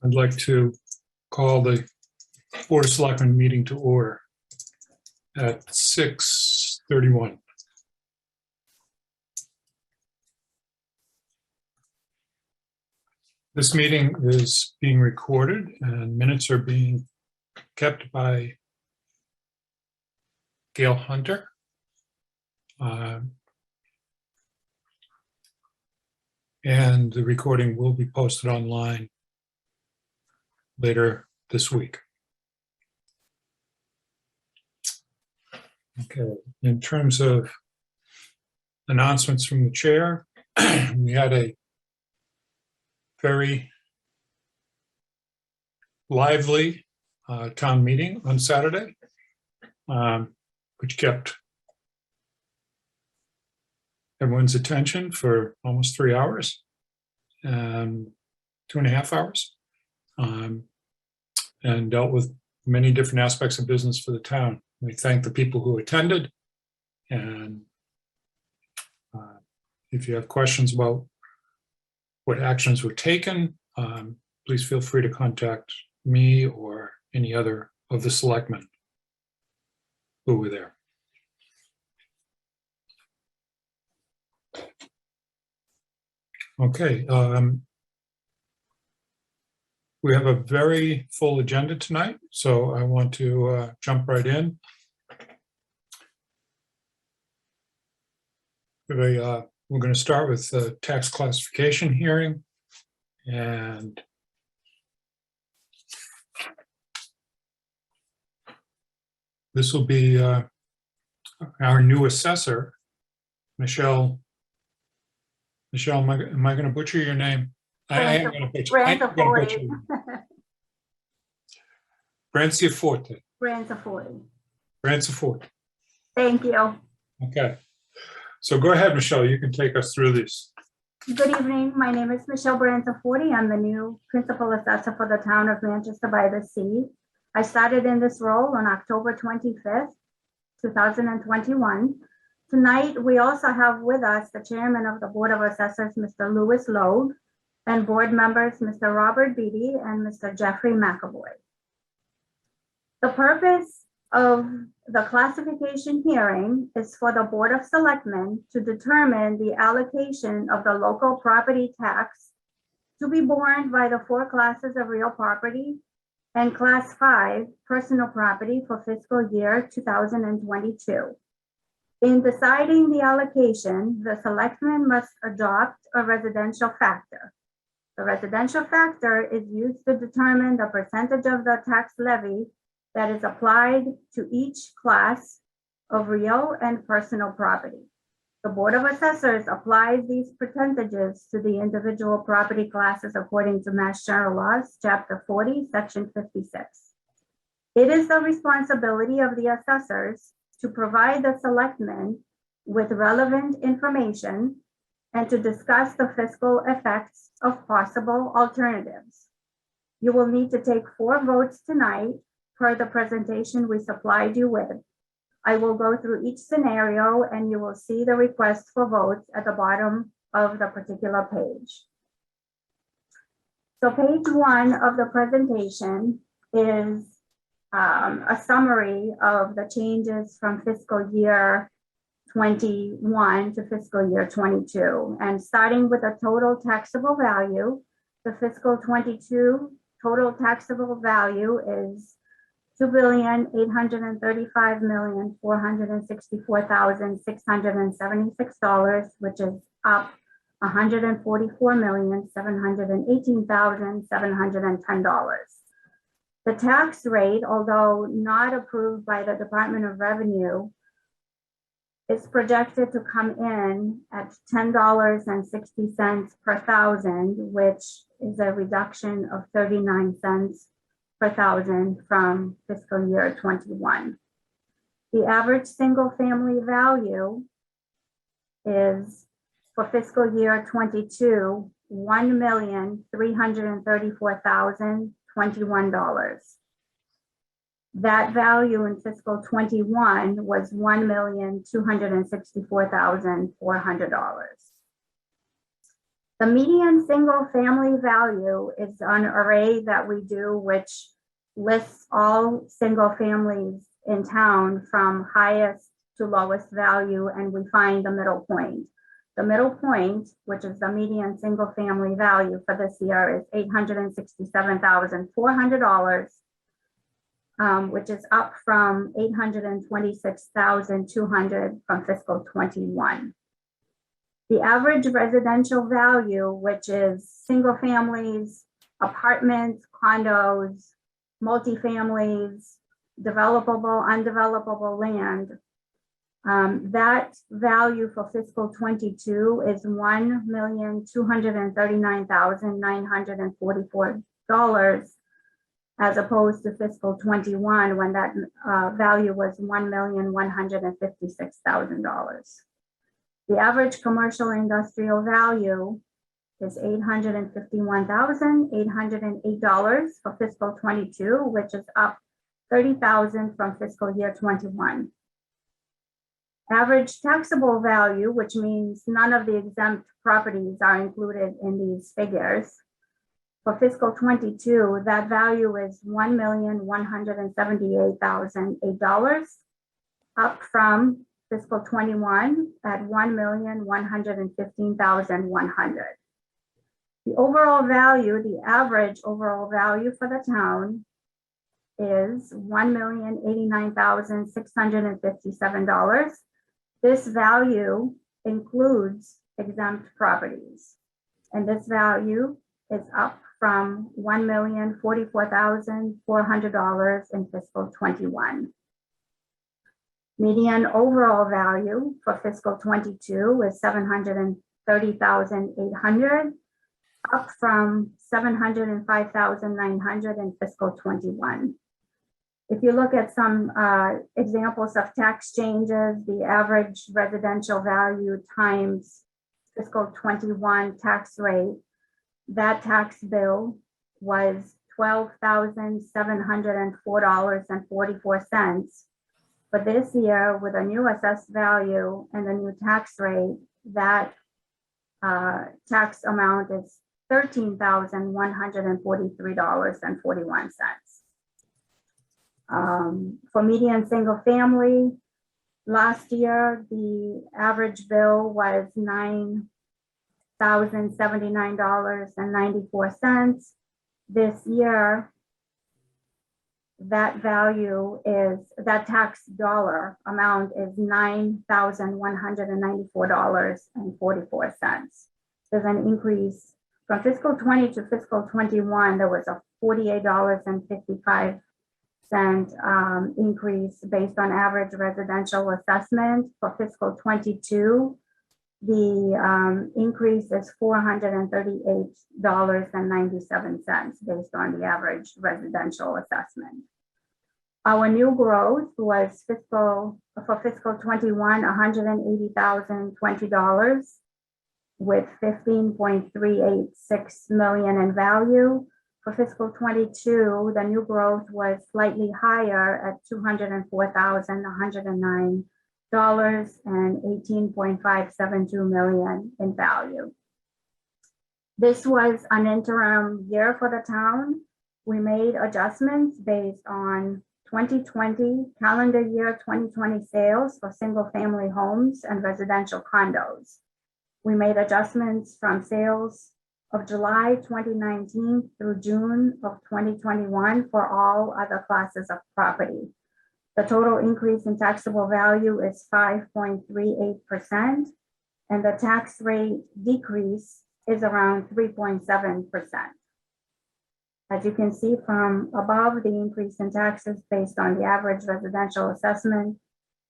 I'd like to call the Board of Selectmen meeting to order at 6:31. This meeting is being recorded and minutes are being kept by Gail Hunter. And the recording will be posted online later this week. Okay, in terms of announcements from the chair, we had a very lively town meeting on Saturday, which kept everyone's attention for almost 3 hours, 2.5 hours, and dealt with many different aspects of business for the town. We thank the people who attended, and if you have questions about what actions were taken, please feel free to contact me or any other of the selectmen who were there. Okay, we have a very full agenda tonight, so I want to jump right in. We're going to start with the tax classification hearing, and this will be our new assessor, Michelle. Michelle, am I going to butcher your name? I am going to butcher it. Branciaforte. Branciaforte. Thank you. Okay. So go ahead, Michelle. You can take us through these. Good evening. My name is Michelle Branciaforte. I'm the new principal assessor for the town of Manchester-by-the-Sea. I started in this role on October 25th, 2021. Tonight, we also have with us the chairman of the Board of Assessors, Mr. Louis Loeb, and board members, Mr. Robert Beatty and Mr. Jeffrey McAvoy. The purpose of the classification hearing is for the Board of Selectmen to determine the allocation of the local property tax to be borne by the 4 classes of real property and Class 5 personal property for fiscal year 2022. In deciding the allocation, the selectmen must adopt a residential factor. The residential factor is used to determine the percentage of the tax levy that is applied to each class of real and personal property. The Board of Assessors applies these percentages to the individual property classes according to Mass General Laws, Chapter 40, Section 56. It is the responsibility of the assessors to provide the selectmen with relevant information and to discuss the fiscal effects of possible alternatives. You will need to take 4 votes tonight per the presentation we supplied you with. I will go through each scenario and you will see the request for votes at the bottom of the particular page. So page 1 of the presentation is a summary of the changes from fiscal year 21 to fiscal year 22. And starting with a total taxable value, the fiscal 22 total taxable value is $2,835,464,676, which is up $144,718,710. The tax rate, although not approved by the Department of Revenue, is projected to come in at $10.60 per thousand, which is a reduction of 39 cents per thousand from fiscal year 21. The average single family value is for fiscal year 22, $1,334,021. That value in fiscal 21 was $1,264,400. The median single family value is an array that we do, which lists all single families in town from highest to lowest value, and we find the middle point. The middle point, which is the median single family value for this year, is $867,400, which is up from $826,200 from fiscal 21. The average residential value, which is single families, apartments, condos, multifamilies, developable, undevelopable land, that value for fiscal 22 is $1,239,944, as opposed to fiscal 21 when that value was $1,156,000. The average commercial industrial value is $851,808 for fiscal 22, which is up $30,000 from fiscal year 21. Average taxable value, which means none of the exempt properties are included in these figures. For fiscal 22, that value is $1,178,008, up from fiscal 21 at $1,115,100. The overall value, the average overall value for the town is $1,089,657. This value includes exempt properties, and this value is up from $1,044,400 in fiscal 21. Median overall value for fiscal 22 is $730,800, up from $705,900 in fiscal 21. If you look at some examples of tax changes, the average residential value times fiscal 21 tax rate, that tax bill was $12,704.44. But this year, with a new assessed value and the new tax rate, that tax amount is $13,143.41. For median single family, last year, the average bill was $9,079.94. This year, that value is, that tax dollar amount is $9,194.44. There's an increase from fiscal 20 to fiscal 21. There was a $48.55 increase based on average residential assessment. For fiscal 22, the increase is $438.97 based on the average residential assessment. Our new growth was for fiscal 21, $180,020 with 15.386 million in value. For fiscal 22, the new growth was slightly higher at $204,109 and 18.572 million in value. This was an interim year for the town. We made adjustments based on 2020 calendar year 2020 sales for single family homes and residential condos. We made adjustments from sales of July 2019 through June of 2021 for all other classes of property. The total increase in taxable value is 5.38%, and the tax rate decrease is around 3.7%. As you can see from above, the increase in taxes based on the average residential assessment,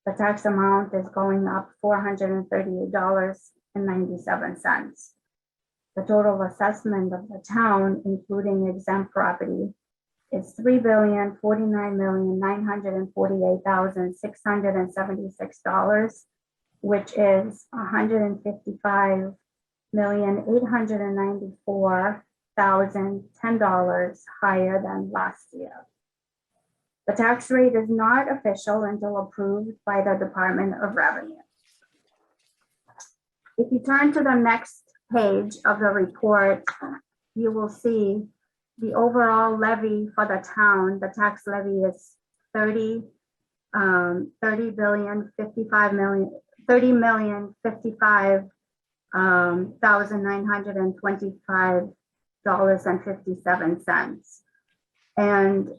the tax amount is going up $438.97. The total assessment of the town, including exempt property, is $3,049,948,676, which is $155,894,010 higher than last year. The tax rate is not official until approved by the Department of Revenue. If you turn to the next page of the report, you will see the overall levy for the town. The tax levy is 30,055,925.57. And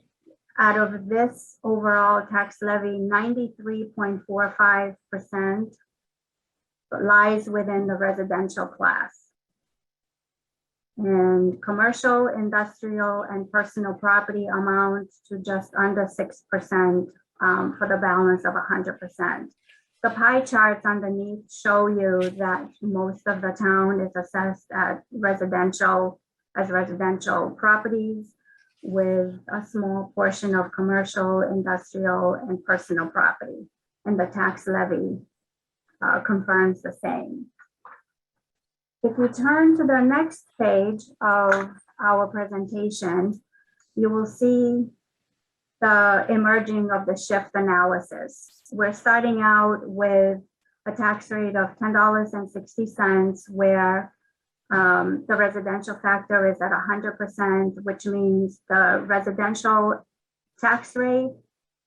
out of this overall tax levy, 93.45% lies within the residential class. And commercial, industrial, and personal property amount to just under 6% for the balance of 100%. The pie charts underneath show you that most of the town is assessed at residential properties, with a small portion of commercial, industrial, and personal property. And the tax levy confirms the same. If you turn to the next page of our presentation, you will see the emerging of the shift analysis. We're starting out with a tax rate of $10.60, where the residential factor is at 100%, which means the residential tax rate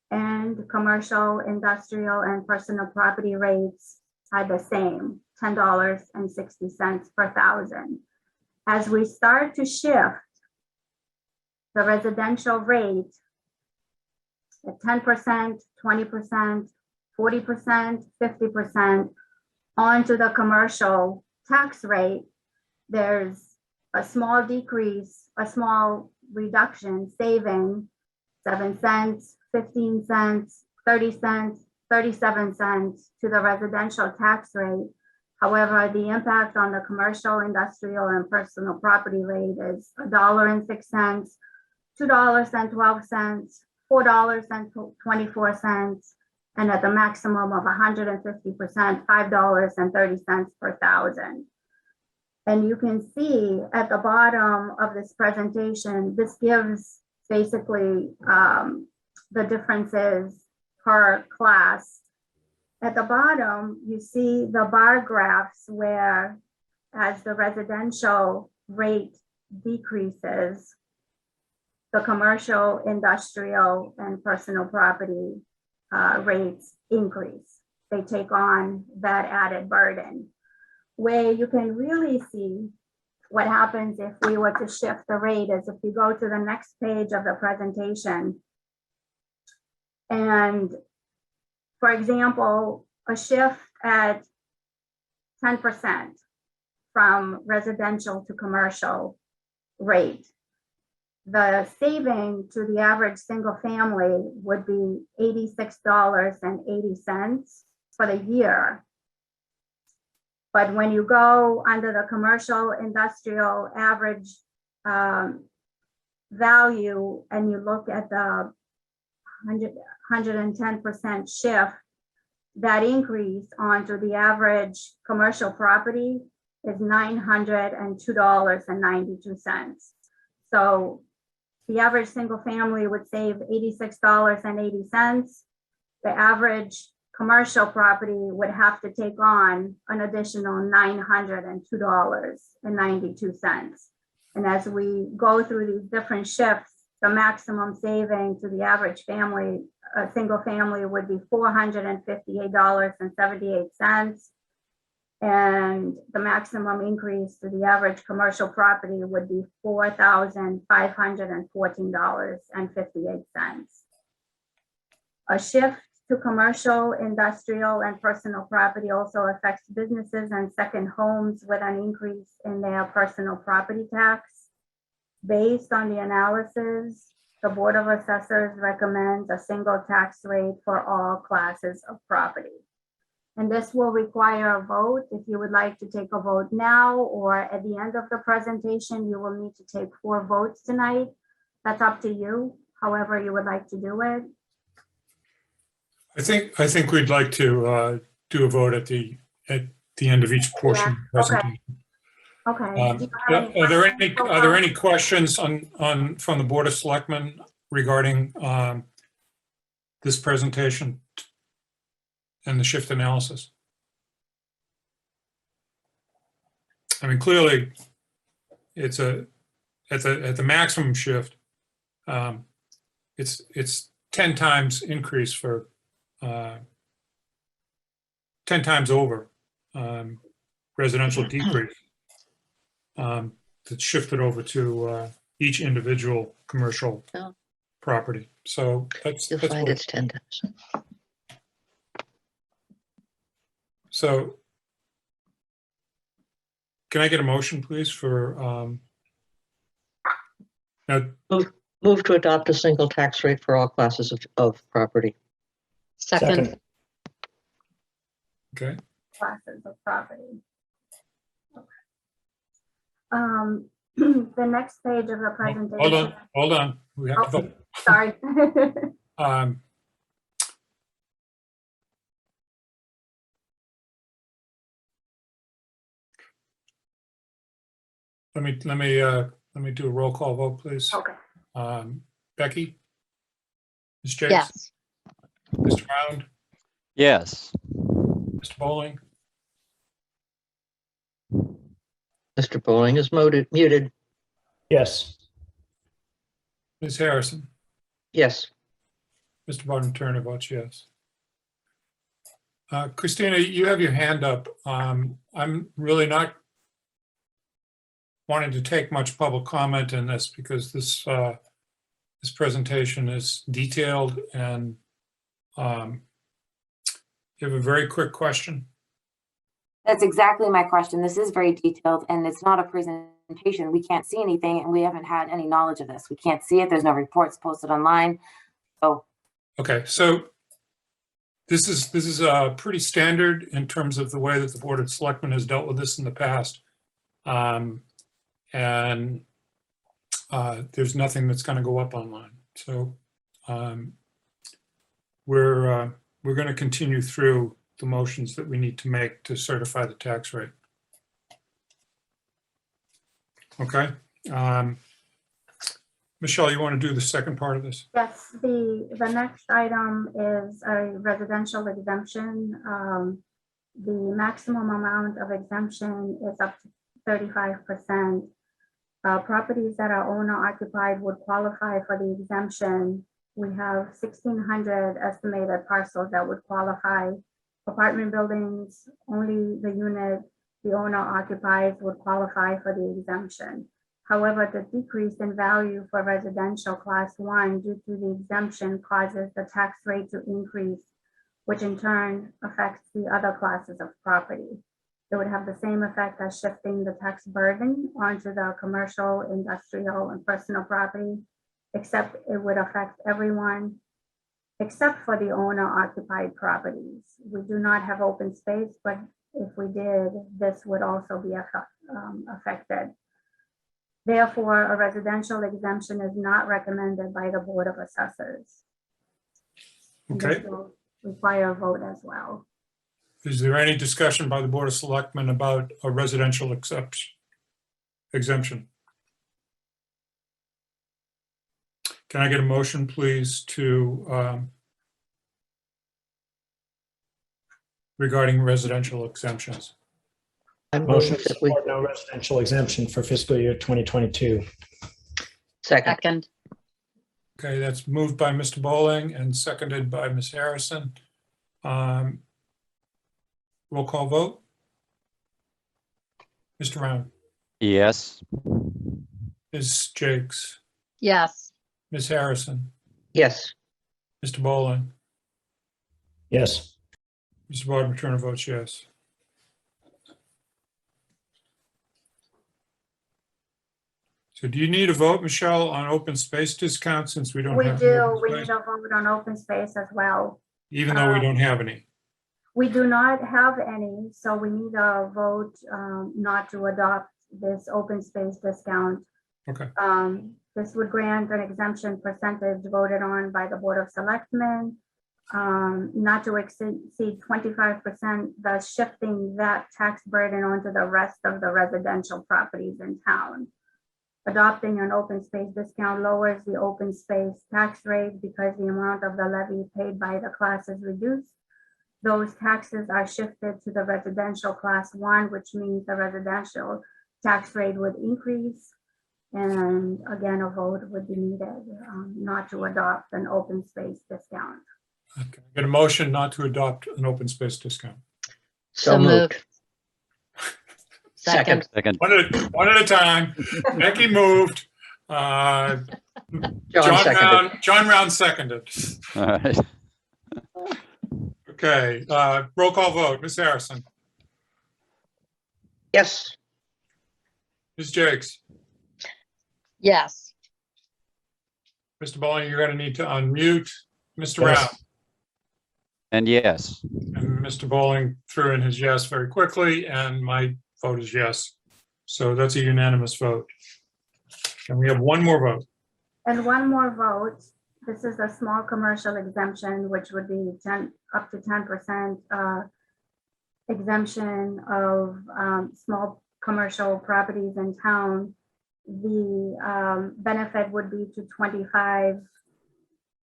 and commercial, industrial, and personal property rates are the same, $10.60 per thousand. As we start to shift the residential rate at 10%, 20%, 40%, 50% onto the commercial tax rate, there's a small decrease, a small reduction, saving 7 cents, 15 cents, 30 cents, 37 cents to the residential tax rate. However, the impact on the commercial, industrial, and personal property rate is $1.06, $2.12, $4.24, and at the maximum of 150%, $5.30 per thousand. And you can see at the bottom of this presentation, this gives basically the differences per class. At the bottom, you see the bar graphs where, as the residential rate decreases, the commercial, industrial, and personal property rates increase. They take on that added burden. Where you can really see what happens if we were to shift the rate is if you go to the next page of the presentation. And for example, a shift at 10% from residential to commercial rate, the saving to the average single family would be $86.80 for the year. But when you go under the commercial, industrial average value, and you look at the 110% shift, that increase onto the average commercial property is $902.92. So the average single family would save $86.80. The average commercial property would have to take on an additional $902.92. And as we go through these different shifts, the maximum saving to the average family, a single family, would be $458.78. And the maximum increase to the average commercial property would be $4,514.58. A shift to commercial, industrial, and personal property also affects businesses and second homes with an increase in their personal property tax. Based on the analysis, the Board of Assessors recommends a single tax rate for all classes of property. And this will require a vote. If you would like to take a vote now or at the end of the presentation, you will need to take 4 votes tonight. That's up to you, however you would like to do it. I think we'd like to do a vote at the end of each portion of the presentation. Okay. Are there any questions from the Board of Selectmen regarding this presentation and the shift analysis? I mean, clearly, it's at the maximum shift. It's 10 times increase for 10 times over residential decrease that's shifted over to each individual commercial Oh. property. So that's You'll find what- it's 10 times. So can I get a motion, please, for now, Move to adopt a single tax rate for all classes of property. Second. okay, classes of property. The next page of the presentation. hold on. We have to vote. Sorry. Let me do a roll call vote, please. Okay. Becky? Ms. Jakes? Yes. Mr. Round? Yes. Mr. Bowling? Mr. Bowling is muted. Yes. Ms. Harrison? Yes. Mr. Bowden Turner votes yes. Christina, you have your hand up. I'm really not wanting to take much public comment in this because this presentation is detailed and you have a very quick question. That's exactly my question. This is very detailed and it's not a presentation. We can't see anything and we haven't had any knowledge of this. We can't see it. There's no reports posted online. So. Okay, so this is pretty standard in terms of the way that the Board of Selectmen has dealt with this in the past. And there's nothing that's going to go up online. So we're going to continue through the motions that we need to make to certify the tax rate. Okay. Michelle, you want to do the second part of this? Yes, the next item is a residential exemption. The maximum amount of exemption is up to 35%. Properties that are owner occupied would qualify for the exemption. We have 1,600 estimated parcels that would qualify. Apartment buildings, only the unit the owner occupies would qualify for the exemption. However, the decrease in value for residential class 1 due to the exemption causes the tax rate to increase, which in turn affects the other classes of property. It would have the same effect as shifting the tax burden onto the commercial, industrial, and personal property, except it would affect everyone except for the owner-occupied properties. We do not have open space, but if we did, this would also be affected. Therefore, a residential exemption is not recommended by the Board of Assessors. And Okay. this will require a vote as well. Is there any discussion by the Board of Selectmen about a residential exemption? Can I get a motion, please, to regarding residential exemptions? I move Motion to that we, support no residential exemption for fiscal year 2022. second. Second. Okay, that's moved by Mr. Bowling and seconded by Ms. Harrison. Roll call vote. Mr. Round, Yes. Ms. Jakes, Yes. Ms. Harrison, Yes. Mr. Bowling, Yes. Mr. Bowden Turner votes yes. So do you need a vote, Michelle, on open space discount since we don't We have? do, open we space? need a vote on open space as well. Even though we don't have any. We do not have any, so we need a vote not to adopt this open space discount. Okay. This would grant an exemption percentage voted on by the Board of Selectmen, not to exceed 25%, thus shifting that tax burden onto the rest of the residential properties in town. Adopting an open space discount lowers the open space tax rate because the amount of the levy paid by the class is reduced. those taxes are shifted to the residential class 1, which means the residential tax rate would increase. And again, a vote would be needed not to adopt an open space discount. Okay. Get a motion not to adopt an open space discount. So moved. Second. Second. One at a time. Becky moved. John seconded. John Round seconded. All right. Okay, roll call vote. Ms. Harrison, Yes. Ms. Jakes, Yes. Mr. Bowling, you're going to need to unmute. Mr. Round. Yes. And yes. And Mr. Bowling threw in his yes very quickly, and my vote is yes. So that's a unanimous vote. And we have one more vote. And one more vote. This is a small commercial exemption, which would be up to 10% exemption of small commercial properties in town. The benefit would be to 25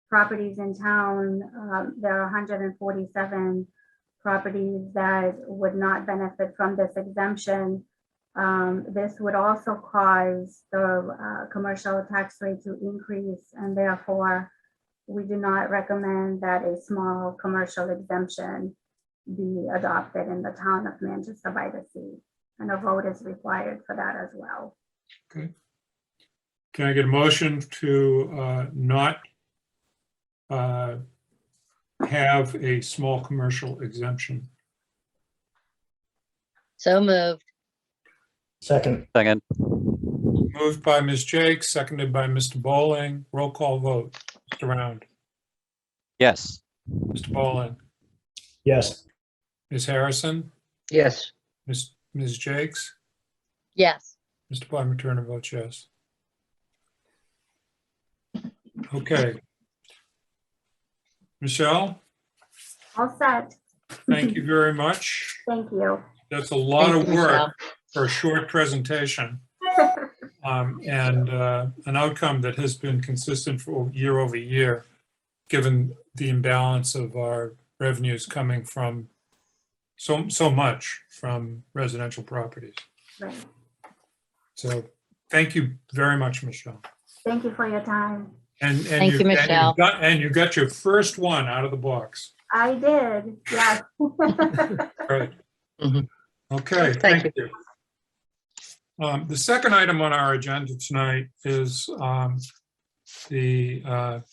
properties in town. There are 147 properties that would not benefit from this exemption. This would also cause the commercial tax rate to increase, and therefore we do not recommend that a small commercial exemption be adopted in the town of Manchester-by-the-Sea. And a vote is required for that as well. Okay. Can I get a motion to not have a small commercial exemption? So moved. Second. Second. Moved by Ms. Jakes, seconded by Mr. Bowling. Roll call vote. Mr. Round, Yes. Mr. Bowling, Yes. Ms. Harrison, Yes. Ms. Jakes, Yes. Mr. Bowling Turner votes yes. Okay. Michelle, All set. thank you very much. Thank you. That's a lot Thank of you, work Michelle. for a short presentation. And an outcome that has been consistent for year over year, given the imbalance of our revenues coming from so much from residential properties. Right. So thank you very much, Michelle. Thank you for your time. And Thank you, Michelle. And you got your first one out of the box. I did, yes. Right. Mhm. Okay, Thank thank you. The second item on our agenda tonight is the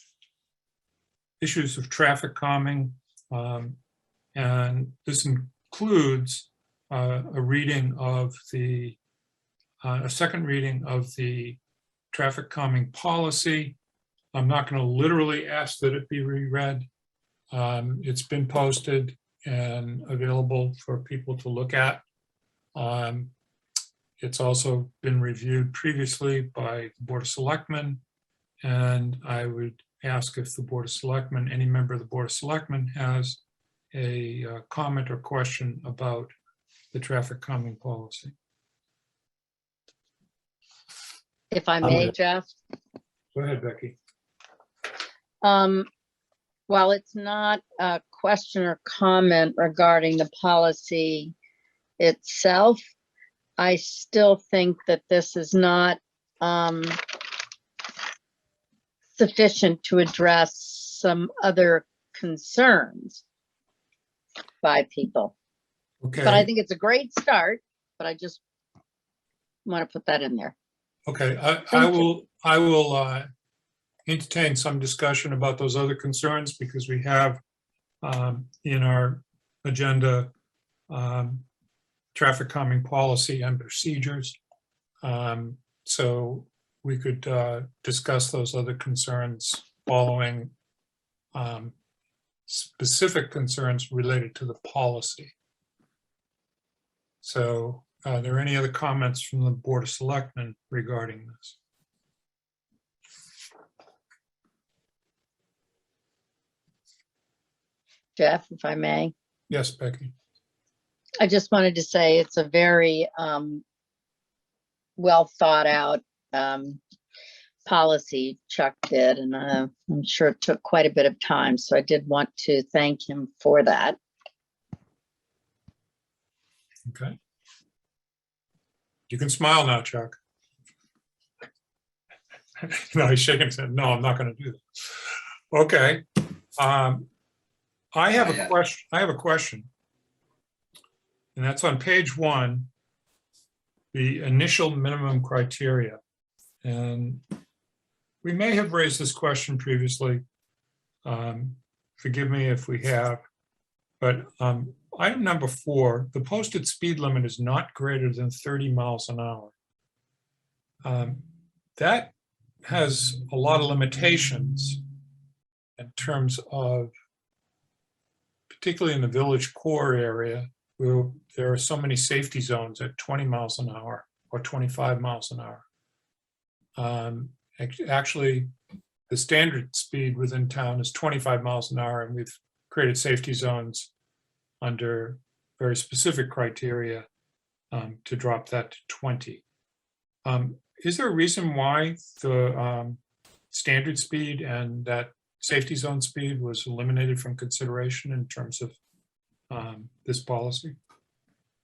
issues of traffic calming. And this includes a reading of a second reading of the traffic calming policy. I'm not going to literally ask that it be reread. It's been posted and available for people to look at. It's also been reviewed previously by the Board of Selectmen, and I would ask if the Board of Selectmen, any member of the Board of Selectmen has a comment or question about the traffic calming policy. If I may, Jeff. Go ahead, Becky. While it's not a question or comment regarding the policy itself, I still think that this is not sufficient to address some other concerns by people. Okay. But I think it's a great start, but I just want to put that in there. Okay, I Thank you. will entertain some discussion about those other concerns because we have in our agenda traffic calming policy and procedures. So we could discuss those other concerns following specific concerns related to the policy. So are there any other comments from the Board of Selectmen regarding this? Jeff, if I may. Yes, Becky. I just wanted to say it's a very well thought out policy Chuck did, and I'm sure it took quite a bit of time. So I did want to thank him for that. Okay. You can smile now, Chuck. No, he's shaking his head. No, I'm not going to do that. Okay. I have a question. And that's on page 1, the initial minimum criteria. And we may have raised this question previously. Forgive me if we have. But item number 4, the posted speed limit is not greater than 30 miles an hour. That has a lot of limitations in terms of, particularly in the village core area, where there are so many safety zones at 20 miles an hour or 25 miles an hour. Actually, the standard speed within town is 25 miles an hour, and we've created safety zones under very specific criteria to drop that to 20. Is there a reason why the standard speed and that safety zone speed was eliminated from consideration in terms of this policy?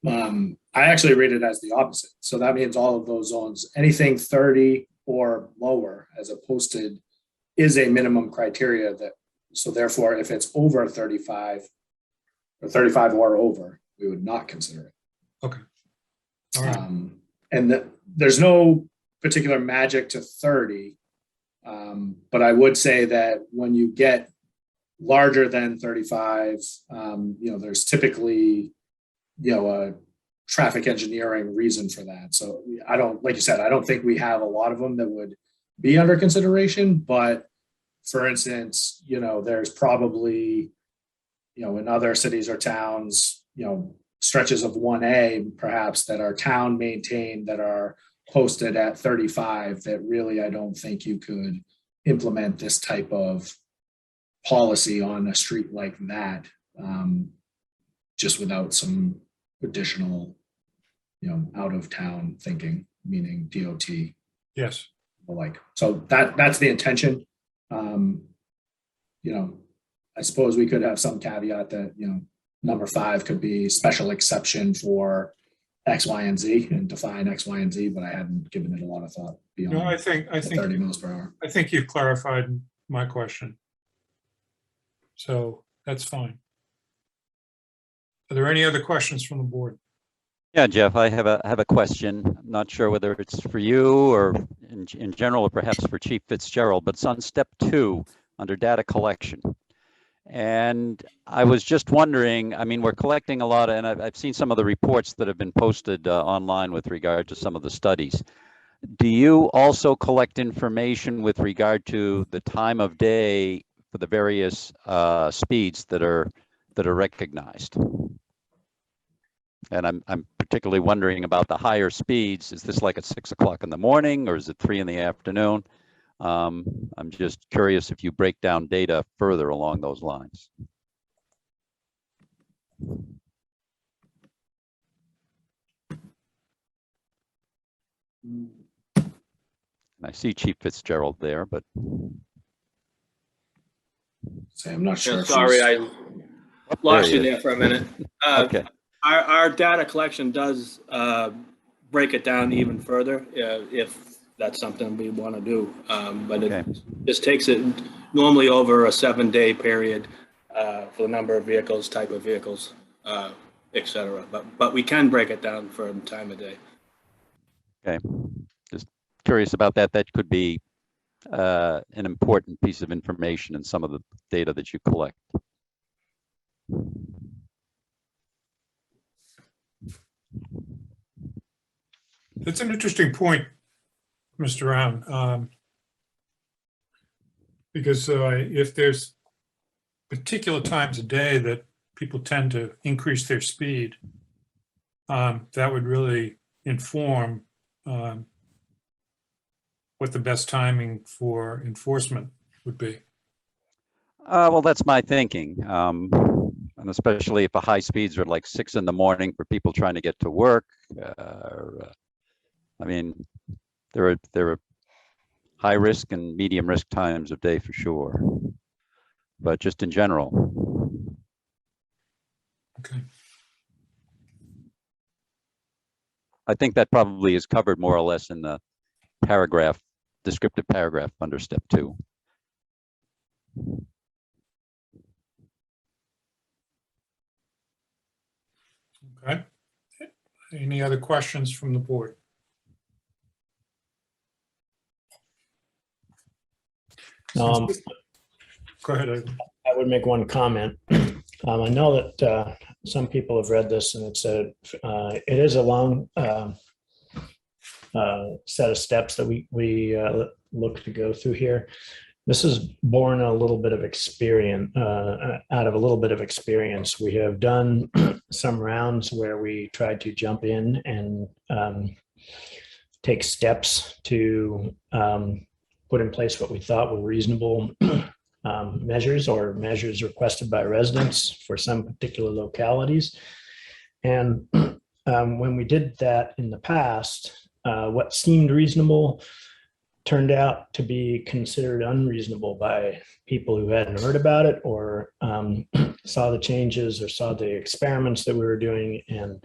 I actually read it as the opposite. So that means all of those zones, anything 30 or lower as a posted is a minimum criteria that, so therefore, if it's over 35 or 35 or over, we would not consider it. Okay. All right. And there's no particular magic to 30. But I would say that when you get larger than 35, there's typically, a traffic engineering reason for that. So I don't, like you said, I don't think we have a lot of them that would be under consideration. But for instance, there's probably, in other cities or towns, stretches of 1A perhaps that are town maintained that are posted at 35 that really I don't think you could implement this type of policy on a street like that just without some additional out of town thinking, meaning DOT. Yes. Like, so that's the intention. I suppose we could have some caveat that number 5 could be special exception for X, Y, and Z and define X, Y, and Z, but I hadn't given it a lot of thought beyond No, I think 30 miles per hour. I think you clarified my question. So that's fine. Are there any other questions from the board? Yeah, Jeff, I have a question. I'm not sure whether it's for you or in general, or perhaps for Chief Fitzgerald, but it's on step 2 under data collection. And I was just wondering, I mean, we're collecting a lot, and I've seen some of the reports that have been posted online with regard to some of the studies. Do you also collect information with regard to the time of day for the various speeds that are recognized? And I'm particularly wondering about the higher speeds. Is this like at 6 o'clock in the morning, or is it 3 in the afternoon? I'm just curious if you break down data further along those lines. And I see Chief Fitzgerald there, but So I'm not sure. Yeah, if sorry, she's- I lost There you he there for a minute. okay. Our data collection does break it down even further if that's something we want to do. But Okay. it just takes it normally over a 7-day period for the number of vehicles, type of vehicles, et cetera. But we can break it down for time of day. Okay, just curious about that. That could be an important piece of information in some of the data that you collect. That's an interesting point, Mr. Round, because if there's particular times of day that people tend to increase their speed, that would really inform what the best timing for enforcement would be. Well, that's my thinking. And especially if the high speeds are like 6 in the morning for people trying to get to work. I mean, there are high risk and medium risk times of day for sure. But just in general. Okay. I think that probably is covered more or less in the paragraph, descriptive paragraph under step 2. Okay. Any other questions from the board? Um, Go ahead, Aileen. I would make one comment. I know that some people have read this and it said it is a long set of steps that we look to go through here. This is born a little bit of experience, out of a little bit of experience. We have done some rounds where we tried to jump in and take steps to put in place what we thought were reasonable measures or measures requested by residents for some particular localities. And when we did that in the past, what seemed reasonable turned out to be considered unreasonable by people who hadn't heard about it or saw the changes or saw the experiments that we were doing and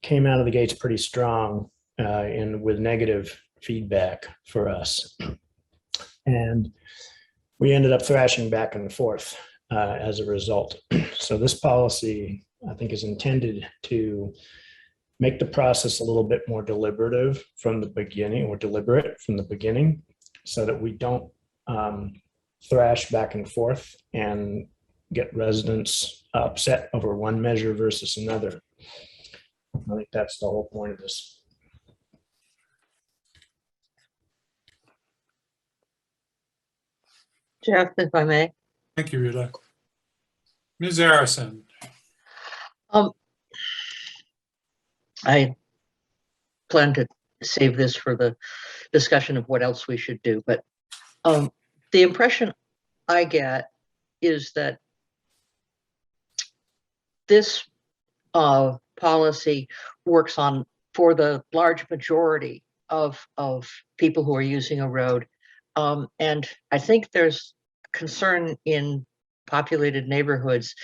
came out of the gates pretty strong and with negative feedback for us. And we ended up thrashing back and forth as a result. So this policy, I think, is intended to make the process a little bit more deliberative from the beginning, or deliberate from the beginning, so that we don't thrash back and forth and get residents upset over one measure versus another. I think that's the whole point of this. Jeff, if I may. Thank you, Rita. Ms. Harrison. I plan to save this for the discussion of what else we should do, but the impression I get is that this policy works on for the large majority of people who are using a road. And I think there's concern in populated neighborhoods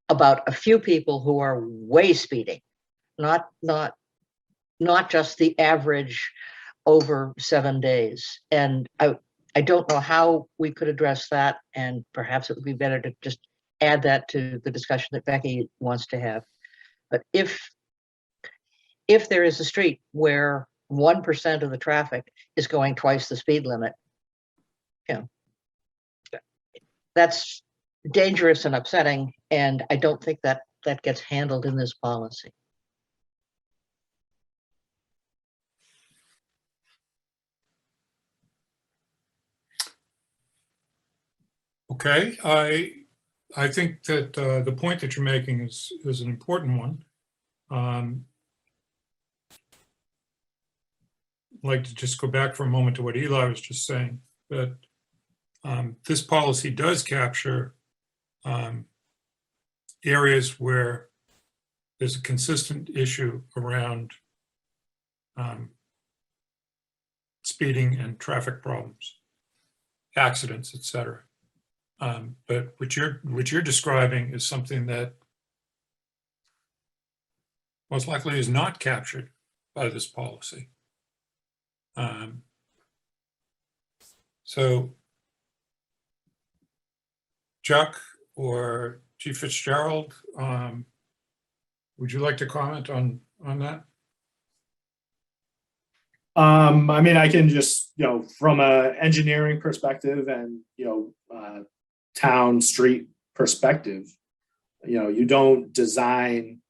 about a few people who are way speeding, not just the average over 7 days. And I don't know how we could address that, and perhaps it would be better to just add that to the discussion that Becky wants to have. But if there is a street where 1% of the traffic is going twice the speed limit, you know, that's dangerous and upsetting, and I don't think that gets handled in this policy. Okay, I think that the point that you're making is an important one. I'd like to just go back for a moment to what Eli was just saying, that this policy does capture areas where there's a consistent issue around speeding and traffic problems, accidents, etc. But what you're describing is something that most likely is not captured by this policy. So Chuck or Chief Fitzgerald, would you like to comment on that? I mean, I can just, from a engineering perspective and, town street perspective, you don't design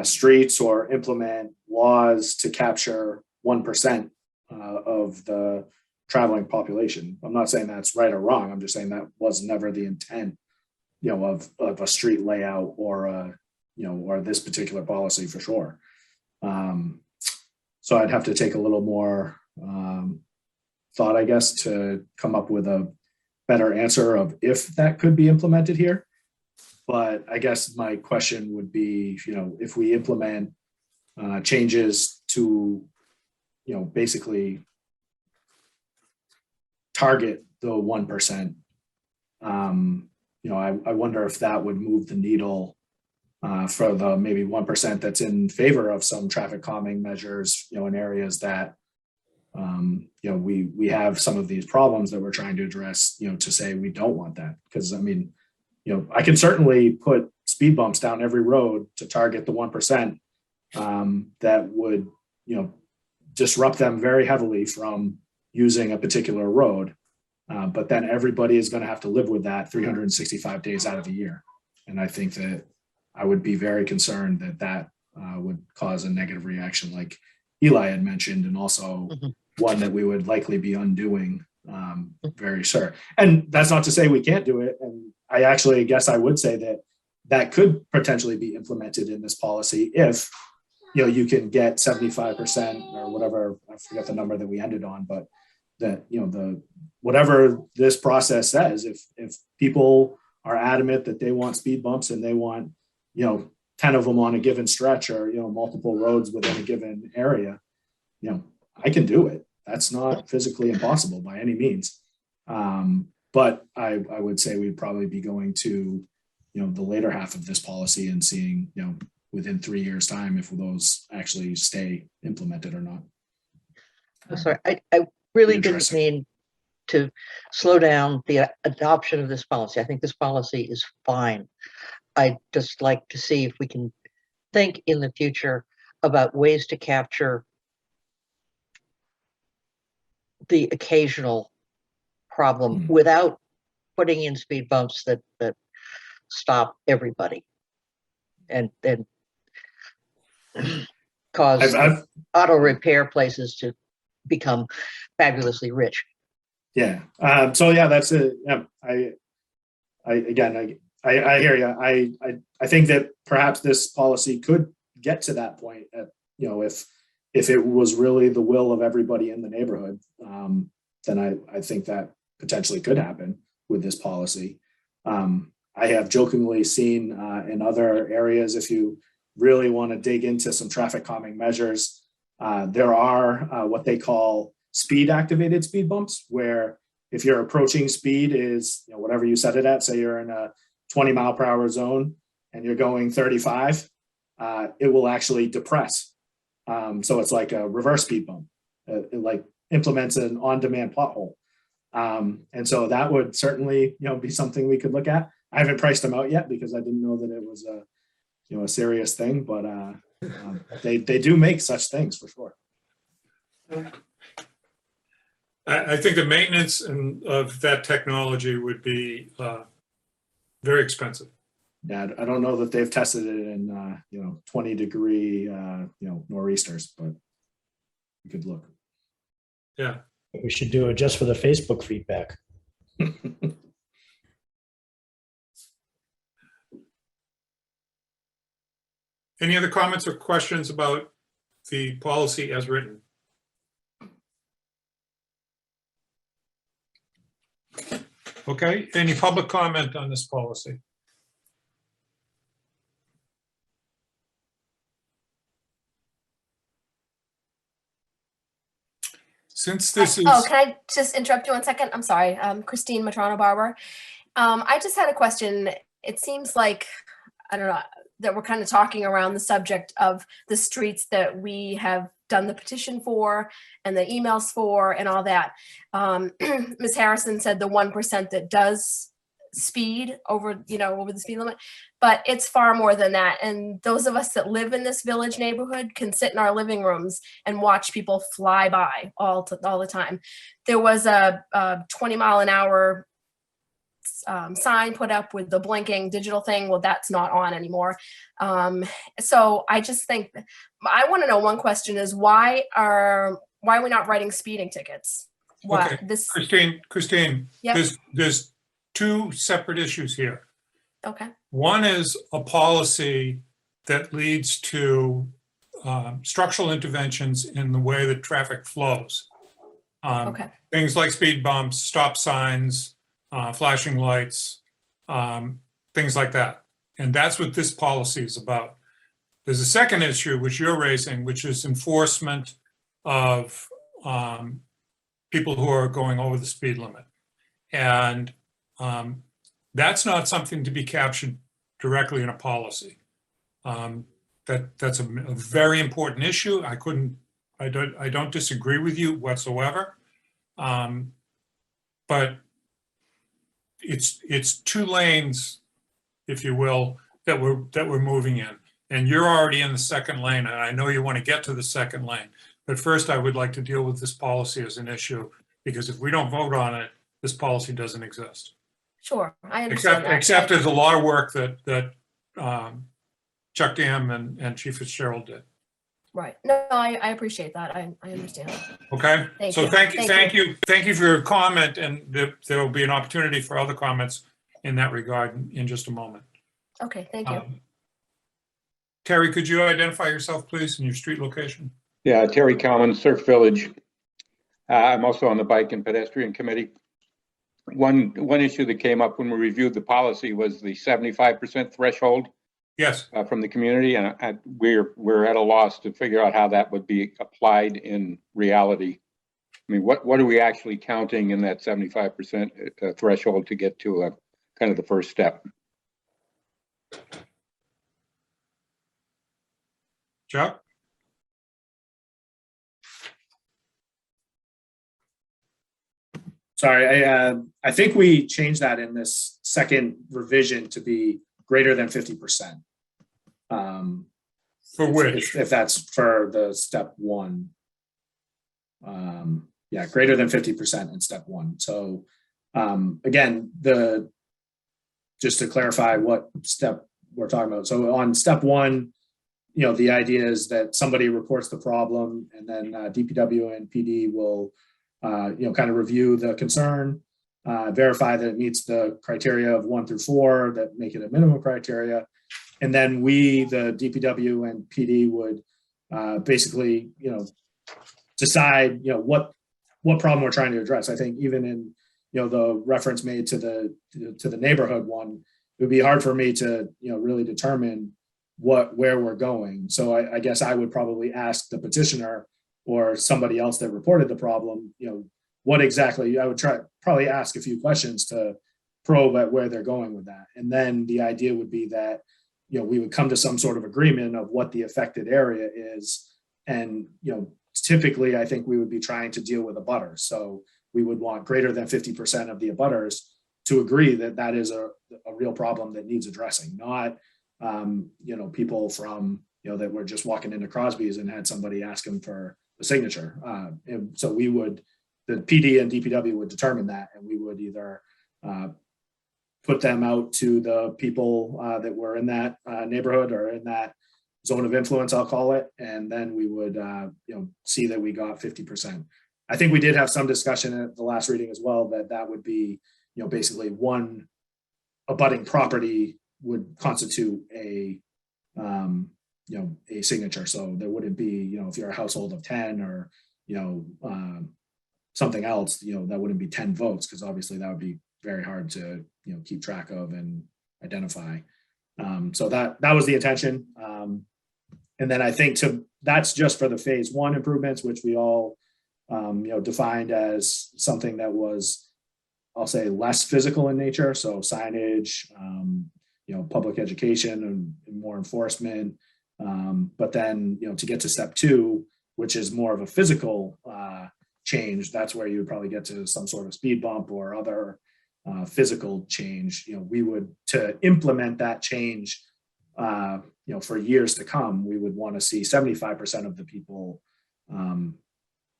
streets or implement laws to capture 1% of the traveling population. I'm not saying that's right or wrong. I'm just saying that was never the intent, of a street layout or or this particular policy for sure. So I'd have to take a little more thought, I guess, to come up with a better answer of if that could be implemented here. But I guess my question would be, if we implement changes to, basically target the 1%, I wonder if that would move the needle for the maybe 1% that's in favor of some traffic calming measures, in areas that, we have some of these problems that we're trying to address, to say we don't want that. Because I mean, I can certainly put speed bumps down every road to target the 1% that would, disrupt them very heavily from using a particular road. But then everybody is going to have to live with that 365 days out of the year. And I think that I would be very concerned that that would cause a negative reaction like Eli had mentioned, and also one that we would likely be undoing very sure. And that's not to say we can't do it. And I actually guess I would say that that could potentially be implemented in this policy if, you can get 75% or whatever, I forget the number that we ended on, but that, whatever this process says, if people are adamant that they want speed bumps and they want, 10 of them on a given stretch or, multiple roads within a given area, I can do it. That's not physically impossible by any means. But I would say we'd probably be going to, the later half of this policy and seeing, within 3 years' time, if those actually stay implemented or not. I'm sorry, I really didn't Interesting. mean to slow down the adoption of this policy. I think this policy is fine. I'd just like to see if we can think in the future about ways to capture the occasional problem without putting in speed bumps that stop everybody and cause auto repair places to become fabulously rich. Yeah. So yeah, that's it. Yeah. I hear you. I think that perhaps this policy could get to that point at, if it was really the will of everybody in the neighborhood, then I think that potentially could happen with this policy. I have jokingly seen in other areas, if you really want to dig into some traffic calming measures, there are what they call speed activated speed bumps, where if your approaching speed is, whatever you set it at, say you're in a 20-mile-per-hour zone and you're going 35, it will actually depress. So it's like a reverse speed bump. It like implements an on-demand pothole. And so that would certainly, be something we could look at. I haven't priced them out yet because I didn't know that it was a serious thing, but they do make such things for sure. I think the maintenance of that technology would be very expensive. Yeah, I don't know that they've tested it in 20-degree nor'easters, but we could look. Yeah. We should do it just for the Facebook feedback. Any other comments or questions about the policy as written? Okay, any public comment on this policy? Since this is... Oh, can I just interrupt you 1 second? I'm sorry. Christine Matrano Barber. I just had a question. It seems like, I don't know, that we're kind of talking around the subject of the streets that we have done the petition for and the emails for and all that. Ms. Harrison said the 1% that does speed over the speed limit, but it's far more than that. And those of us that live in this village neighborhood can sit in our living rooms and watch people fly by all the time. There was a 20-mile-an-hour sign put up with the blinking digital thing. Well, that's not on anymore. So I just think I want to know, one question is why are we not writing speeding tickets? Why okay. Christine, yep. there's two separate issues here. Okay. One is a policy that leads to structural interventions in the way that traffic flows. Okay. Things like speed bumps, stop signs, flashing lights, things like that. And that's what this policy is about. There's a second issue which you're raising, which is enforcement of people who are going over the speed limit. And that's not something to be captured directly in a policy. That's a very important issue. I don't disagree with you whatsoever. But it's two lanes, if you will, that we're moving in. And you're already in the second lane, and I know you want to get to the second lane. But first, I would like to deal with this policy as an issue, because if we don't vote on it, this policy doesn't exist. Sure, I understand that. Except there's a lot of work that Chuck Dam and Chief Fitzgerald did. Right. No, I appreciate that. I understand. Okay. Thank So you. thank you for your comment, and there will be an opportunity for other comments in that regard in just a moment. Okay, thank you. Terry, could you identify yourself, please, and your street location? Yeah, Terry Cowan, Surf Village. I'm also on the Bike and Pedestrian Committee. One issue that came up when we reviewed the policy was the 75% threshold. Yes. From the community, and we're at a loss to figure out how that would be applied in reality. I mean, what are we actually counting in that 75% threshold to get to kind of the first step? Chuck? Sorry, I think we changed that in this second revision to be greater than 50%. For which? If that's for the step one. Yeah, greater than 50% in step one. So again, just to clarify what step we're talking about. So on step one, the idea is that somebody reports the problem, and then DPW and PD will kind of review the concern, verify that it meets the criteria of 1 through 4 that make it a minimum criteria. And then we, the DPW and PD, would basically, decide, what problem we're trying to address. I think even in, the reference made to the neighborhood one, it would be hard for me to, really determine where we're going. So I guess I would probably ask the petitioner or somebody else that reported the problem, what exactly. I would probably ask a few questions to probe at where they're going with that. And then the idea would be that, we would come to some sort of agreement of what the affected area is. And, typically I think we would be trying to deal with abutters. So we would want greater than 50% of the abutters to agree that that is a real problem that needs addressing, not, people from, that were just walking into Crosby's and had somebody ask them for a signature. And so the PD and DPW would determine that, and we would either put them out to the people that were in that neighborhood or in that zone of influence, I'll call it. And then we would, see that we got 50%. I think we did have some discussion at the last reading as well, that would be, basically one abutting property would constitute a signature. So there wouldn't be, if you're a household of 10 or, something else, that wouldn't be 10 votes, because obviously that would be very hard to, keep track of and identify. So that was the intention. And then I think that's just for the phase one improvements, which we all, defined as something that was, I'll say, less physical in nature. So signage, public education and more enforcement. But then, to get to step two, which is more of a physical change, that's where you would probably get to some sort of speed bump or other physical change. We would, to implement that change, for years to come, we would want to see 75% of the people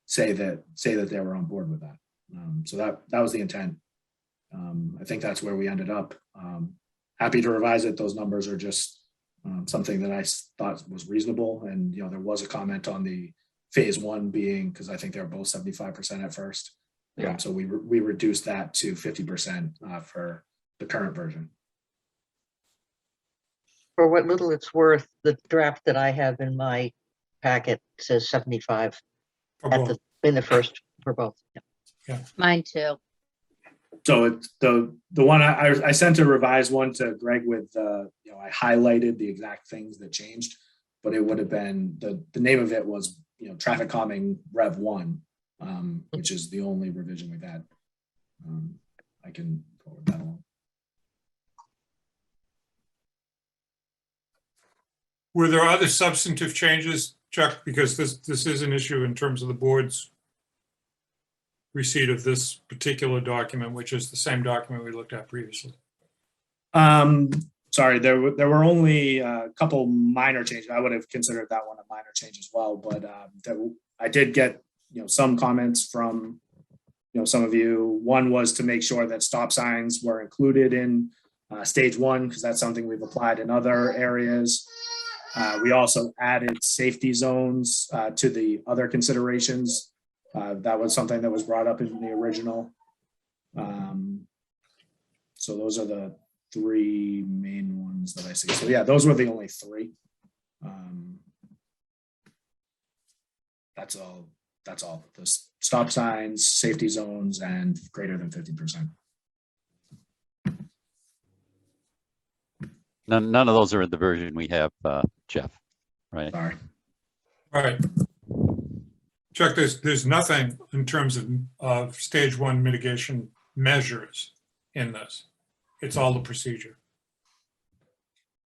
say that they were on board with that. So that was the intent. I think that's where we ended up. Happy to revise it. Those numbers are just something that I thought was reasonable. And, there was a comment on the phase one being, because I think they were both 75% at first. Yeah. So we reduced that to 50% for the current version. For what little it's worth, the draft that I have in my packet says 75 in the first for both. Yeah. Mine too. So it's the one I sent a revised one to Greg with, I highlighted the exact things that changed, but it would have been, the name of it was, traffic calming Rev 1, which is the only revision we've had. I can forward that along. Were there other substantive changes, Chuck? Because this is an issue in terms of the board's receipt of this particular document, which is the same document we looked at previously. Sorry, there were only a couple minor changes. I would have considered that one a minor change as well, but I did get some comments from some of you. One was to make sure that stop signs were included in stage one, because that's something we've applied in other areas. We also added safety zones to the other considerations. That was something that was brought up in the original. So those are the three main ones that I see. So yeah, those were the only three. That's all. The stop signs, safety zones, and greater than 50%. None of those are in the version we have, Jeff, right? Sorry. All right. Chuck, there's nothing in terms of stage one mitigation measures in this. It's all the procedure.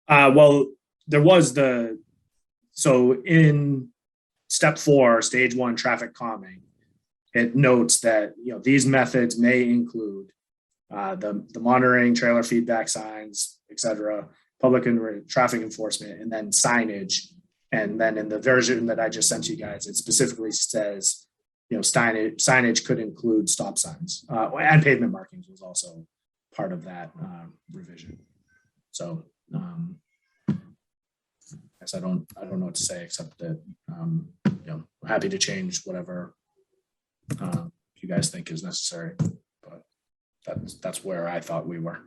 Well, there was so in step 4, stage 1 traffic calming, it notes that these methods may include the monitoring, trailer feedback signs, etc., public and traffic enforcement, and then signage. And then in the version that I just sent you guys, it specifically says, signage could include stop signs, and pavement markings was also part of that revision. So I guess I don't know what to say except that I'm happy to change whatever you guys think is necessary. But that's where I thought we were.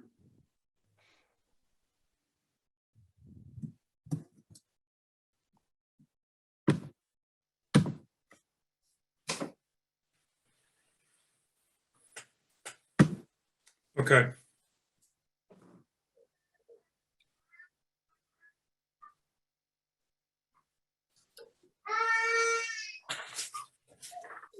Okay.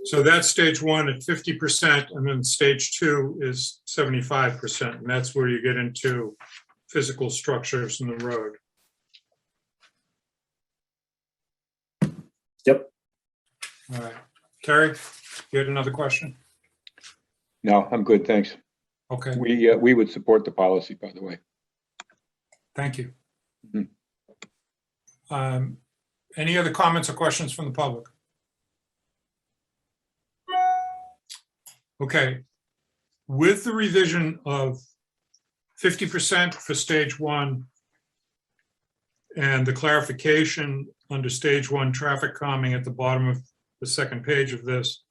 So that's stage 1 at 50%, and then stage 2 is 75%, and that's where you get into physical structures in the road. Yep. All right. Terry, you had another question? No, I'm good, thanks. Okay, We would support the policy, by the way. thank you. Mhm. Any other comments or questions from the public? Okay, with the revision of 50% for stage 1 and the clarification under stage 1 traffic calming at the bottom of the second page of this,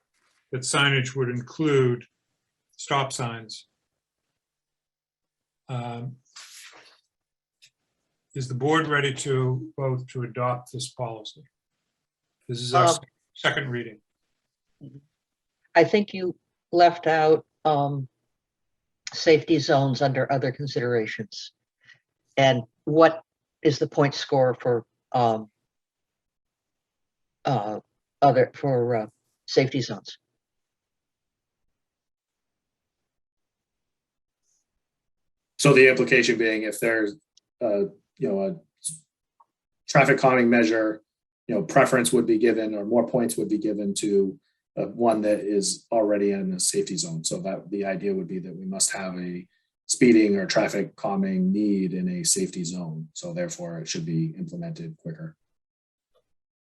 that signage would include stop signs. Is the board ready to vote to adopt this policy? This is our second reading. I think you left out safety zones under other considerations. And what is the point score for safety zones? So the implication being, if there's a traffic calming measure, preference would be given, or more points would be given to one that is already in a safety zone. So that the idea would be that we must have a speeding or traffic calming need in a safety zone. So therefore it should be implemented quicker.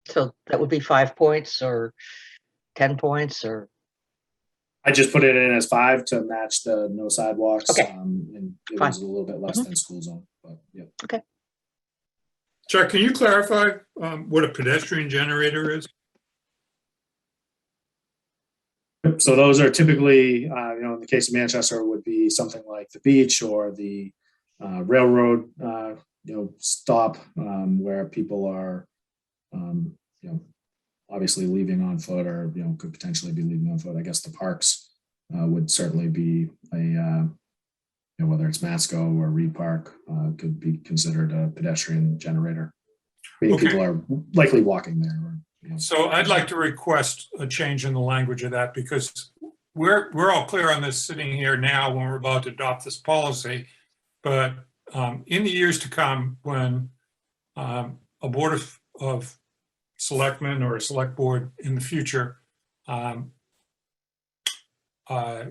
So that would be 5 points or 10 points or? I just put it in as 5 to match the no sidewalks. Okay. And it Fine. was a little bit less than school zone, but yeah. Okay. Chuck, can you clarify what a pedestrian generator is? So those are typically, in the case of Manchester, would be something like the beach or the railroad, stop where people are, obviously leaving on foot or, could potentially be leaving on foot. I guess the parks would certainly be a, whether it's Masco or Reed Park, could be considered a pedestrian generator. Okay. People are likely walking there. Or, So I'd like to request a change in the language of that, because we're all clear on this sitting here now when we're about to adopt this policy. But in the years to come, when a board of selectmen or a select board in the future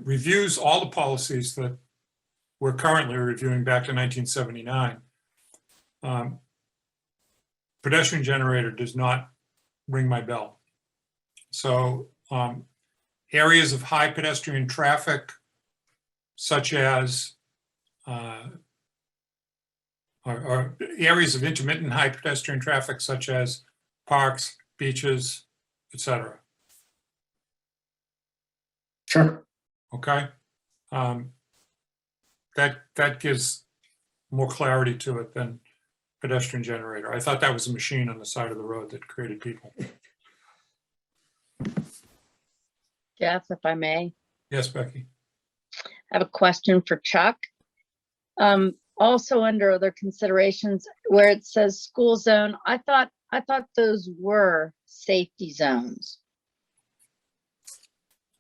reviews all the policies that we're currently reviewing back to 1979. Pedestrian generator does not ring my bell. So areas of high pedestrian traffic, such as or areas of intermittent high pedestrian traffic, such as parks, beaches, etc. Sure. Okay, that gives more clarity to it than pedestrian generator. I thought that was a machine on the side of the road that created people. Jeff, if I may, Yes, Becky. I have a question for Chuck. Also under other considerations where it says school zone, I thought those were safety zones.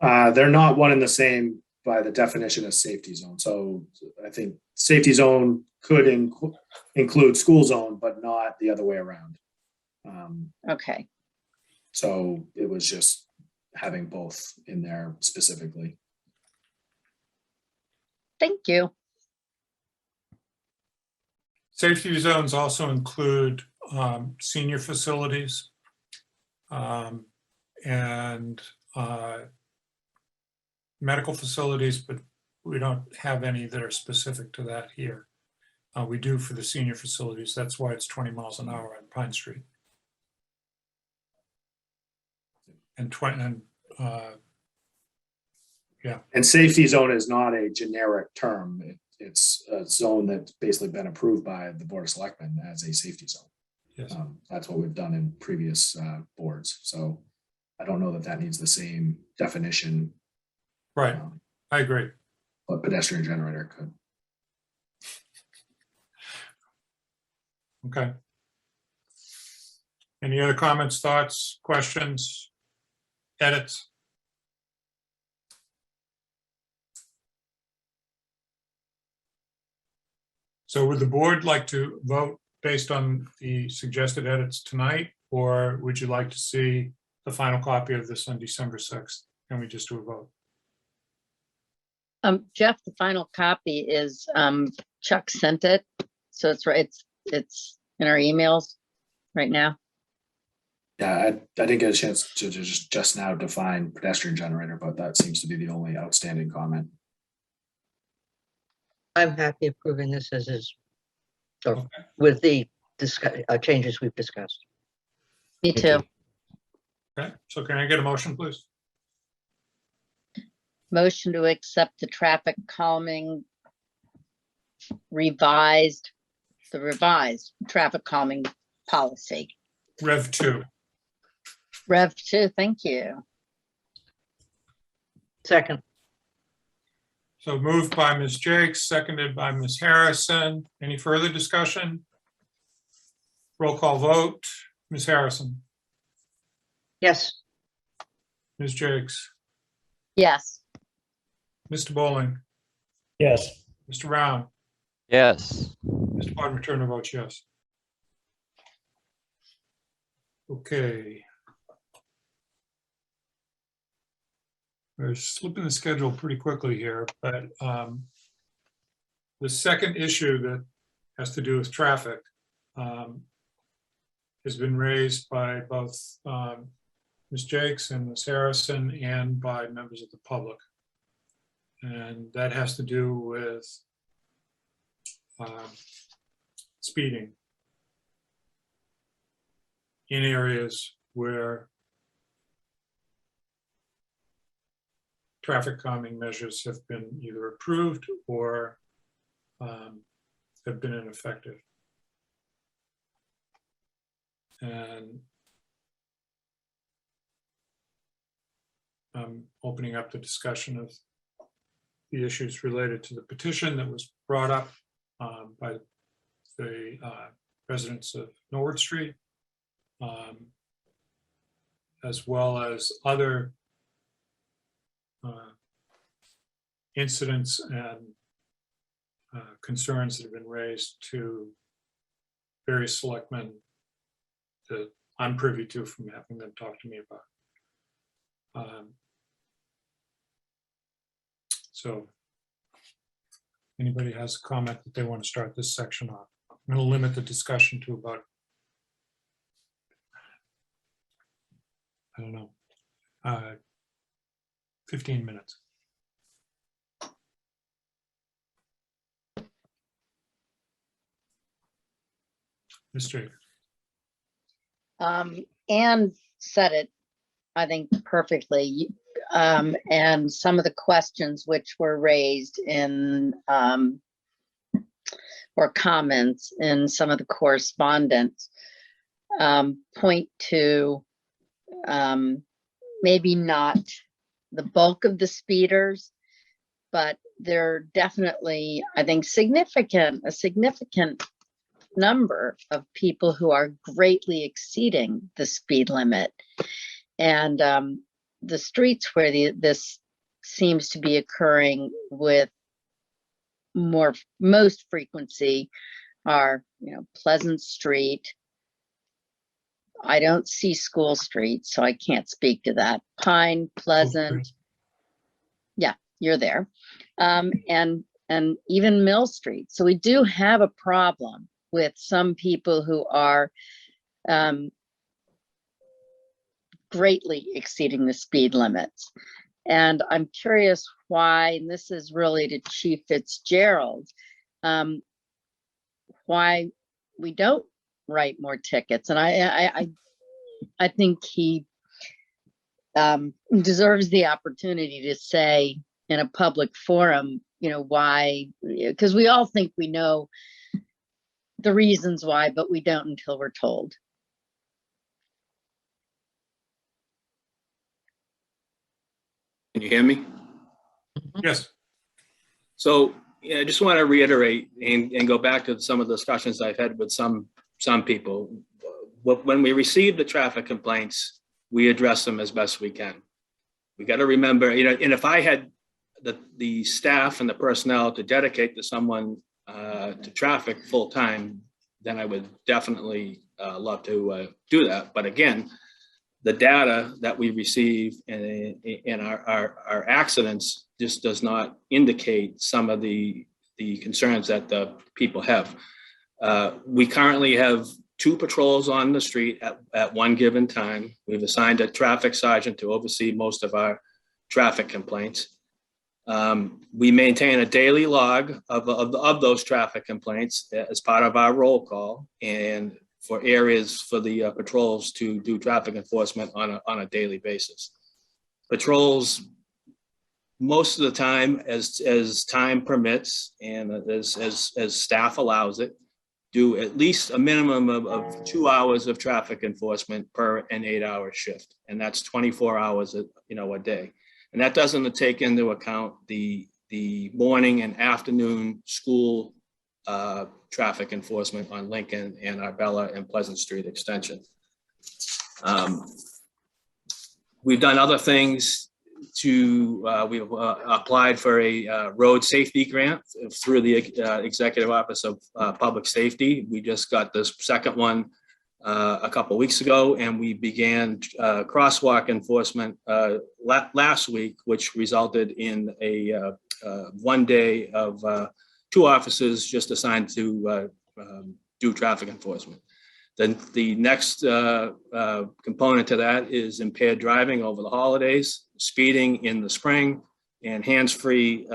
They're not one and the same by the definition of safety zone. So I think safety zone could include school zone, but not the other way around. Okay, So it was just having both in there specifically. thank you. Safety zones also include senior facilities and medical facilities, but we don't have any that are specific to that here. We do for the senior facilities. That's why it's 20 miles an hour on Pine Street. And yeah. And safety zone is not a generic term. It's a zone that's basically been approved by the Board of Selectmen as a safety zone. Yes. That's what we've done in previous boards. So I don't know that that needs the same definition. Right. I agree. But pedestrian generator could. Okay. Any other comments, thoughts, questions, edits? So would the board like to vote based on the suggested edits tonight, or would you like to see the final copy of this on December 6th? Can we just do a vote? Jeff, the final copy is, Chuck sent it. So it's right, it's in our emails right now. Yeah, I didn't get a chance to just now define pedestrian generator, but that seems to be the only outstanding comment. I'm happy approving this as is, or Okay. with the changes we've discussed. Me Thank too. you. Okay, so can I get a motion, please? Motion to accept the traffic calming revised traffic calming policy. Rev 2. Rev 2, thank you. Second, So moved by Ms. Jakes, seconded by Ms. Harrison. Any further discussion? Roll call vote. Ms. Harrison, yes, Ms. Jakes, Yes, Mr. Bowling, Yes, Mr. Round, Yes. Mr. Bodmer Turner votes yes. Okay. We're slipping the schedule pretty quickly here, but the second issue that has to do with traffic has been raised by both Ms. Jakes and Ms. Harrison and by members of the public. And that has to do with speeding in areas where traffic calming measures have been either approved or have been ineffective. And I'm opening up the discussion of the issues related to the petition that was brought up by the residents of Norwood Street, as well as other incidents and concerns that have been raised to various selectmen that I'm privy to from having them talk to me about. So anybody has a comment that they want to start this section off? I'm going to limit the discussion to about, I don't know, 15 minutes. Mr. Anne said it, I think, perfectly. And some of the questions which were raised in or comments in some of the correspondence point to maybe not the bulk of the speeders, but they're definitely, I think, a significant number of people who are greatly exceeding the speed limit. And the streets where this seems to be occurring with most frequency are, Pleasant Street. I don't see School Street, so I can't speak to that. Pine, Pleasant. Yeah, you're there. And even Mill Street. So we do have a problem with some people who are greatly exceeding the speed limits. And I'm curious why, and this is really to Chief Fitzgerald, why we don't write more tickets. And I think he deserves the opportunity to say in a public forum, why, because we all think we know the reasons why, but we don't until we're told. Can you hear me? Yes. So yeah, I just want to reiterate and go back to some of the discussions I've had with some people. When we receive the traffic complaints, we address them as best we can. We got to remember, and if I had the staff and the personnel to dedicate to someone to traffic full time, then I would definitely love to do that. But again, the data that we receive in our accidents just does not indicate some of the concerns that the people have. We currently have 2 patrols on the street at one given time. We've assigned a traffic sergeant to oversee most of our traffic complaints. We maintain a daily log of those traffic complaints as part of our roll call, and for areas for the patrols to do traffic enforcement on a daily basis. Patrols, most of the time, as time permits and as staff allows it, do at least a minimum of 2 hours of traffic enforcement per an 8-hour shift, and that's 24 hours a day. And that doesn't take into account the morning and afternoon school traffic enforcement on Lincoln and Arbella and Pleasant Street extension. We've done other things we've applied for a road safety grant through the Executive Office of Public Safety. We just got this second one a couple of weeks ago, and we began crosswalk enforcement last week, which resulted in a 1 day of 2 officers just assigned to do traffic enforcement. Then the next component to that is impaired driving over the holidays, speeding in the spring, and hands-free,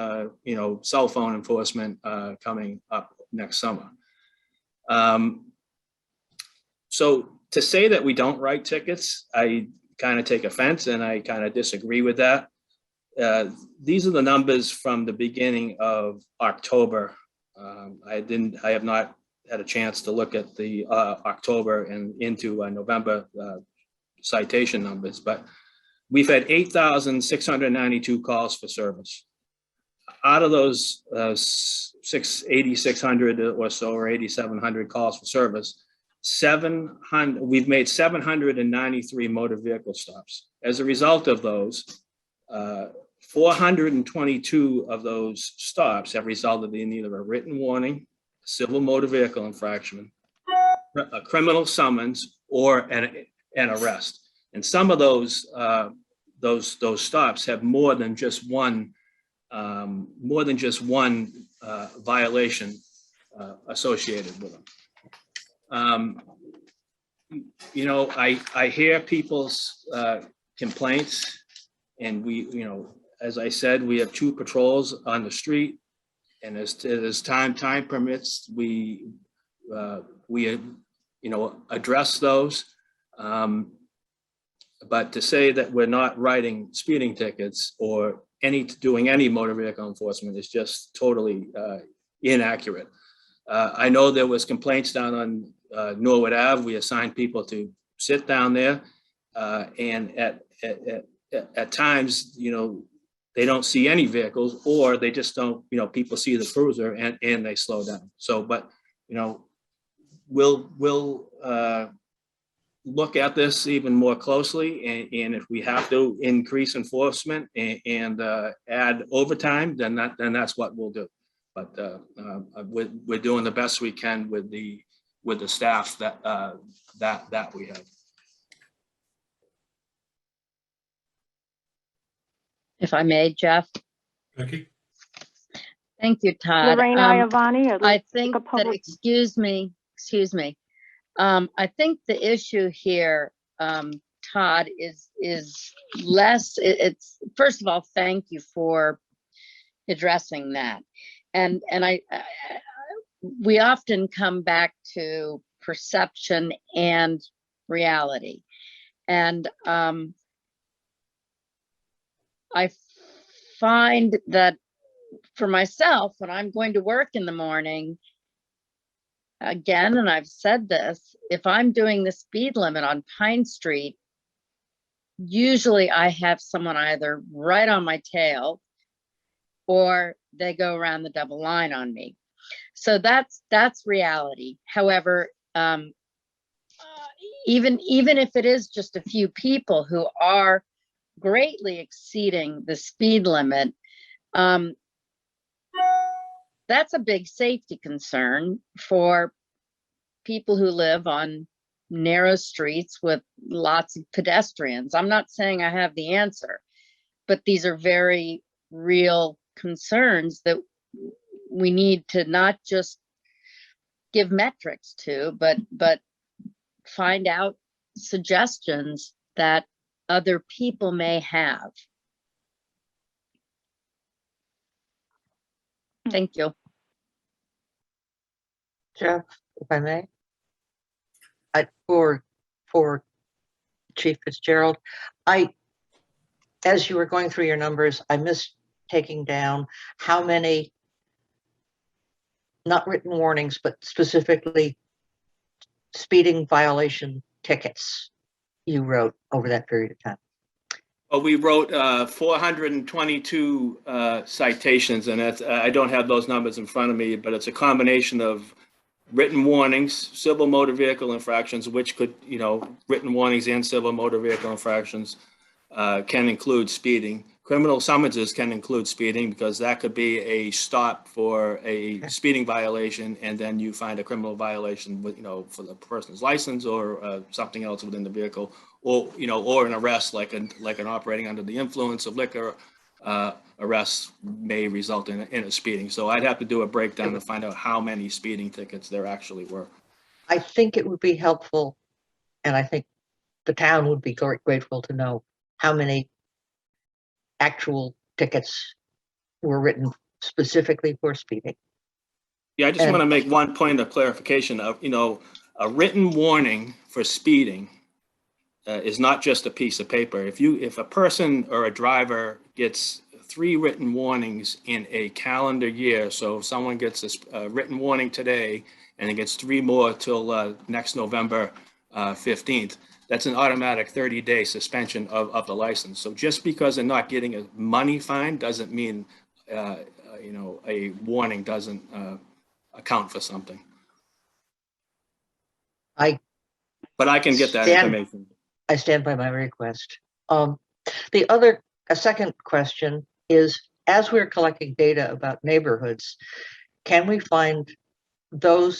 cell phone enforcement coming up next summer. So to say that we don't write tickets, I kind of take offense, and I kind of disagree with that. These are the numbers from the beginning of October. I have not had a chance to look at the October and into November citation numbers, but we've had 8,692 calls for service. Out of those 8,600 or so, or 8,700 calls for service, we've made 793 motor vehicle stops. As a result of those, 422 of those stops have resulted in either a written warning, civil motor vehicle infraction, a criminal summons, or an arrest. And some of those stops have more than just one violation associated with them. You know, I hear people's complaints, and as I said, we have 2 patrols on the street, and as time permits, we address those. But to say that we're not writing speeding tickets or doing any motor vehicle enforcement is just totally inaccurate. I know there was complaints down on Norwood Ave. We assigned people to sit down there, and at times, they don't see any vehicles, or they just don't, people see the cruiser and they slow down. So, but, we'll look at this even more closely, and if we have to increase enforcement and add overtime, then that's what we'll do. But we're doing the best we can with the staff that we have. If I may, Jeff. Becky? Thank you, Todd. Lorraine Iovani. I think that, excuse me. I think the issue here, Todd, is less, it's, first of all, thank you for addressing that. And we often come back to perception and reality. And I find that for myself, when I'm going to work in the morning, again, and I've said this, if I'm doing the speed limit on Pine Street, usually I have someone either right on my tail or they go around the double line on me. So that's reality. However, even if it is just a few people who are greatly exceeding the speed limit, that's a big safety concern for people who live on narrow streets with lots of pedestrians. I'm not saying I have the answer, but these are very real concerns that we need to not just give metrics to, but find out suggestions that other people may have. Thank you. Jeff, if I may, for Chief Fitzgerald, as you were going through your numbers, I missed taking down how many, not written warnings, but specifically speeding violation tickets you wrote over that period of time. Well, we wrote 422 citations, and that's, I don't have those numbers in front of me, but it's a combination of written warnings, civil motor vehicle infractions, which could, written warnings and civil motor vehicle infractions can include speeding. Criminal summonses can include speeding, because that could be a stop for a speeding violation, and then you find a criminal violation with, for the person's license or something else within the vehicle, or or an arrest like an operating under the influence of liquor arrest may result in a speeding. So I'd have to do a breakdown to find out how many speeding tickets there actually were. I think it would be helpful, and I think the town would be grateful to know how many actual tickets were written specifically for speeding. Yeah, I just want to make one point of clarification of, a written warning for speeding is not just a piece of paper. If a person or a driver gets 3 written warnings in a calendar year, so if someone gets a written warning today and it gets 3 more till next November 15th, that's an automatic 30-day suspension of the license. So just because they're not getting a money fine doesn't mean, a warning doesn't account for something. But I can get that information. I stand by my request. A second question is, as we're collecting data about neighborhoods, can we find the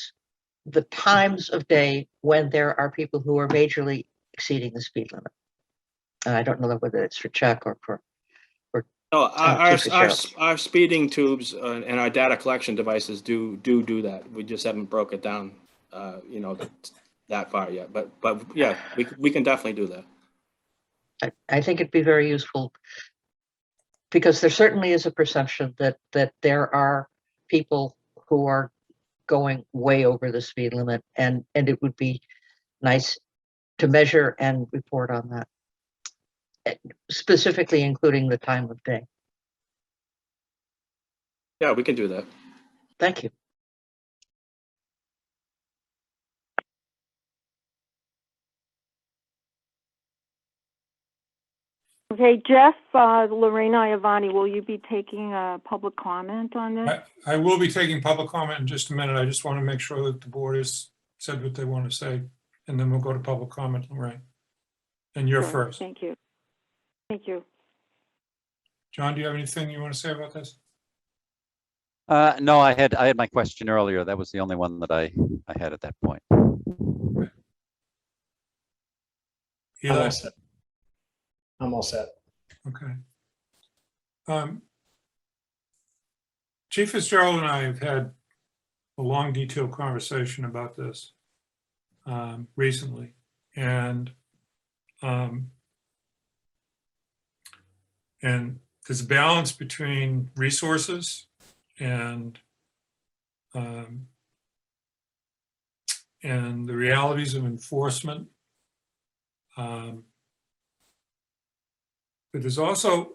times of day when there are people who are majorly exceeding the speed limit. And I don't know whether it's for Chuck or for, No, Chief Fitzgerald. our speeding tubes and our data collection devices do that. We just haven't broke it down, that far yet. But yeah, we can definitely do that. I think it'd be very useful, because there certainly is a perception that there are people who are going way over the speed limit, and it would be nice to measure and report on that, specifically including the time of day. Yeah, we can do that. Thank you. Okay, Jeff, Lorena Iavani, will you be taking a public comment on this? I will be taking public comment in just a minute. I just want to make sure that the board has said what they want to say, and then we'll go to public comment, Lorraine. And you're Sure, first. Thank you. Thank you. John, do you have anything you want to say about this? No, I had my question earlier. That was the only one that I had at that point. Eli? I'm all set. Okay. Chief Fitzgerald and I have had a long, detailed conversation about this recently, and there's a balance between resources and the realities of enforcement. But there's also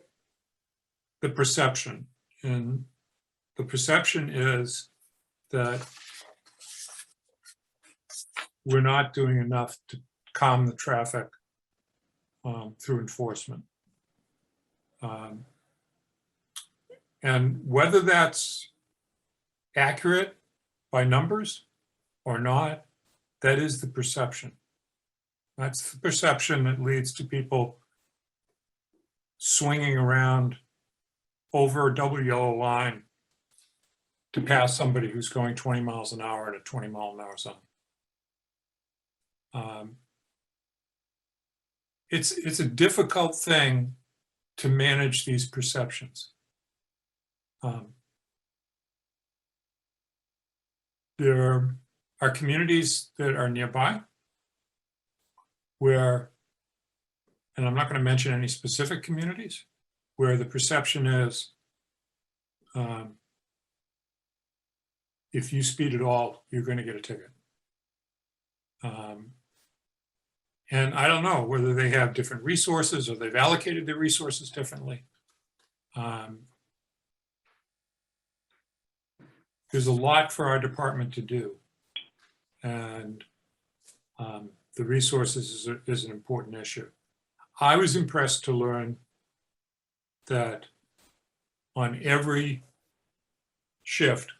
the perception, and the perception is that we're not doing enough to calm the traffic through enforcement. And whether that's accurate by numbers or not, that is the perception. That's the perception that leads to people swinging around over a double yellow line to pass somebody who's going 20 miles an hour in a 20-mile-an-hour zone. It's a difficult thing to manage these perceptions. There are communities that are nearby where, and I'm not going to mention any specific communities, where the perception is if you speed at all, you're going to get a ticket. And I don't know whether they have different resources or they've allocated their resources differently. There's a lot for our department to do. And the resources is an important issue. I was impressed to learn that on every shift,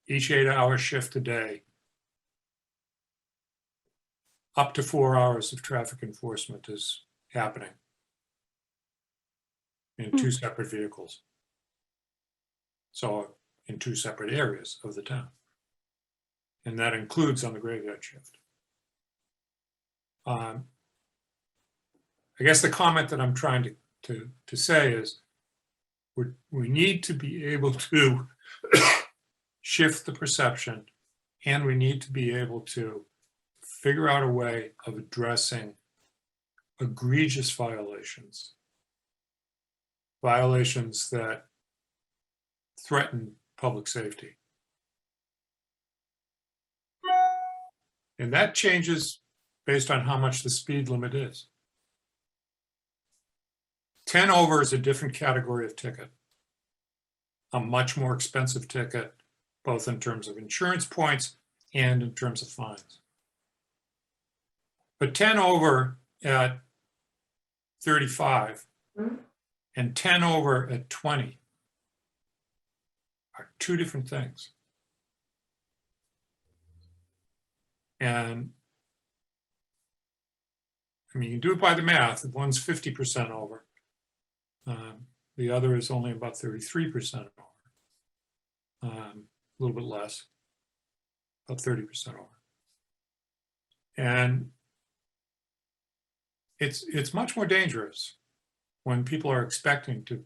each 8-hour shift a day, up to 4 hours of traffic enforcement is happening in 2 separate vehicles. So in 2 separate areas of the town. And that includes on the graveyard shift. I guess the comment that I'm trying to say is we need to be able to shift the perception, and we need to be able to figure out a way of addressing egregious violations that threaten public safety. And that changes based on how much the speed limit is. 10 over is a different category of ticket, a much more expensive ticket, both in terms of insurance points and in terms of fines. But 10 over at 35 and 10 over at 20 are 2 different things. And I mean, you do it by the math. If one's 50% over, the other is only about 33% over, a little bit less, about 30% over. And it's much more dangerous when people are expecting to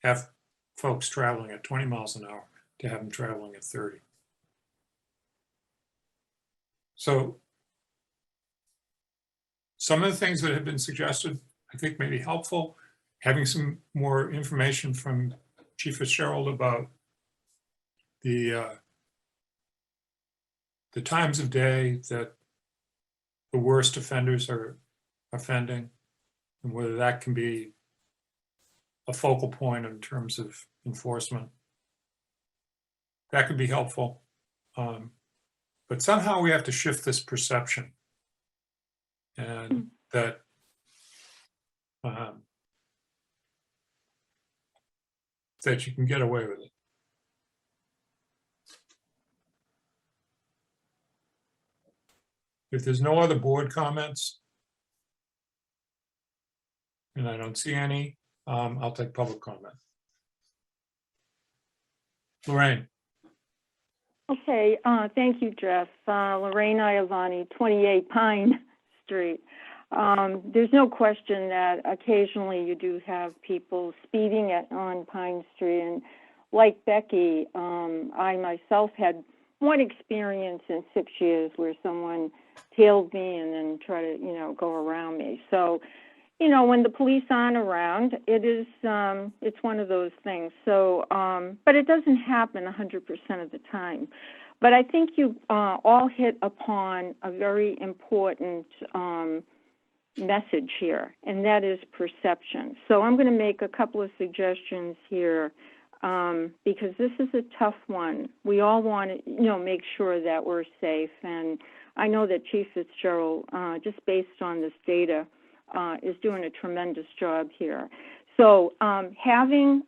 have folks traveling at 20 miles an hour to have them traveling at 30. So some of the things that have been suggested, I think may be helpful. Having some more information from Chief Fitzgerald about the times of day that the worst offenders are offending, and whether that can be a focal point in terms of enforcement. That could be helpful. But somehow we have to shift this perception, and that that you can get away with it. If there's no other board comments, and I don't see any, I'll take public comment. Lorraine. Okay, thank you, Jeff. Lorraine Iavani, 28 Pine Street. There's no question that occasionally you do have people speeding on Pine Street, and like Becky, I myself had one experience in 6 years where someone tailed me and then tried to, go around me. So, when the police aren't around, it's one of those things. So, but it doesn't happen 100% of the time. But I think you all hit upon a very important message here, and that is perception. So I'm going to make a couple of suggestions here because this is a tough one. We all want to, make sure that we're safe, and I know that Chief Fitzgerald, just based on this data, is doing a tremendous job here. So having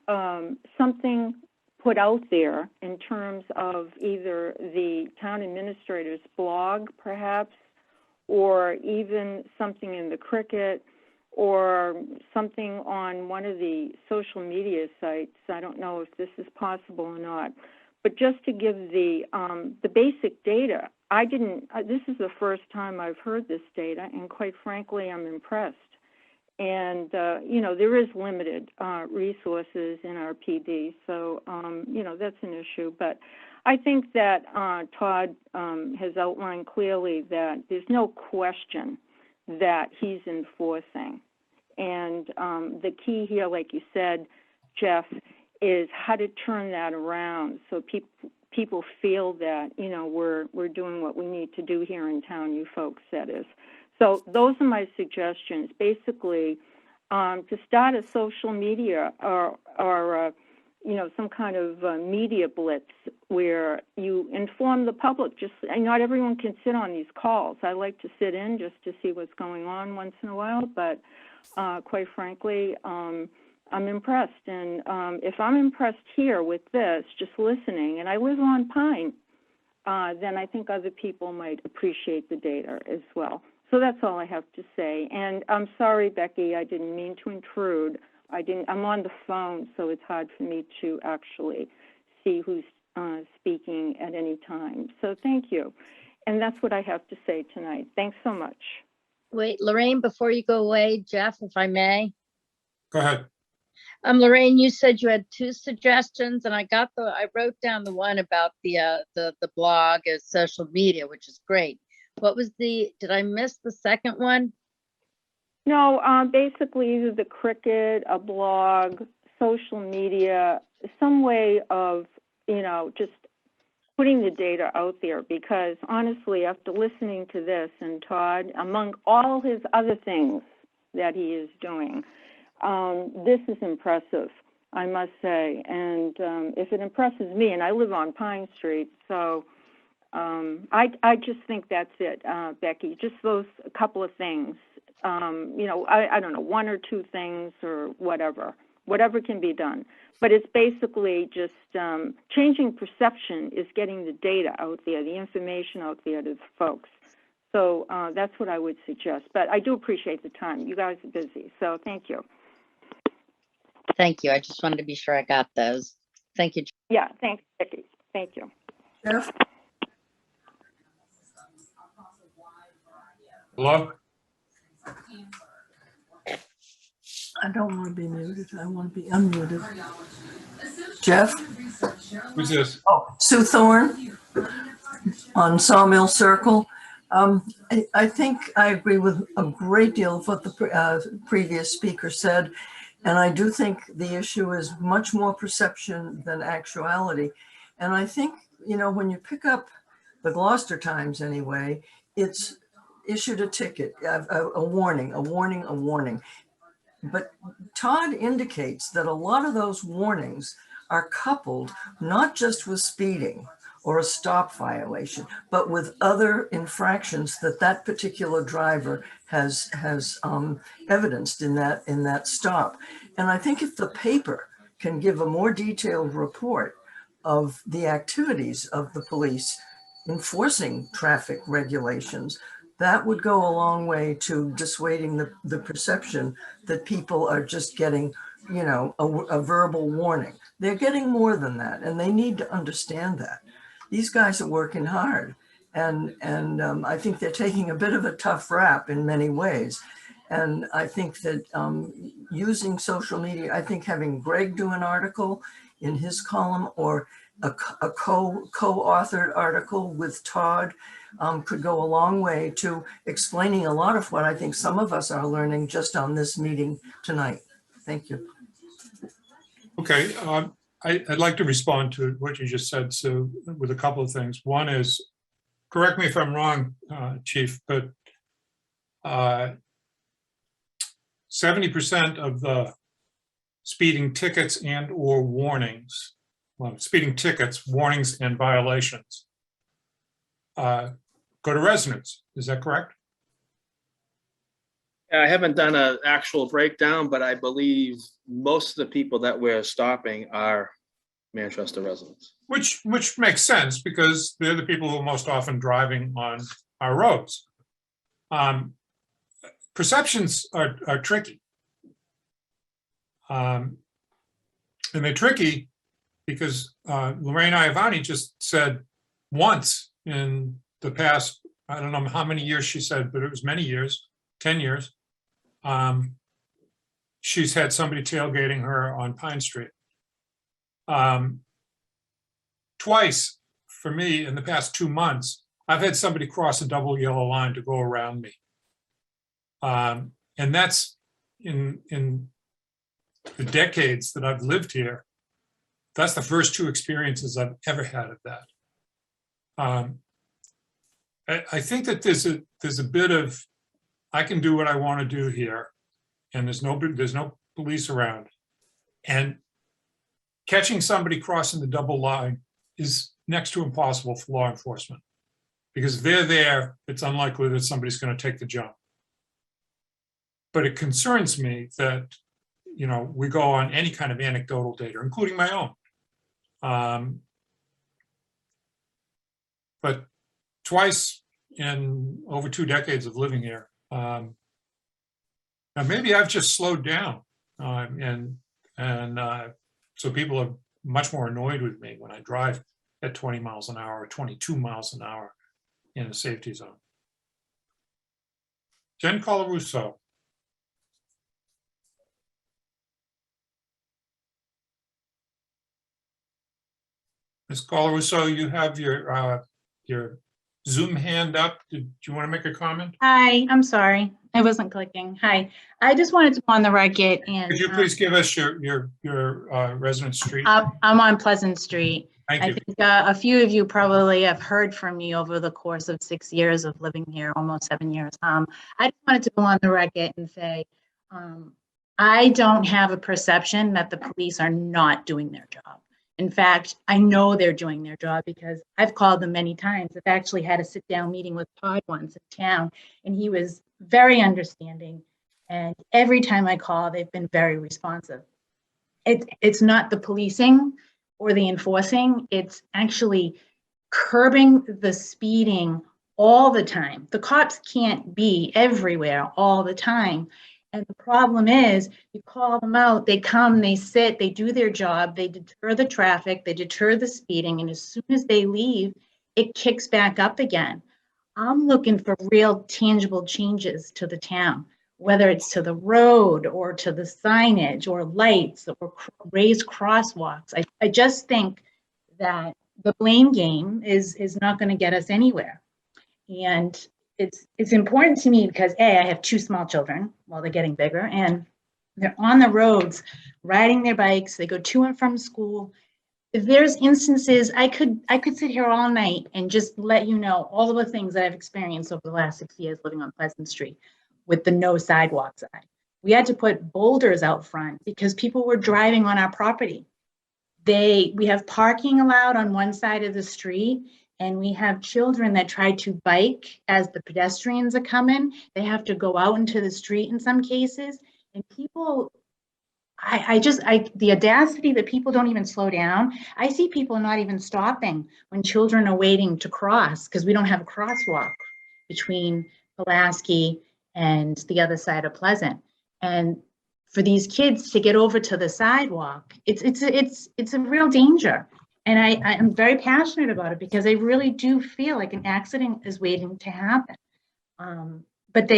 something put out there in terms of either the town administrator's blog, perhaps, or even something in the Cricket, or something on one of the social media sites. I don't know if this is possible or not, but just to give the basic data. This is the first time I've heard this data, and quite frankly, I'm impressed. And, there is limited resources in our PD, so, that's an issue. But I think that Todd has outlined clearly that there's no question that he's enforcing. And the key here, like you said, Jeff, is how to turn that around so people feel that, we're doing what we need to do here in town, you folks, that is. So those are my suggestions. Basically, to start a social media or some kind of media blitz where you inform the public. And not everyone can sit on these calls. I like to sit in just to see what's going on once in a while, but quite frankly, I'm impressed. And if I'm impressed here with this, just listening, and I live on Pine, then I think other people might appreciate the data as well. So that's all I have to say. And I'm sorry, Becky, I didn't mean to intrude. I'm on the phone, so it's hard for me to actually see who's speaking at any time. So thank you. And that's what I have to say tonight. Thanks so much. Wait, Lorraine, before you go away, Jeff, if I may. Go ahead. Lorraine, you said you had two suggestions, and I wrote down the one about the blog as social media, which is great. What was did I miss the second one? No, basically either the Cricket, a blog, social media, some way of, just putting the data out there, because honestly, after listening to this and Todd, among all his other things that he is doing, this is impressive, I must say. And if it impresses me, and I live on Pine Street, so I just think that's it, Becky, just those a couple of things. I don't know, one or two things or whatever can be done. But it's basically just changing perception is getting the data out there, the information out there to the folks. So that's what I would suggest. But I do appreciate the time. You guys are busy, so thank you. Thank you. I just wanted to be sure I got those. Thank you. Yeah, thanks, Becky. Thank you. Jeff? Hello? I don't want to be muted. I want to be unmuted. Jeff? Who's this? Oh, Sue Thorne on Sawmill Circle. I think I agree with a great deal of what the previous speaker said. And I do think the issue is much more perception than actuality. And I think, you know, when you pick up the Gloucester Times anyway, it's issued a ticket, a warning, a warning, a warning. But Todd indicates that a lot of those warnings are coupled not just with speeding or a stop violation, but with other infractions that that particular driver has evidenced in that stop. And I think if the paper can give a more detailed report of the activities of the police enforcing traffic regulations, that would go a long way to dissuading the perception that people are just getting, you know, a verbal warning. They're getting more than that, and they need to understand that. These guys are working hard, and I think they're taking a bit of a tough rap in many ways. And I think that using social media, I think having Greg do an article in his column or a co-authored article with Todd could go a long way to explaining a lot of what I think some of us are learning just on this meeting tonight. Thank you. Okay, I'd like to respond to what you just said, Sue, with a couple of things. One is, correct me if I'm wrong, Chief, but 70% of the speeding tickets and or warnings, well, speeding tickets, warnings and violations go to residents. Is that correct? I haven't done an actual breakdown, but I believe most of the people that we're stopping are Manchester residents. Which makes sense because they're the people who are most often driving on our roads. Perceptions are tricky. And they're tricky because Lorraine Iavani just said once in the past, I don't know how many years she said, but it was many years, 10 years, she's had somebody tailgating her on Pine Street. Twice for me in the past 2 months, I've had somebody cross a double yellow line to go around me. And that's in the decades that I've lived here. That's the first 2 experiences I've ever had of that. I think that there's a bit of, I can do what I want to do here, and there's no police around. And catching somebody crossing the double line is next to impossible for law enforcement. Because if they're there, it's unlikely that somebody's going to take the jump. But it concerns me that, you know, we go on any kind of anecdotal data, including my own. But twice in over 2 decades of living here, now maybe I've just slowed down, so people are much more annoyed with me when I drive at 20 miles an hour or 22 miles an hour in a safety zone. Jen Colarusso. Ms. Colarusso, you have your Zoom hand up. Did you want to make a comment? Hi, I'm sorry. I wasn't clicking. Hi, I just wanted to go on the record and. Could you please give us your residence street? I'm on Pleasant Street. Thank you. I think a few of you probably have heard from me over the course of 6 years of living here, almost 7 years. I just wanted to go on the record and say, I don't have a perception that the police are not doing their job. In fact, I know they're doing their job because I've called them many times. I've actually had a sit-down meeting with Todd once in town, and he was very understanding. And every time I call, they've been very responsive. It's not the policing or the enforcing, it's actually curbing the speeding all the time. The cops can't be everywhere all the time. And the problem is, you call them out, they come, they sit, they do their job, they deter the traffic, they deter the speeding, and as soon as they leave, it kicks back up again. I'm looking for real tangible changes to the town, whether it's to the road or to the signage or lights or raised crosswalks. I just think that the blame game is not going to get us anywhere. And it's important to me because I have 2 small children, while they're getting bigger, and they're on the roads, riding their bikes. They go to and from school. If there's instances, I could sit here all night and just let you know all of the things that I've experienced over the last 6 years living on Pleasant Street with the no sidewalk side. We had to put boulders out front because people were driving on our property. We have parking allowed on one side of the street, and we have children that try to bike as the pedestrians are coming. They have to go out into the street in some cases, and people, the audacity that people don't even slow down. I see people not even stopping when children are waiting to cross because we don't have a crosswalk between Pulaski and the other side of Pleasant. And for these kids to get over to the sidewalk, it's a real danger. And I'm very passionate about it because I really do feel like an accident is waiting to happen. But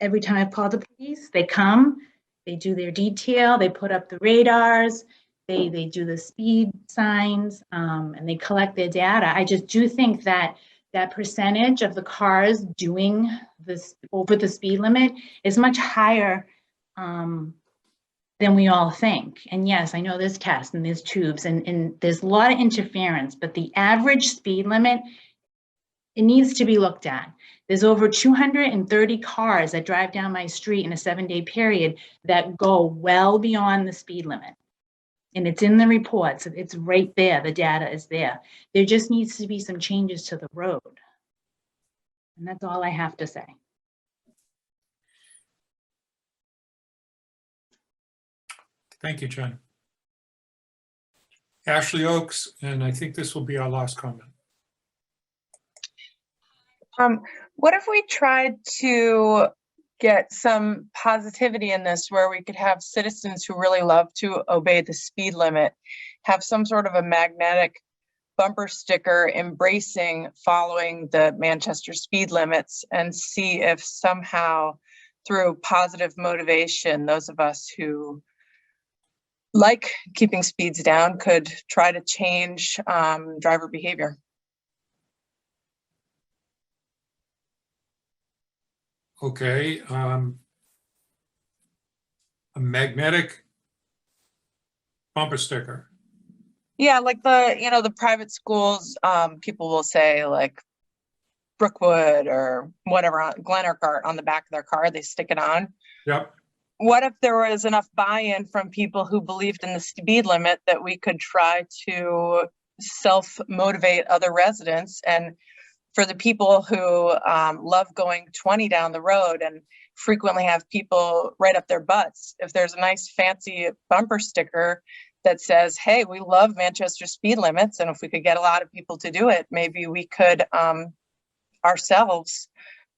every time I've called the police, they come, they do their detail, they put up the radars, they do the speed signs, and they collect their data. I just do think that percentage of the cars doing this over the speed limit is much higher than we all think. And yes, I know there's tests and there's tubes and there's a lot of interference, but the average speed limit, it needs to be looked at. There's over 230 cars that drive down my street in a 7-day period that go well beyond the speed limit. And it's in the reports, it's right there, the data is there. There just needs to be some changes to the road. And that's all I have to say. Thank you, Jen. Ashley Oakes, and I think this will be our last comment. What if we tried to get some positivity in this where we could have citizens who really love to obey the speed limit, have some sort of a magnetic bumper sticker embracing following the Manchester speed limits, and see if somehow through positive motivation, those of us who like keeping speeds down could try to change driver behavior. Okay, a magnetic bumper sticker. Yeah, like the private schools, people will say like Brookwood or whatever, Glenargart on the back of their car, they stick it on. Yep. What if there was enough buy-in from people who believed in the speed limit that we could try to self-motivate other residents? And for the people who love going 20 down the road and frequently have people right up their butts, if there's a nice fancy bumper sticker that says, hey, we love Manchester speed limits, and if we could get a lot of people to do it, maybe we could ourselves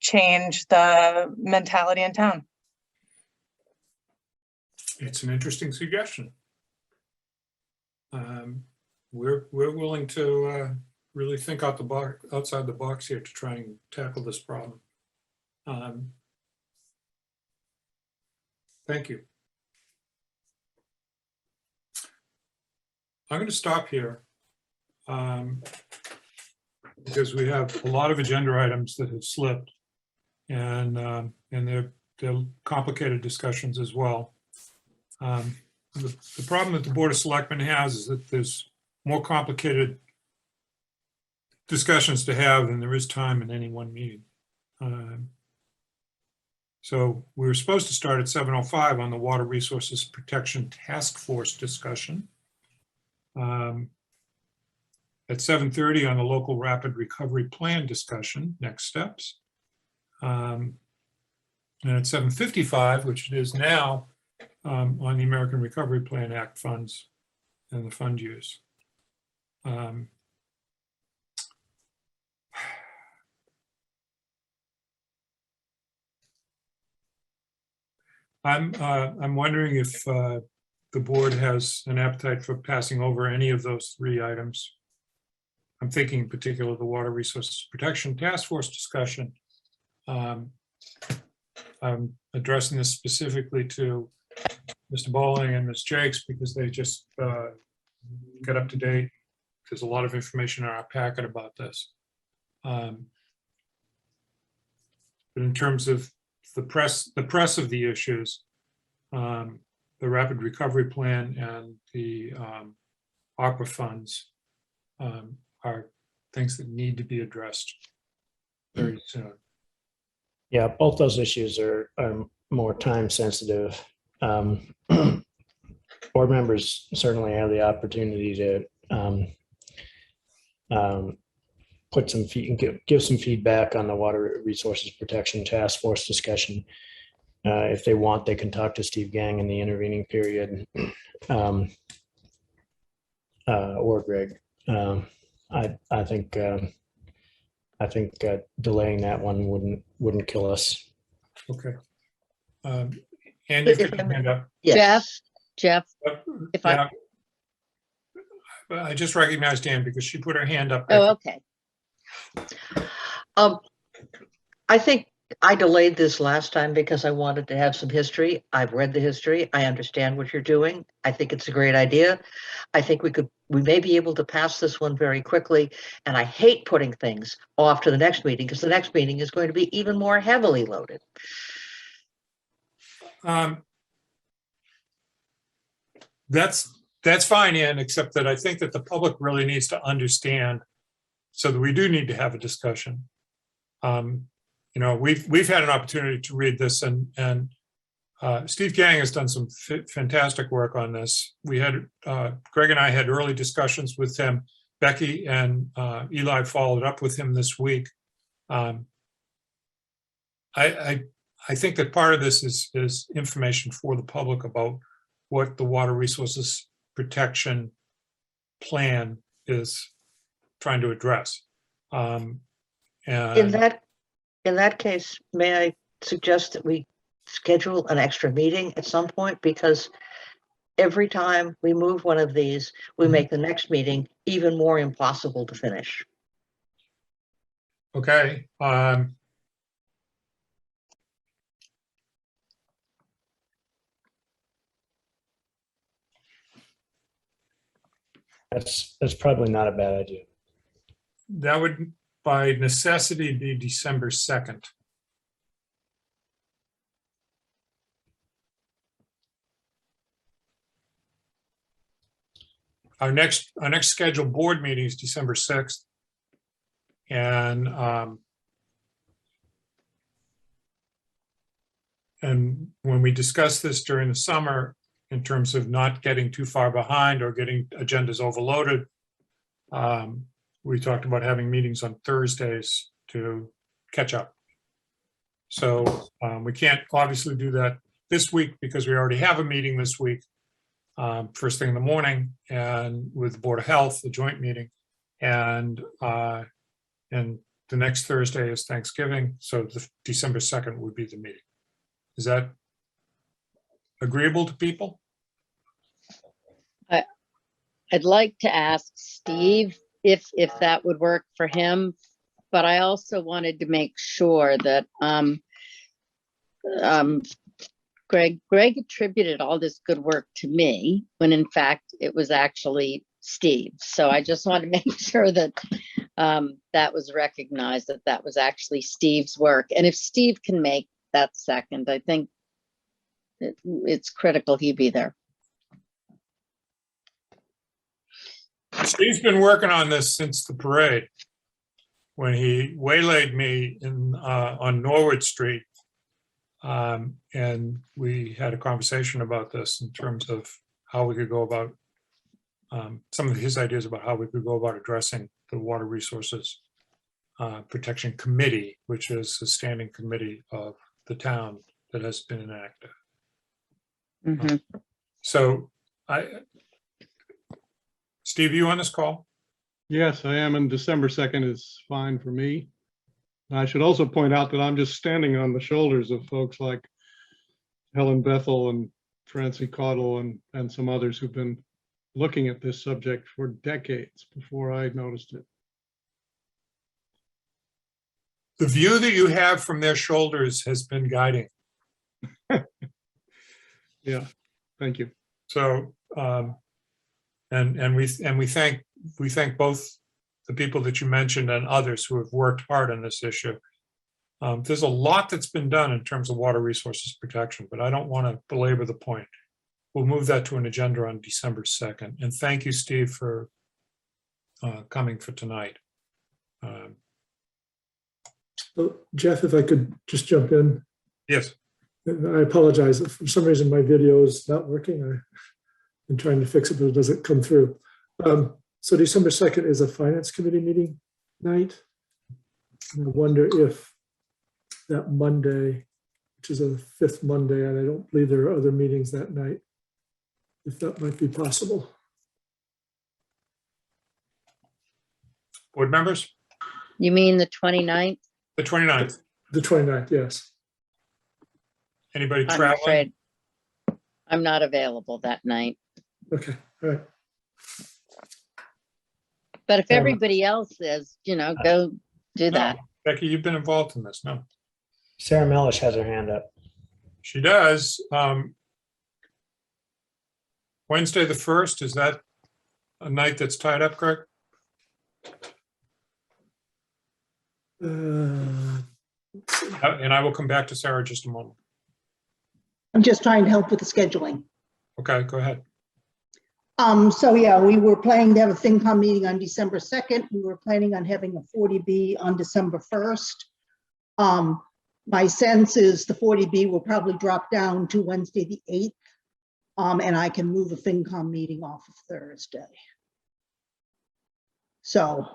change the mentality in town. It's an interesting suggestion. We're willing to really think outside the box here to try and tackle this problem. Thank you. I'm going to stop here because we have a lot of agenda items that have slipped, and they're complicated discussions as well. The problem that the Board of Selectmen has is that there's more complicated discussions to have than there is time in any one meeting. So we were supposed to start at 7:05 on the Water Resources Protection Task Force discussion. At 7:30 on the Local Rapid Recovery Plan discussion, next steps. And at 7:55, which it is now, on the American Recovery Plan Act funds and the fund use. I'm wondering if the board has an appetite for passing over any of those 3 items. I'm thinking in particular of the Water Resources Protection Task Force discussion. I'm addressing this specifically to Mr. Bowling and Ms. Jakes because they just got up to date. There's a lot of information in our packet about this. But in terms of the press of the issues, the Rapid Recovery Plan and the ARPA funds are things that need to be addressed very soon. Yeah, both those issues are more time sensitive. Board members certainly have the opportunity to put some give some feedback on the Water Resources Protection Task Force discussion. If they want, they can talk to Steve Gang in the intervening period, or Greg. I think delaying that one wouldn't kill us. Okay. And you've got your hand up. Yes. Jeff, if I, I just recognized Ann because she put her hand up. oh, okay. I think I delayed this last time because I wanted to have some history. I've read the history. I understand what you're doing. I think it's a great idea. I think we may be able to pass this one very quickly. And I hate putting things off to the next meeting because the next meeting is going to be even more heavily loaded. That's fine, Ann, except that I think that the public really needs to understand, so that we do need to have a discussion. You know, we've had an opportunity to read this, and Steve Gang has done some fantastic work on this. We had Greg and I had early discussions with him. Becky and Eli followed up with him this week. I think that part of this is information for the public about what the Water Resources Protection Plan is trying to address. And In that case, may I suggest that we schedule an extra meeting at some point? Because every time we move one of these, we make the next meeting even more impossible to finish. Okay. That's probably not a bad idea. That would, by necessity, be December 2nd. Our next scheduled board meeting is December 6th. And when we discussed this during the summer, in terms of not getting too far behind or getting agendas overloaded, we talked about having meetings on Thursdays to catch up. So we can't obviously do that this week because we already have a meeting this week, first thing in the morning, and with the Board of Health, the joint meeting, and the next Thursday is Thanksgiving, so the December 2nd would be the meeting. Is that agreeable to people? I'd like to ask Steve if that would work for him, but I also wanted to make sure that Greg attributed all this good work to me when in fact it was actually Steve. So I just want to make sure that that was recognized, that was actually Steve's work. And if Steve can make that second, I think it's critical he be there. Steve's been working on this since the parade, when he waylaid me on Norwood Street. And we had a conversation about this in terms of how we could go about some of his ideas about how we could go about addressing the Water Resources Protection Committee, which is a standing committee of the town that has been enacted. Mm-hmm. So Steve, you on this call? Yes, I am, and December 2nd is fine for me. I should also point out that I'm just standing on the shoulders of folks like Helen Bethel and Francie Caudle and some others who've been looking at this subject for decades before I noticed it. The view that you have from their shoulders has been guiding. Yeah, thank you. So, and we thank both the people that you mentioned and others who have worked hard on this issue. There's a lot that's been done in terms of water resources protection, but I don't want to belabor the point. We'll move that to an agenda on December 2nd. And thank you, Steve, for coming for tonight. So, Jeff, if I could just jump in. Yes. I apologize. For some reason, my video is not working. I've been trying to fix it, but it doesn't come through. So December 2nd is a finance committee meeting night. And I wonder if that Monday, which is a fifth Monday, and I don't believe there are other meetings that night, if that might be possible. Board members? You mean the 29th? The 29th. The 29th, yes. Anybody I'm traveling? afraid I'm not available that night. Okay, all right. But if everybody else is, go do that. Becky, you've been involved in this, no? Sarah Mellish has her hand up. She does. Wednesday the 1st, is that a night that's tied up, Greg? And I will come back to Sarah in just a moment. I'm just trying to help with the scheduling. Okay, go ahead. So yeah, we were planning to have a FinCom meeting on December 2nd. We were planning on having a 40B on December 1st. My sense is the 40B will probably drop down to Wednesday the 8th, and I can move a FinCom meeting off of Thursday. So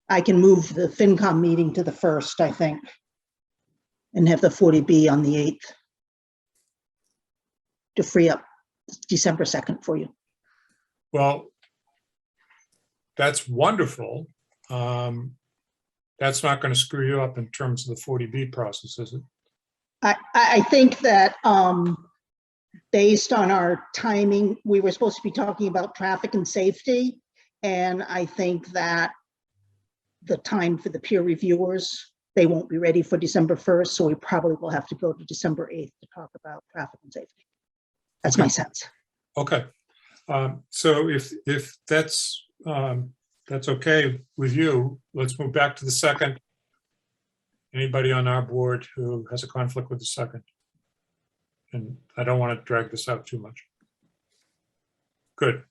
I can move the FinCom meeting to the 1st, I think, and have the 40B on the 8th to free up December 2nd for you. Well, that's wonderful. That's not going to screw you up in terms of the 40B process, is it? I think that based on our timing, we were supposed to be talking about traffic and safety. And I think that the time for the peer reviewers, they won't be ready for December 1st. So we probably will have to go to December 8th to talk about traffic and safety. That's my sense. Okay. So if that's okay with you, let's move back to the 2nd. Anybody on our board who has a conflict with the 2nd? And I don't want to drag this out too much. Good.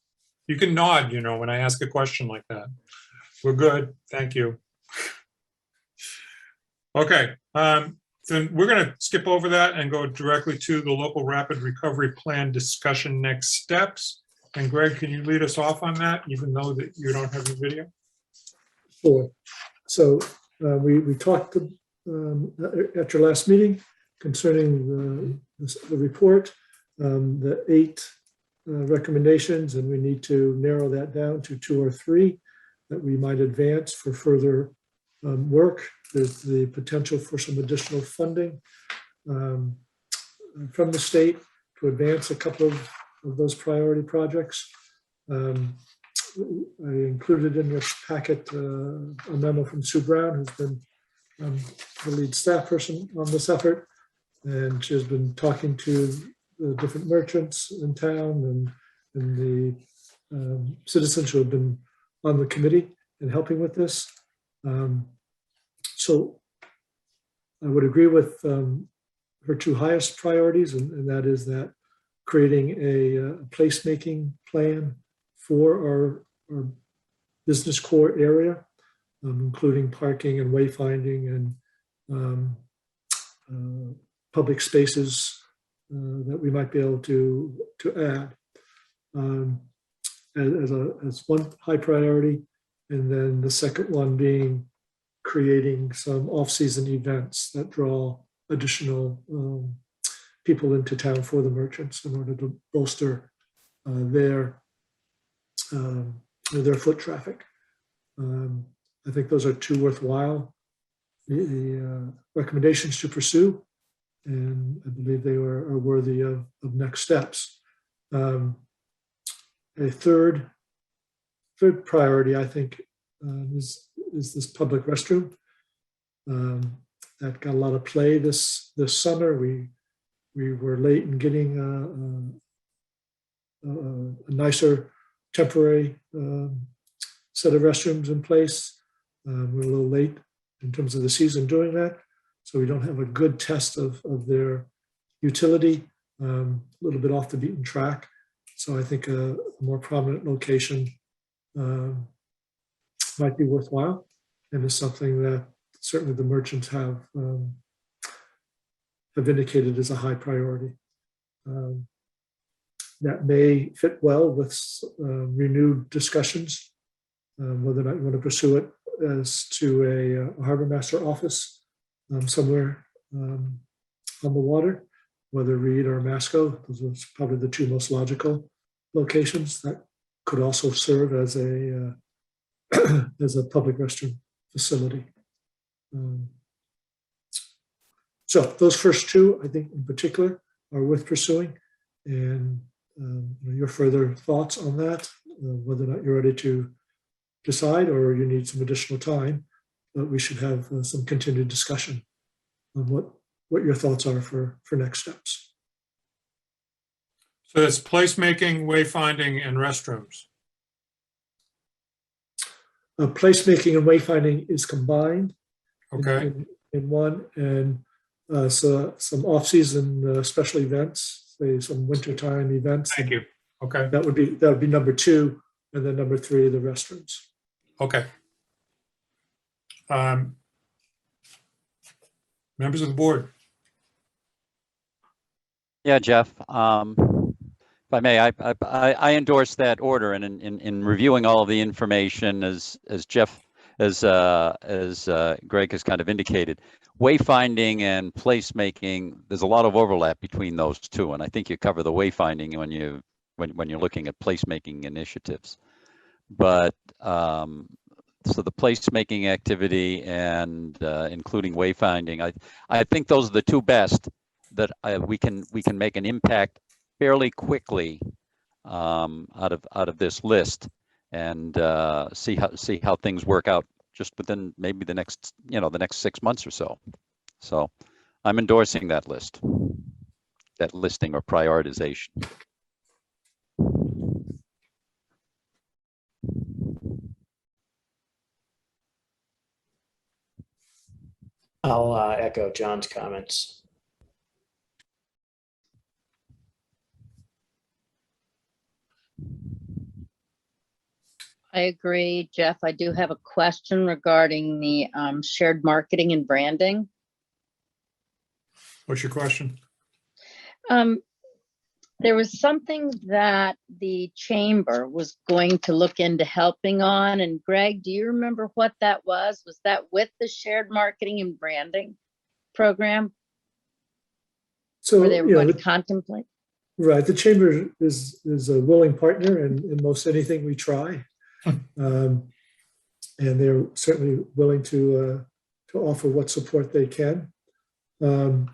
You can nod, when I ask a question like that. We're good. Thank you. Okay. Then we're going to skip over that and go directly to the local rapid recovery plan discussion next steps. And Greg, can you lead us off on that, even though that you don't have the video? Sure. So we talked at your last meeting concerning the report, the 8 recommendations, and we need to narrow that down to 2 or 3 that we might advance for further work. There's the potential for some additional funding from the state to advance a couple of those priority projects. I included in your packet a memo from Sue Brown, who's been the lead staff person on this effort, and she has been talking to the different merchants in town and the citizens who have been on the committee and helping with this. So I would agree with her 2 highest priorities, and that is that creating a placemaking plan for our business core area, including parking and wayfinding and public spaces that we might be able to add as one high priority. And then the second one being creating some off-season events that draw additional people into town for the merchants in order to bolster their foot traffic. I think those are 2 worthwhile recommendations to pursue, and I believe they are worthy of next steps. A third priority, I think, is this public restroom. that got a lot of play this summer. We were late in getting a nicer temporary set of restrooms in place. We're a little late in terms of the season doing that, so we don't have a good test of their utility. A little bit off the beaten track. So I think a more prominent location might be worthwhile, and is something that certainly the merchants have indicated as a high priority. That may fit well with renewed discussions, whether or not you want to pursue it as to a harbor master office somewhere on the water, whether Reed or Masco. Those are probably the two most logical locations. That could also serve as a as a public restroom facility. So those first two, I think in particular, are worth pursuing. And your further thoughts on that, whether or not you're ready to decide or you need some additional time, but we should have some continued discussion on what your thoughts are for next steps. So that's placemaking, wayfinding, and restrooms. Placemaking and wayfinding is combined Okay. in one, and so some off-season special events, say some wintertime events. Thank you. Okay. That would be number two, and then number three, the restrooms. Okay. Members of the board. Yeah, Jeff. If I may, I endorse that order, and in reviewing all of the information, as Greg has kind of indicated, wayfinding and placemaking, there's a lot of overlap between those two, and I think you cover the wayfinding when you're looking at placemaking initiatives. But so the placemaking activity and including wayfinding, I think those are the two best that we can make an impact fairly quickly out of this list, and see how things work out just within maybe the next 6 months or so. So I'm endorsing that listing or prioritization. I'll echo John's comments. I agree, Jeff. I do have a question regarding the shared marketing and branding. What's your question? There was something that the chamber was going to look into helping on. And Greg, do you remember what that was? Was that with the shared marketing and branding program? So where they were going to contemplate? Right. The chamber is a willing partner in most anything we try. And they're certainly willing to offer what support they can. I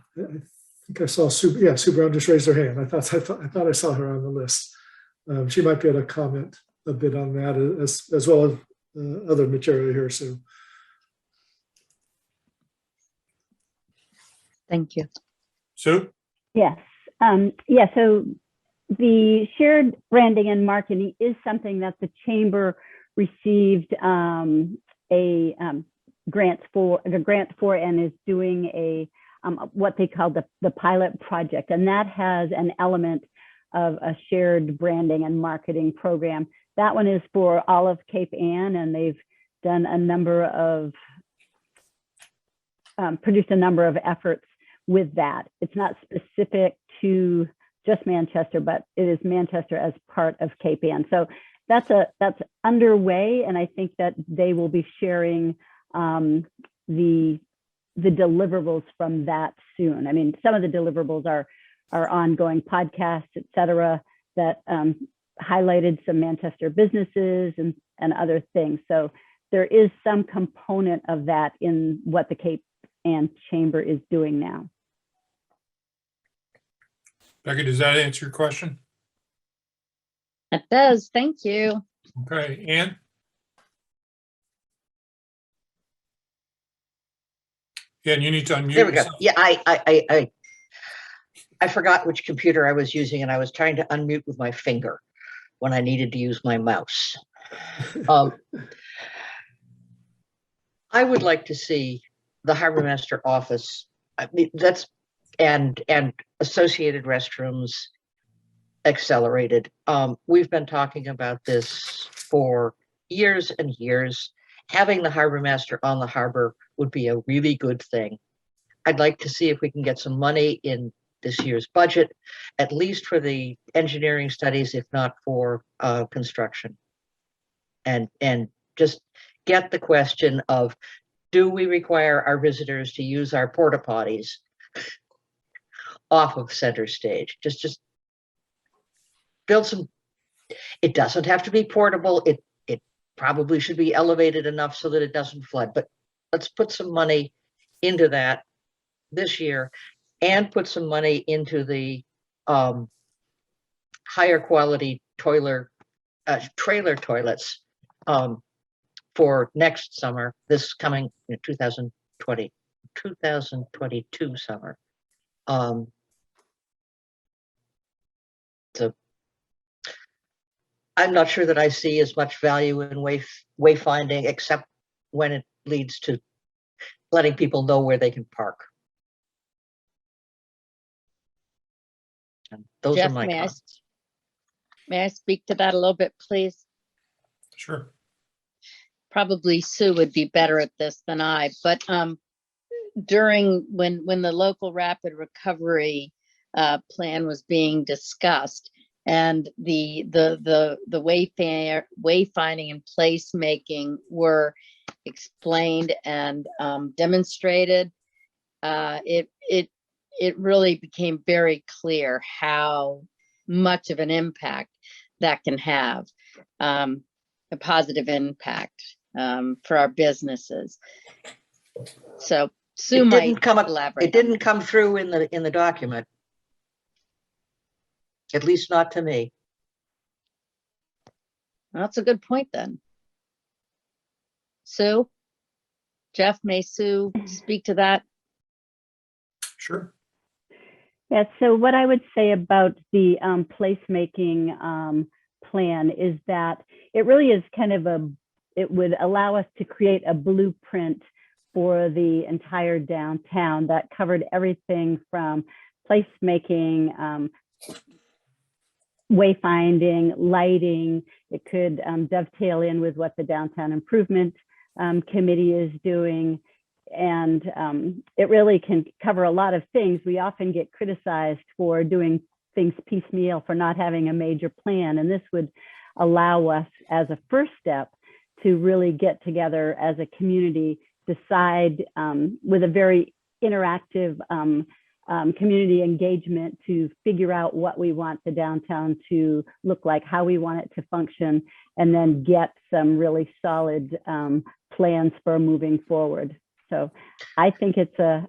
think I saw Sue Brown just raised her hand. I thought I saw her on the list. She might be able to comment a bit on that as well as other material here, Sue. Thank you. Sue? Yes. So the shared branding and marketing is something that the chamber received a grant for and is doing a what they call the pilot project, and that has an element of a shared branding and marketing program. That one is for all of Cape Ann, and they've done a number of produced a number of efforts with that. It's not specific to just Manchester, but it is Manchester as part of Cape Ann. So that's underway, and I think that they will be sharing the deliverables from that soon. I mean, some of the deliverables are ongoing podcasts, et cetera, that highlighted some Manchester businesses and other things. So there is some component of that in what the Cape Ann Chamber is doing now. Becky, does that answer your question? It does. Thank you. Okay, Ann? Yeah, and you need to unmute There we go. yourself. Yeah, I forgot which computer I was using, and I was trying to unmute with my finger when I needed to use my mouse. I would like to see the harbor master office, I mean, and associated restrooms accelerated. We've been talking about this for years and years. Having the harbor master on the harbor would be a really good thing. I'd like to see if we can get some money in this year's budget, at least for the engineering studies, if not for construction. And just get the question of, do we require our visitors to use our porta potties off of center stage? Just build some. It doesn't have to be portable. It probably should be elevated enough so that it doesn't flood, but let's put some money into that this year and put some money into the higher quality trailer toilets for next summer, this coming 2022 summer. So I'm not sure that I see as much value in wayfinding, except when it leads to letting people know where they can park. And those Jeff, are my may comments. may I speak to that a little bit, please? Sure. Probably Sue would be better at this than I, but during when the local rapid recovery plan was being discussed, and the wayfinding and placemaking were explained and demonstrated, it really became very clear how much of an impact that can have, a positive impact for our businesses. So Sue might elaborate. It didn't come through in the document. At least not to me. That's a good point then. Sue? Jeff, may Sue speak to that? Sure. Yeah, so what I would say about the placemaking plan is that it really is kind of it would allow us to create a blueprint for the entire downtown that covered everything from placemaking, wayfinding, lighting. It could dovetail in with what the Downtown Improvement Committee is doing. And it really can cover a lot of things. We often get criticized for doing things piecemeal, for not having a major plan. And this would allow us as a first step to really get together as a community, decide with a very interactive community engagement to figure out what we want the downtown to look like, how we want it to function, and then get some really solid plans for moving forward. So I think it's a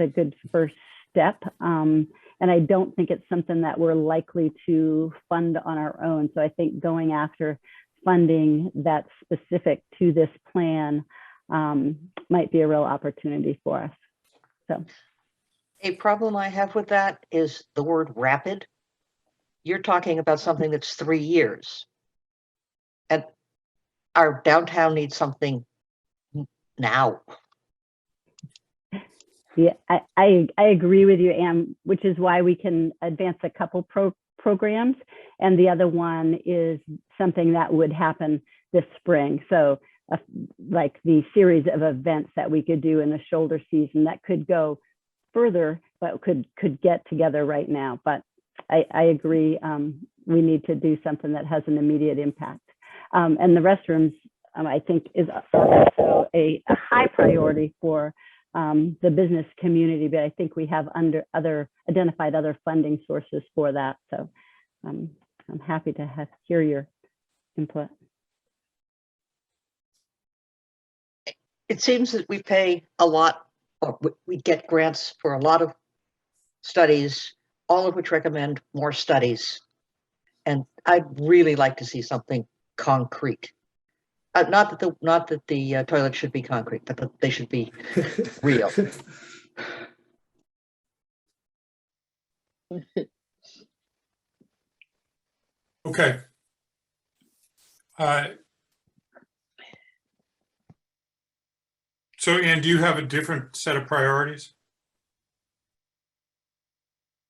good first step, and I don't think it's something that we're likely to fund on our own. So I think going after funding that's specific to this plan might be a real opportunity for us. So. A problem I have with that is the word rapid. You're talking about something that's 3 years. And our downtown needs something now. Yeah, I agree with you, Anne, which is why we can advance a couple programs. And the other one is something that would happen this spring. So like the series of events that we could do in the shoulder season that could go further, but could get together right now. But I agree, we need to do something that has an immediate impact. And the restrooms, I think, is also a high priority for the business community, but I think we have identified other funding sources for that. So I'm happy to hear your input. It seems that we pay a lot, or we get grants for a lot of studies, all of which recommend more studies. And I'd really like to see something concrete. Not that the toilet should be concrete, but that they should be real. Okay. So, Ann, do you have a different set of priorities?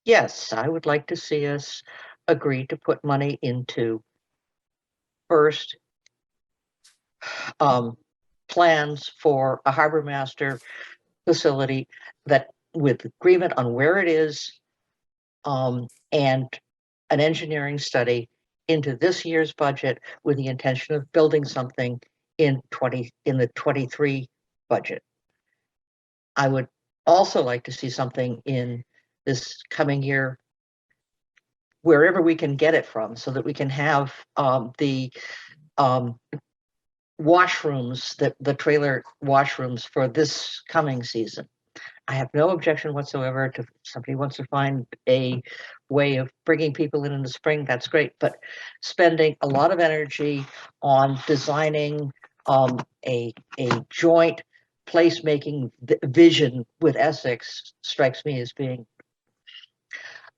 Yes, I would like to see us agree to put money into first plans for a harbor master facility that with agreement on where it is and an engineering study into this year's budget with the intention of building something in the 23 budget. I would also like to see something in this coming year, wherever we can get it from, so that we can have the washrooms, the trailer washrooms for this coming season. I have no objection whatsoever to somebody wants to find a way of bringing people in the spring. That's great, but spending a lot of energy on designing a joint placemaking vision with Essex strikes me as being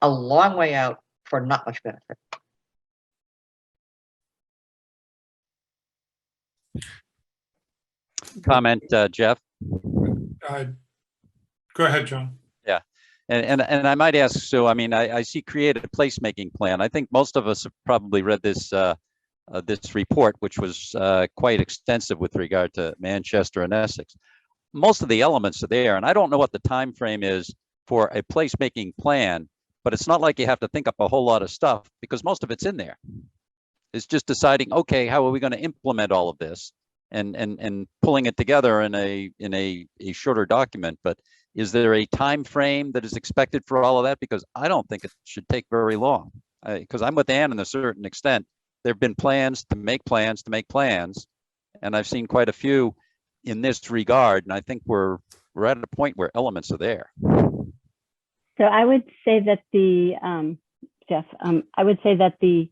a long way out for not much benefit. Comment, Jeff? Go ahead, John. Yeah, and I might ask, so I mean, I see created a placemaking plan. I think most of us have probably read this this report, which was quite extensive with regard to Manchester and Essex. Most of the elements are there, and I don't know what the time frame is for a placemaking plan, but it's not like you have to think up a whole lot of stuff because most of it's in there. It's just deciding, okay, how are we going to implement all of this, and pulling it together in a shorter document. But is there a time frame that is expected for all of that? Because I don't think it should take very long. Because I'm with Ann in a certain extent. There have been plans to make plans to make plans, and I've seen quite a few in this regard. And I think we're at a point where elements are there. So I would say that Jeff, I would say that the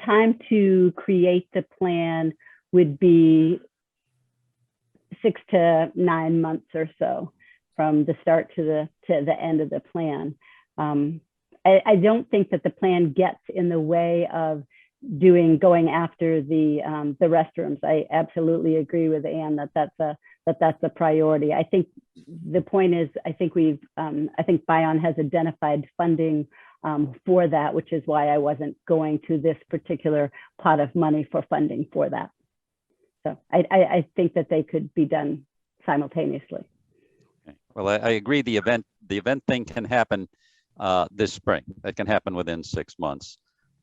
time to create the plan would be 6 to 9 months or so from the start to the end of the plan. I don't think that the plan gets in the way of going after the restrooms. I absolutely agree with Ann that that's a priority. I think the point is, I think Bion has identified funding for that, which is why I wasn't going to this particular pot of money for funding for that. So I think that they could be done simultaneously. Okay. Well, I agree. The event thing can happen this spring. That can happen within 6 months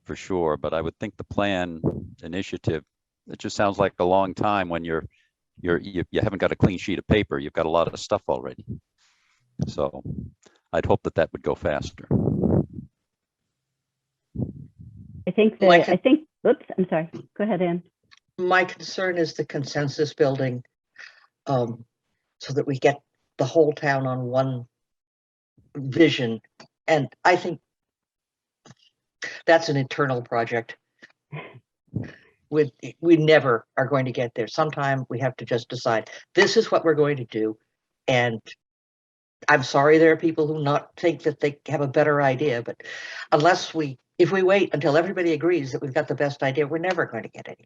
for sure. But I would think the plan initiative, it just sounds like a long time when you haven't got a clean sheet of paper. You've got a lot of stuff already. So I'd hope that would go faster. Oops, I'm sorry. Go ahead, Ann. My concern is the consensus building, so that we get the whole town on one vision. And I think that's an internal project. We never are going to get there. Sometime we have to just decide, this is what we're going to do. And I'm sorry there are people who not think that they have a better idea, but if we wait until everybody agrees that we've got the best idea, we're never going to get anywhere.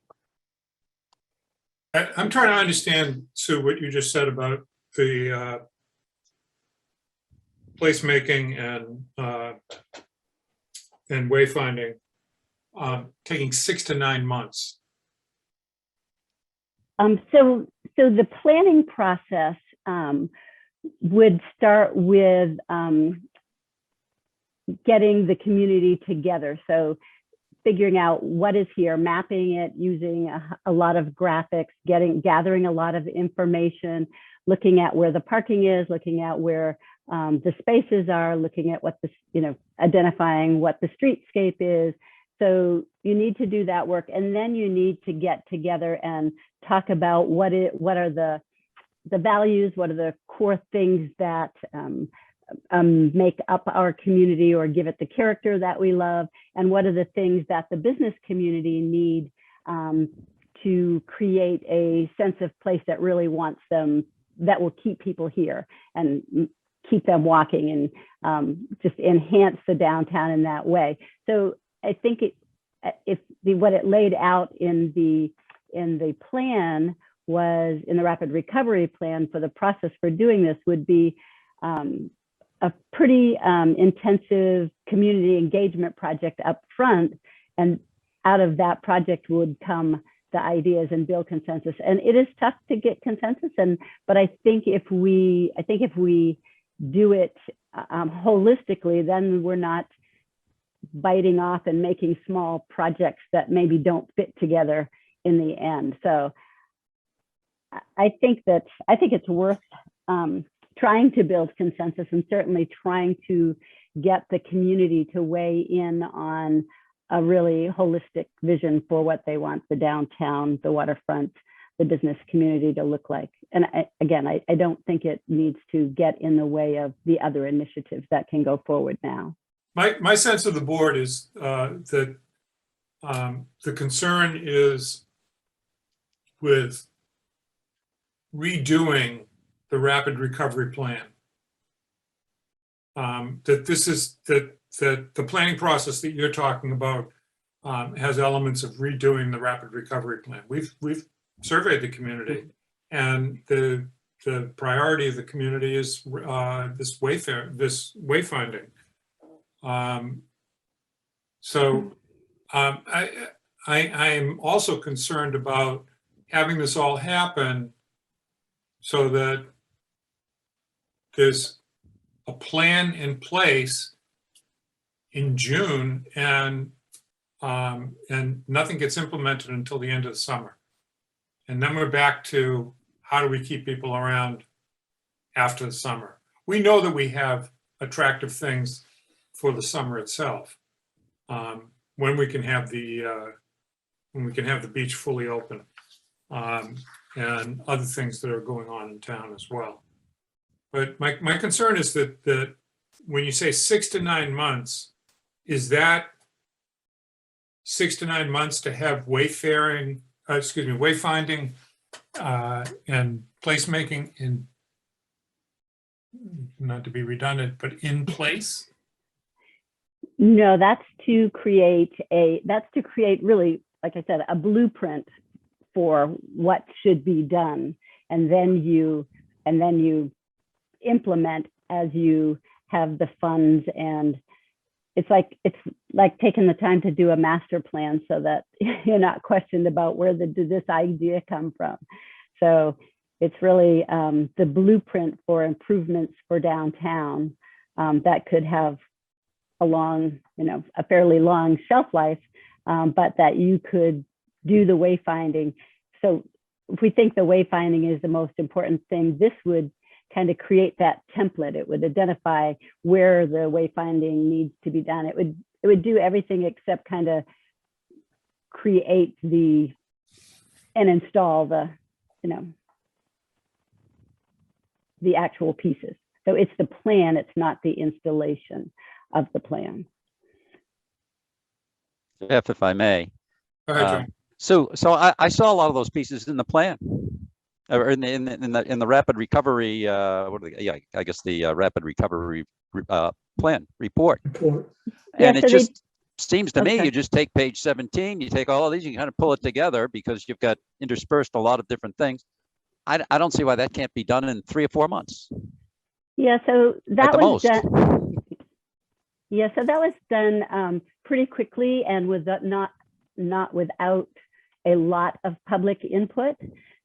I'm trying to understand, Sue, what you just said about the placemaking and wayfinding taking 6 to 9 months. So the planning process would start with getting the community together. So figuring out what is here, mapping it, using a lot of graphics, gathering a lot of information, looking at where the parking is, looking at where the spaces are, looking at what identifying what the streetscape is. So you need to do that work, and then you need to get together and talk about what are the values, what are the core things that make up our community or give it the character that we love, and what are the things that the business community need to create a sense of place that really wants them, that will keep people here and keep them walking and just enhance the downtown in that way. So I think what it laid out in the plan was, in the rapid recovery plan for the process for doing this, would be a pretty intensive community engagement project up front, and out of that project would come the ideas and build consensus. And it is tough to get consensus, but I think if we do it holistically, then we're not biting off and making small projects that maybe don't fit together in the end. So I think it's worth trying to build consensus, and certainly trying to get the community to weigh in on a really holistic vision for what they want the downtown, the waterfront, the business community to look like. And I don't think it needs to get in the way of the other initiatives that can go forward now. My sense of the board is that the concern is with redoing the rapid recovery plan. That the planning process that you're talking about has elements of redoing the rapid recovery plan. We've surveyed the community, and the priority of the community is this wayfinding. I am also concerned about having this all happen so that there's a plan in place in June and nothing gets implemented until the end of the summer. And then we're back to, how do we keep people around after the summer? We know that we have attractive things for the summer itself, when we can have the beach fully open, and other things that are going on in town as well. But my concern is that when you say 6 to 9 months, is that 6 to 9 months to have wayfinding and placemaking in, not to be redundant, but in place? No, that's to create really, like I said, a blueprint for what should be done, and then you implement as you have the funds. And it's like taking the time to do a master plan so that you're not questioned about where did this idea come from. So it's really the blueprint for improvements for downtown that could have a fairly long shelf life, but that you could do the wayfinding. So if we think the wayfinding is the most important thing, this would kind of create that template. It would identify where the wayfinding needs to be done. It would do everything except kind of create and install the actual pieces. So it's the plan, it's not the installation of the plan. Jeff, if I may. All right, John. So I saw a lot of those pieces in the plan, or in the rapid recovery. I guess the rapid recovery plan report. And it just seems to me, you just take page 17, you take all of these, you kind of pull it together, because you've got interspersed a lot of different things. I don't see why that can't be done in 3 or 4 months. Yeah, so that was done. Yeah, so that was done pretty quickly, and was not without a lot of public input.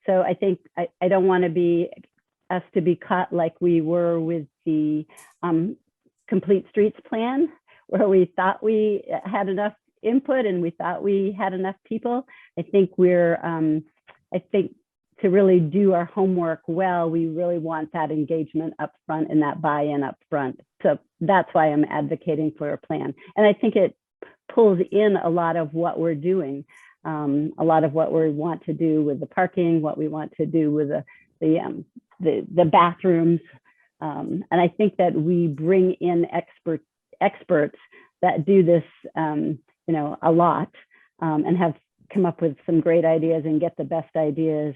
So I think I don't want us to be caught like we were with the Complete Streets plan, where we thought we had enough input and we thought we had enough people. I think to really do our homework well, we really want that engagement up front and that buy-in up front. So that's why I'm advocating for a plan. And I think it pulls in a lot of what we're doing, a lot of what we want to do with the parking, what we want to do with the bathrooms. And I think that we bring in experts that do this, a lot, and have come up with some great ideas and get the best ideas,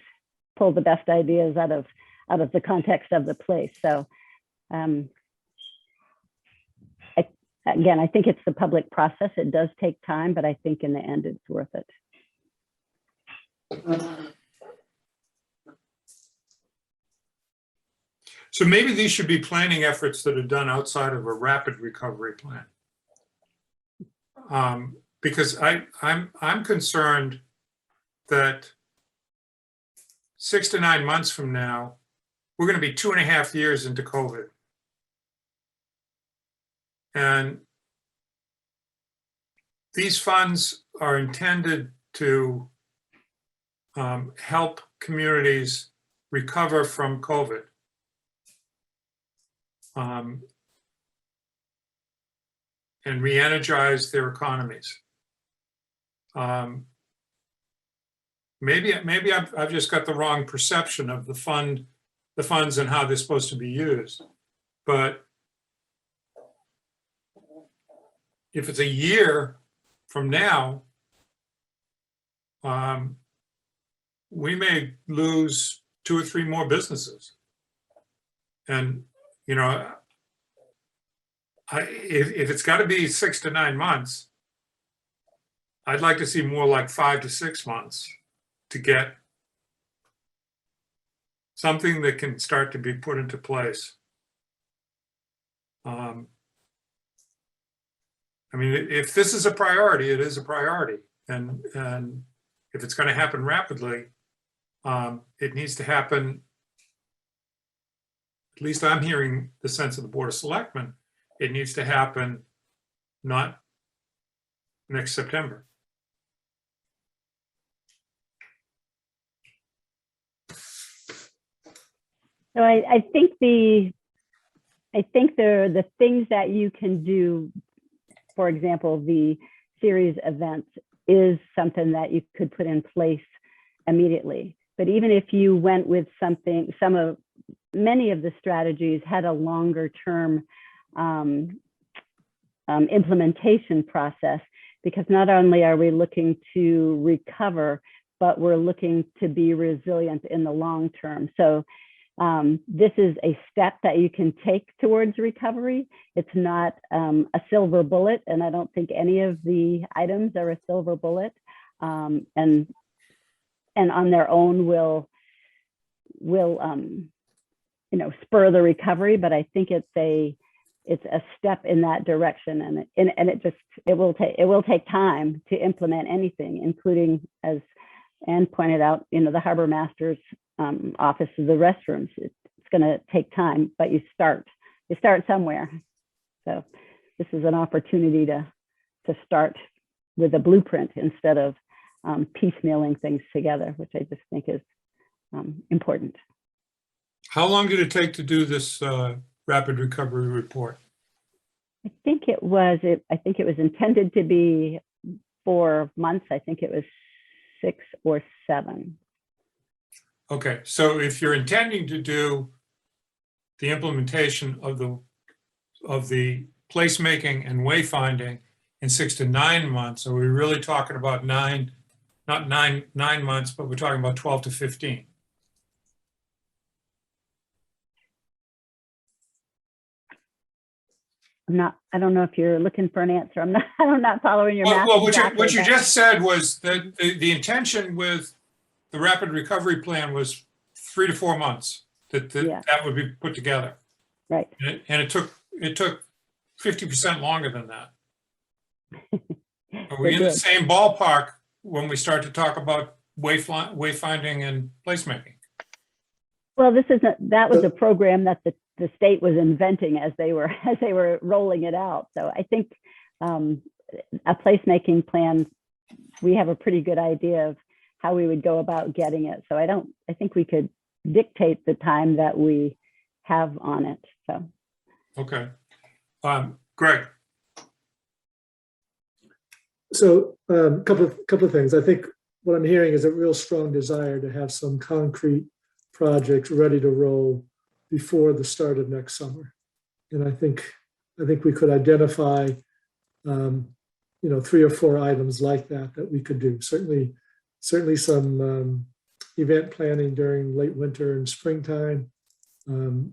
pull the best ideas out of the context of the place. So again, I think it's the public process. It does take time, but I think in the end it's worth it. So maybe these should be planning efforts that are done outside of a rapid recovery plan. Because I'm concerned that 6 to 9 months from now, we're going to be 2.5 years into COVID. And these funds are intended to help communities recover from COVID. And re-energize their economies. Maybe I've just got the wrong perception of the funds and how they're supposed to be used. But if it's a year from now, we may lose 2 or 3 more businesses. And, you know, if it's got to be 6 to 9 months, I'd like to see more like 5 to 6 months to get something that can start to be put into place. I mean, if this is a priority, it is a priority. And if it's going to happen rapidly, it needs to happen. At least I'm hearing the sense of the Board of Selectmen. It needs to happen not next September. So I think the things that you can do, for example, the series events is something that you could put in place immediately. But even if you went with something, many of the strategies had a longer term implementation process, because not only are we looking to recover, but we're looking to be resilient in the long term. So this is a step that you can take towards recovery. It's not a silver bullet, and I don't think any of the items are a silver bullet. And on their own will spur the recovery. But I think it's a step in that direction, and it will take time to implement anything, including, as Anne pointed out, the harbor master's office of the restrooms. It's going to take time, but you start somewhere. So this is an opportunity to start with a blueprint instead of piecemealing things together, which I just think is important. How long did it take to do this rapid recovery report? I think it was intended to be 4 months. I think it was 6 or 7. Okay, so if you're intending to do the implementation of the placemaking and wayfinding in 6 to 9 months, are we really talking about not 9 months, but we're talking about 12 to 15? I don't know if you're looking for an answer. I'm not following your math. Well, exactly, what you just said was that the intention with the rapid recovery plan was 3 to 4 months that would be put together. Right. And it took 50% longer than that. Are we in the same ballpark when we start to talk about wayfinding and placemaking? Well, that was a program that the state was inventing as they were rolling it out. So I think a placemaking plan, we have a pretty good idea of how we would go about getting it. So I think we could dictate the time that we have on it. So. Okay. Greg. So couple of things. I think what I'm hearing is a real strong desire to have some concrete projects ready to roll before the start of next summer. And I think we could identify 3 or 4 items like that we could do. Certainly certainly some event planning during late winter and springtime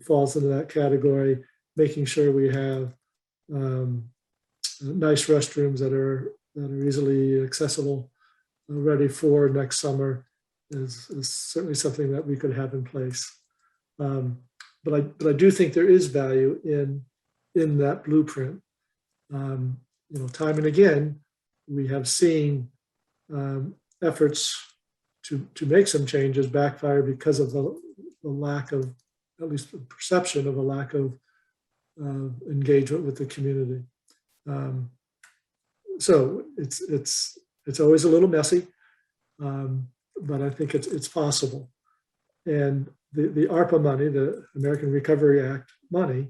falls into that category. Making sure we have nice restrooms that are easily accessible, ready for next summer is certainly something that we could have in place. But I do think there is value in that blueprint. You know, time and again, we have seen efforts to make some changes backfire because of the lack of, at least the perception of a lack of engagement with the community. So it's always a little messy, but I think it's possible. And the ARPA money, the American Recovery Act money,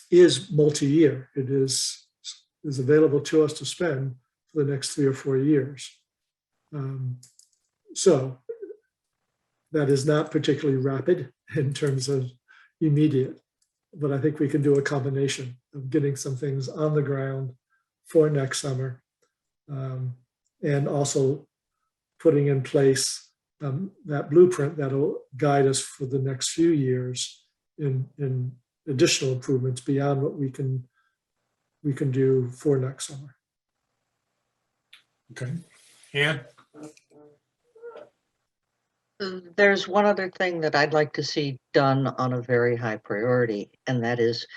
is multi-year. It is available to us to spend for the next 3 or 4 years. So that is not particularly rapid in terms of immediate, but I think we can do a combination of getting some things on the ground for next summer, and also putting in place that blueprint that'll guide us for the next few years in additional improvements beyond what we can do for next summer. Okay. Ann? There's one other thing that I'd like to see done on a very high priority, and that is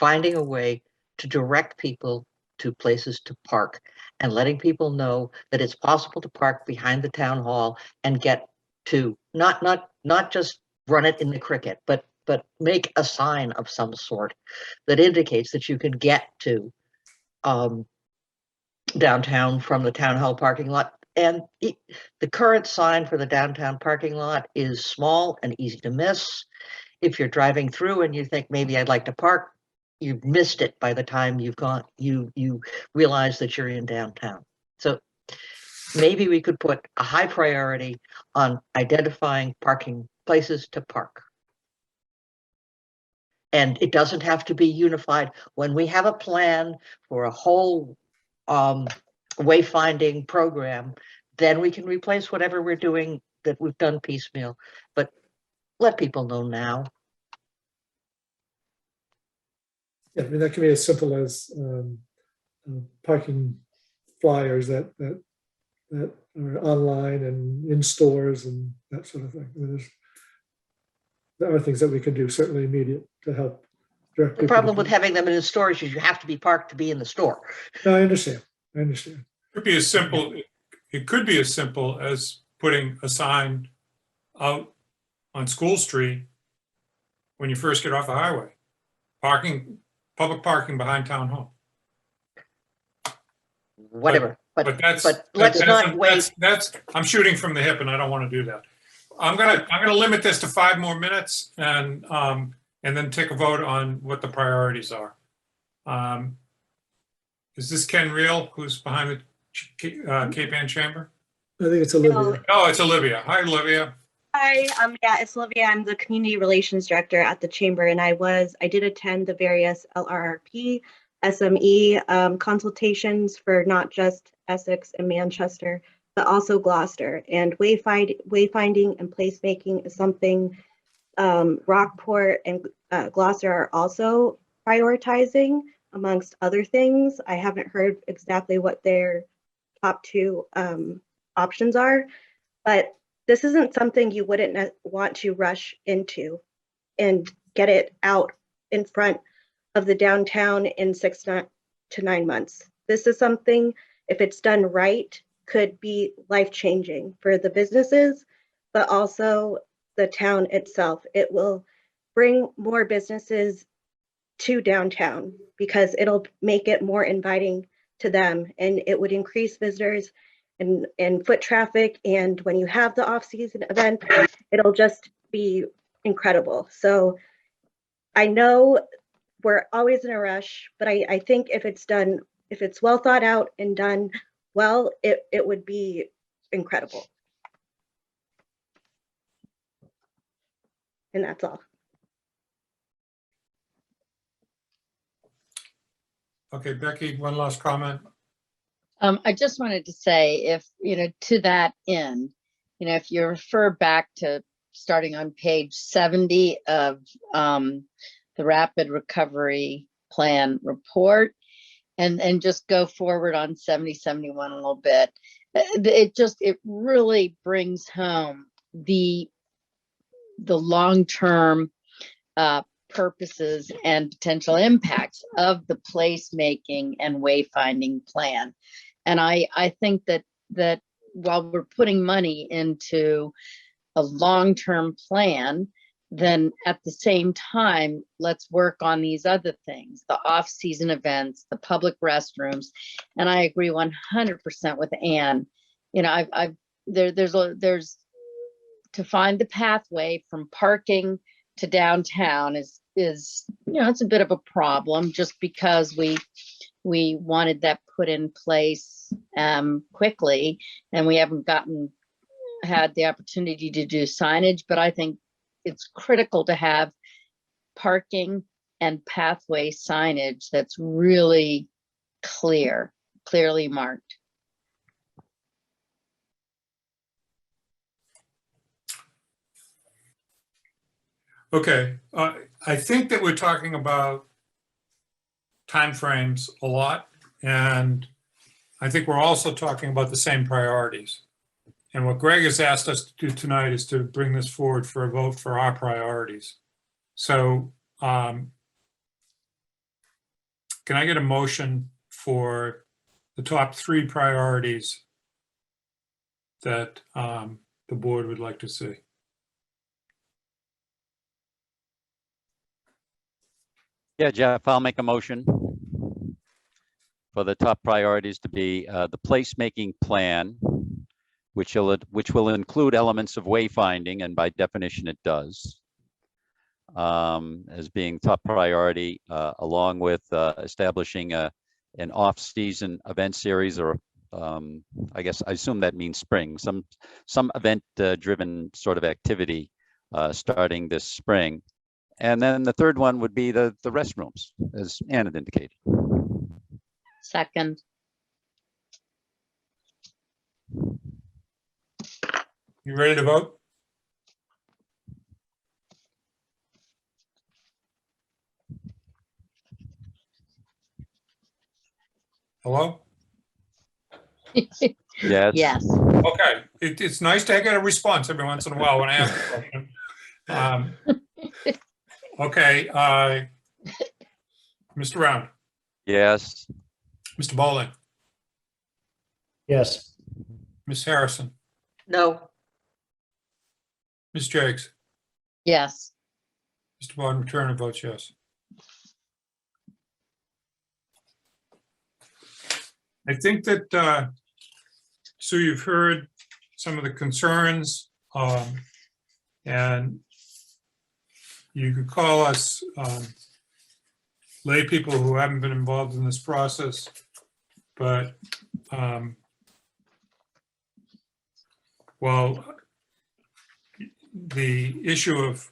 finding a way to direct people to places to park and letting people know that it's possible to park behind the town hall and get to not just run it in the cricket, but make a sign of some sort that indicates that you can get to downtown from the town hall parking lot. And the current sign for the downtown parking lot is small and easy to miss. If you're driving through and you think maybe I'd like to park, you've missed it by the time you've gone, you realize that you're in downtown. So maybe we could put a high priority on identifying parking places to park. And it doesn't have to be unified. When we have a plan for a whole wayfinding program, then we can replace whatever we're doing that we've done piecemeal. But let people know now. Yeah, I mean, that can be as simple as parking flyers that are online and in stores and that sort of thing. I mean, there are things that we can do, certainly immediate, to help direct people. The problem with having them in the stores is you have to be parked to be in the store. No, I understand. I understand. It could be as simple as putting a sign out on School Street when you first get off the highway. Public parking behind Town Hall. Whatever. But let's not wait. I'm shooting from the hip, and I don't want to do that. I'm gonna limit this to 5 more minutes, and then take a vote on what the priorities are. Is this Ken Reel, who's behind the Cape Ann Chamber? I think it's Olivia. Oh, it's Olivia. Hi, Olivia. Hi, yeah, it's Olivia. I'm the Community Relations Director at the Chamber, and I did attend the various LRRP, SME consultations for not just Essex and Manchester, but also Gloucester. And wayfinding and placemaking is something Rockport and Gloucester are also prioritizing, amongst other things. I haven't heard exactly what their top 2 options are, but this isn't something you wouldn't want to rush into and get it out in front of the downtown in 6 to 9 months. This is something, if it's done right, could be life-changing for the businesses, but also the town itself. It will bring more businesses to downtown because it'll make it more inviting to them, and it would increase visitors and foot traffic. And when you have the off-season event, it'll just be incredible. So I know we're always in a rush, but I think if it's well thought out and done well, it would be incredible. And that's all. Okay, Becky, one last comment. I just wanted to say, if, to that end, if you refer back to starting on page 70 of the Rapid Recovery Plan report, and just go forward on 70, 71 a little bit, it really brings home the long-term purposes and potential impacts of the placemaking and wayfinding plan. And I think that while we're putting money into a long-term plan, then at the same time, let's work on these other things, the off-season events, the public restrooms. And I agree 100% with Anne. There's to find the pathway from parking to downtown is it's a bit of a problem, just because we wanted that put in place quickly, and we haven't had the opportunity to do signage. But I think it's critical to have parking and pathway signage that's really clearly marked. Okay, I think that we're talking about timeframes a lot, and I think we're also talking about the same priorities. And what Greg has asked us to do tonight is to bring this forward for a vote for our priorities. So can I get a motion for the top 3 priorities that the board would like to see? Yeah, Jeff, I'll make a motion for the top priorities to be the placemaking plan, which will include elements of wayfinding, and by definition it does, as being top priority, along with establishing an off-season event series, or I assume that means spring, some event-driven sort of activity starting this spring. And then the third one would be the restrooms, as Ann had indicated. Second. You ready to vote? Hello? Yes. Yes. Okay, it's nice to get a response every once in a while when I ask a question. Okay, Mr. Round, Yes. Mr. Bowling, Yes. Ms. Harrison, No. Ms. Jakes, Yes. Mr. Bowden Turner votes yes. I think that, Sue, you've heard some of the concerns, and you could call us lay people who haven't been involved in this process, but well, the issue of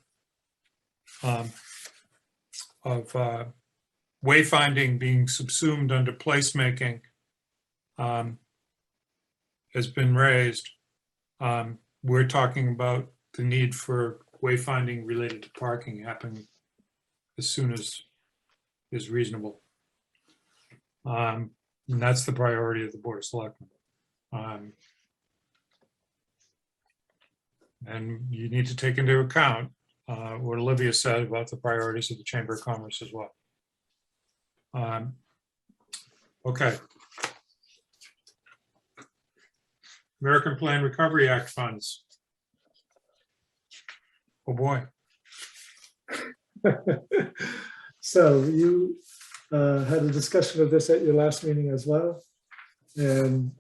wayfinding being subsumed under placemaking has been raised. We're talking about the need for wayfinding related to parking happening as soon as is reasonable. And that's the priority of the Board of Selectmen. And you need to take into account what Olivia said about the priorities of the Chamber of Commerce as well. Okay. American Plan Recovery Act funds. Oh boy. So you had a discussion of this at your last meeting as well. And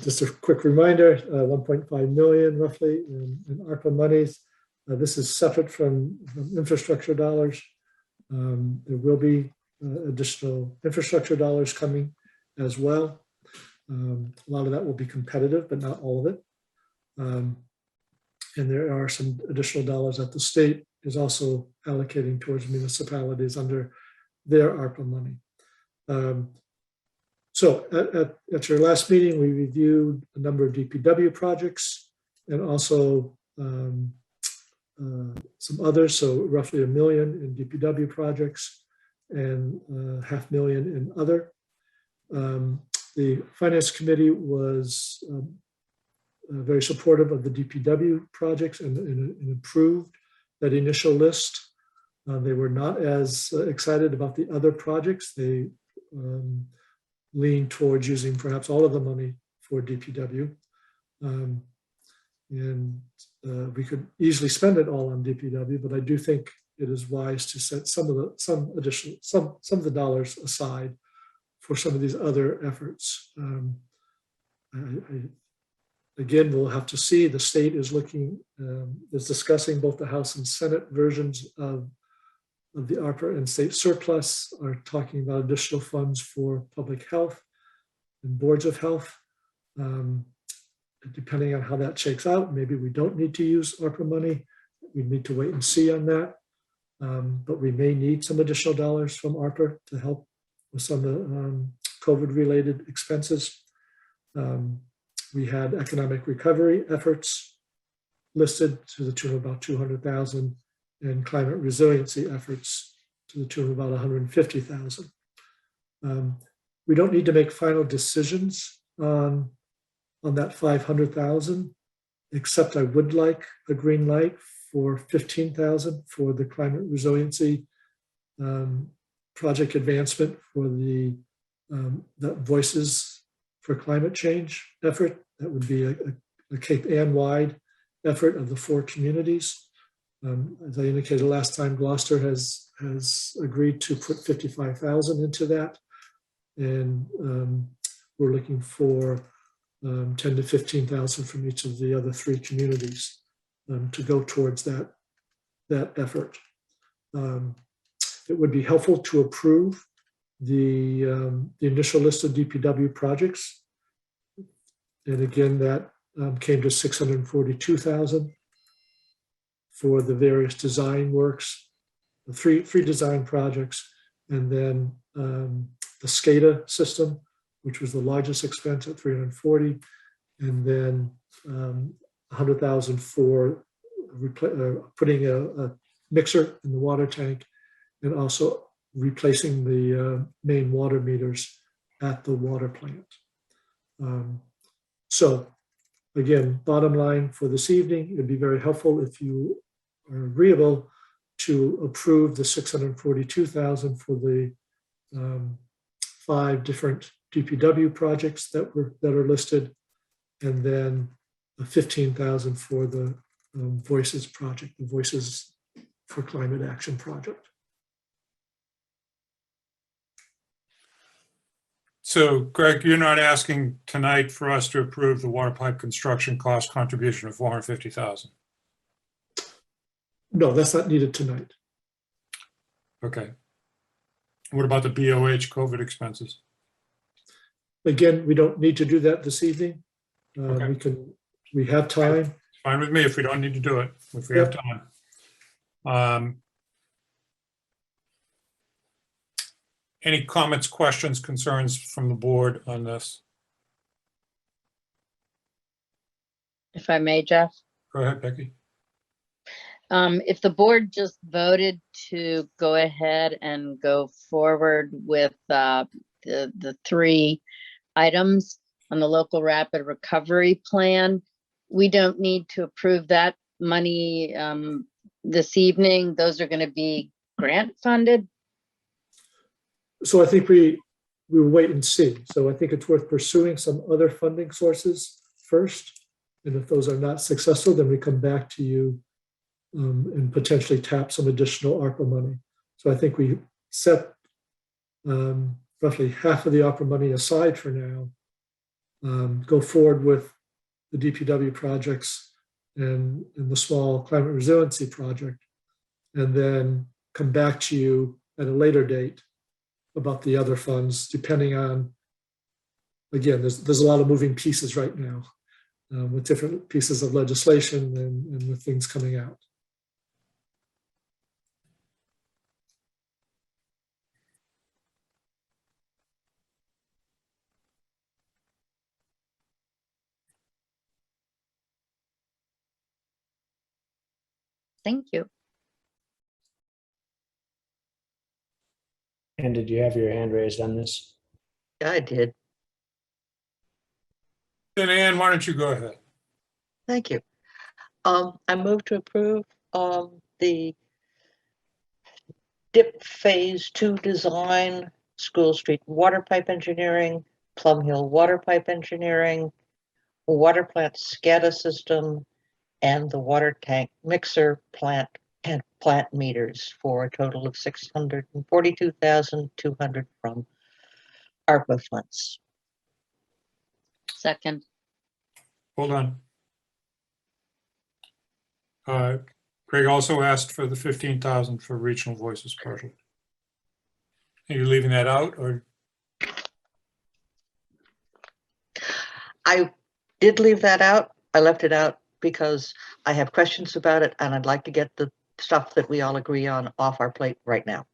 just a quick reminder, 1.5 million roughly in ARPA monies. This is separate from infrastructure dollars. There will be additional infrastructure dollars coming as well. A lot of that will be competitive, but not all of it. And there are some additional dollars that the state is also allocating towards municipalities under their ARPA money. So at your last meeting, we reviewed a number of DPW projects and also some others. So roughly $1 million in DPW projects and $500,000 in other. The Finance Committee was very supportive of the DPW projects and approved that initial list. They were not as excited about the other projects. They leaned towards using perhaps all of the money for DPW. We could easily spend it all on DPW, but I do think it is wise to set some of the dollars aside for some of these other efforts. Again, we'll have to see. The state is discussing both the House and Senate versions of the ARPA and state surplus, are talking about additional funds for public health and boards of health. Depending on how that shakes out, maybe we don't need to use ARPA money. We need to wait and see on that. But we may need some additional dollars from ARPA to help with some of the COVID-related expenses. We had economic recovery efforts listed to the tune of about $200,000 and climate resiliency efforts to the tune of about $150,000. We don't need to make final decisions on that $500,000, except I would like a green light for $15,000 for the climate resiliency project advancement for the Voices for Climate Change effort. That would be a Cape Ann-wide effort of the 4 communities. As I indicated last time, Gloucester has agreed to put $55,000 into that, and we're looking for $10,000 to $15,000 from each of the other 3 communities to go towards that effort. It would be helpful to approve the initial list of DPW projects, and again, that came to $642,000 for the various design works, the three design projects, and then the SCADA system, which was the largest expense at $340,000, and then $100,000 for putting a mixer in the water tank, and also replacing the main water meters at the water plant. So again, bottom line for this evening, it'd be very helpful if you are agreeable to approve the $642,000 for the 5 different DPW projects that are listed, and then $15,000 for the Voices project, the Voices for Climate Action project. So Greg, you're not asking tonight for us to approve the water pipe construction cost contribution of $450,000? No, that's not needed tonight. Okay. What about the BOH COVID expenses? Again, we don't need to do that this evening. Okay. We have time. It's fine with me if we don't need to do it, if we have time. Any comments, questions, concerns from the board on this? If I may, Jeff? Go ahead, Becky. If the board just voted to go ahead and go forward with the 3 items on the local rapid recovery plan, we don't need to approve that money this evening. Those are going to be grant funded. So I think we will wait and see. So I think it's worth pursuing some other funding sources first. And if those are not successful, then we come back to you and potentially tap some additional ARPA money. So I think we set roughly half of the ARPA money aside for now, go forward with the DPW projects and the small climate resiliency project, and then come back to you at a later date about the other funds, depending on, again, there's a lot of moving pieces right now with different pieces of legislation and with things coming out. Thank you. And did you have your hand raised on this? I did. Then Ann, why don't you go ahead? Thank you. I move to approve the DIP Phase 2 design, School Street water pipe engineering, Plum Hill water pipe engineering, water plant SCADA system, and the water tank mixer plant and plant meters for a total of $642,200 from ARPA funds. Second. Hold on. Greg also asked for the 15,000 for Regional Voices project. Are you leaving that out, or? I did leave that out. I left it out because I have questions about it and I'd like to get the stuff that we all agree on off our plate right now.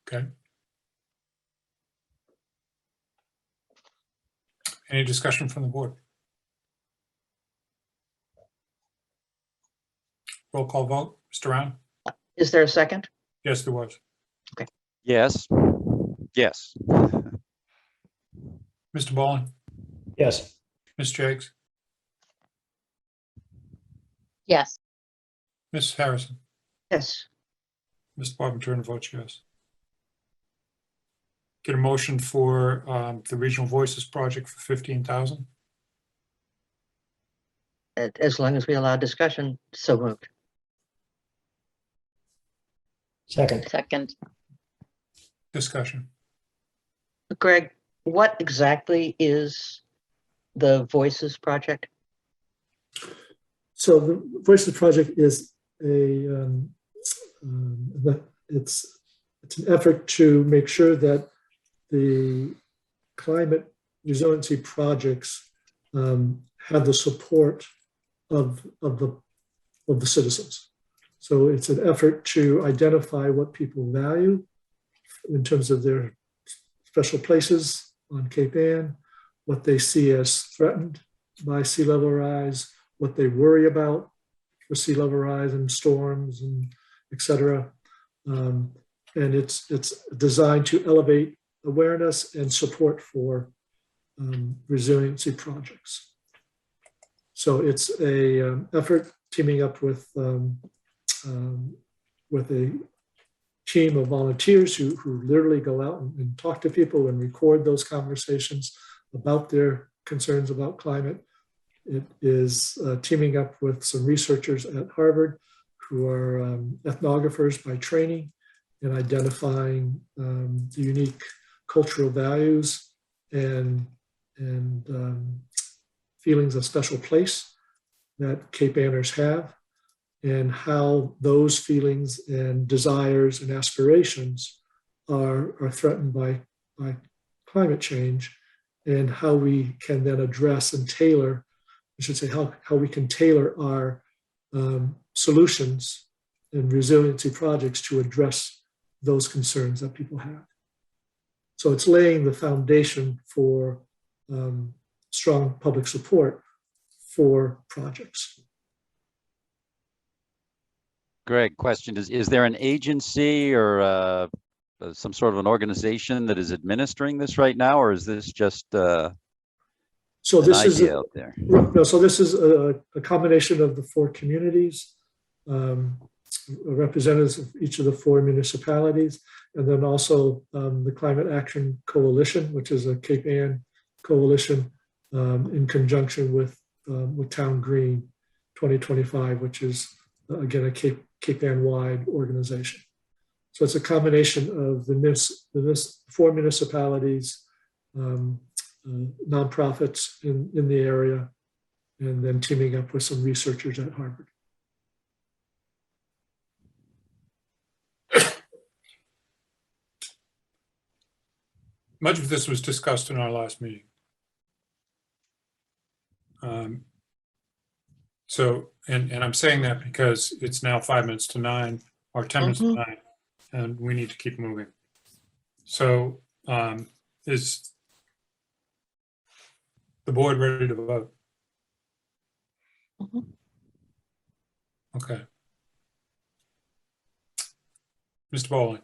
Okay. Any discussion from the board? Roll call vote. Mr. Round? Is there a second? Yes, there was. Okay. Yes. Yes. Mr. Ballin? Yes. Ms. Jaggs? Yes. Ms. Harrison? Yes. Mr. Bob Turner votes yes. Get a motion for the Regional Voices project for 15,000. As long as we allow discussion, so moved. Second. Second. Discussion. Greg, what exactly is the Voices project? So the Voices Project is it's an effort to make sure that the climate resiliency projects have the support of the citizens. So it's an effort to identify what people value in terms of their special places on Cape Ann, what they see as threatened by sea level rise, what they worry about for sea level rise and storms and et cetera. And it's designed to elevate awareness and support for resiliency projects. So it's a effort teaming up with a team of volunteers who literally go out and talk to people and record those conversations about their concerns about climate. It is teaming up with some researchers at Harvard who are ethnographers by training and identifying the unique cultural values and feelings of special place that Cape Anners have, and how those feelings and desires and aspirations are threatened by climate change, and how we can then address and tailor, I should say, how we can tailor our solutions and resiliency projects to address those concerns that people have. So it's laying the foundation for strong public support for projects. Greg, question is there an agency or some sort of an organization that is administering this right now, or is this just so this is out there? No, so this is a combination of the four communities, representatives of each of the four municipalities, and then also the Climate Action Coalition, which is a Cape Ann coalition in conjunction with Town Green 2025, which is again a Cape Ann-wide organization. So it's a combination of the four municipalities, nonprofits in the area, and then teaming up with some researchers at Harvard. Much of this was discussed in our last meeting. And I'm saying that because it's now 5 minutes to 9 or 10 minutes to 9, and we need to keep moving. So is the board ready to vote? Okay. Mr. Bowling,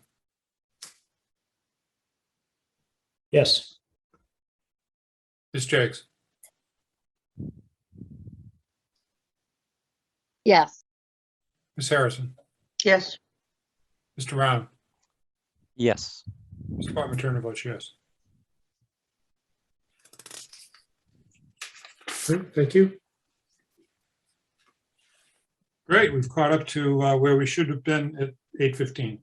Yes. Ms. Jakes, Yes. Ms. Harrison, Yes. Mr. Round, Yes. Mr. Department Turner votes yes. Great, thank you. Great, we've caught up to where we should have been at 8:15.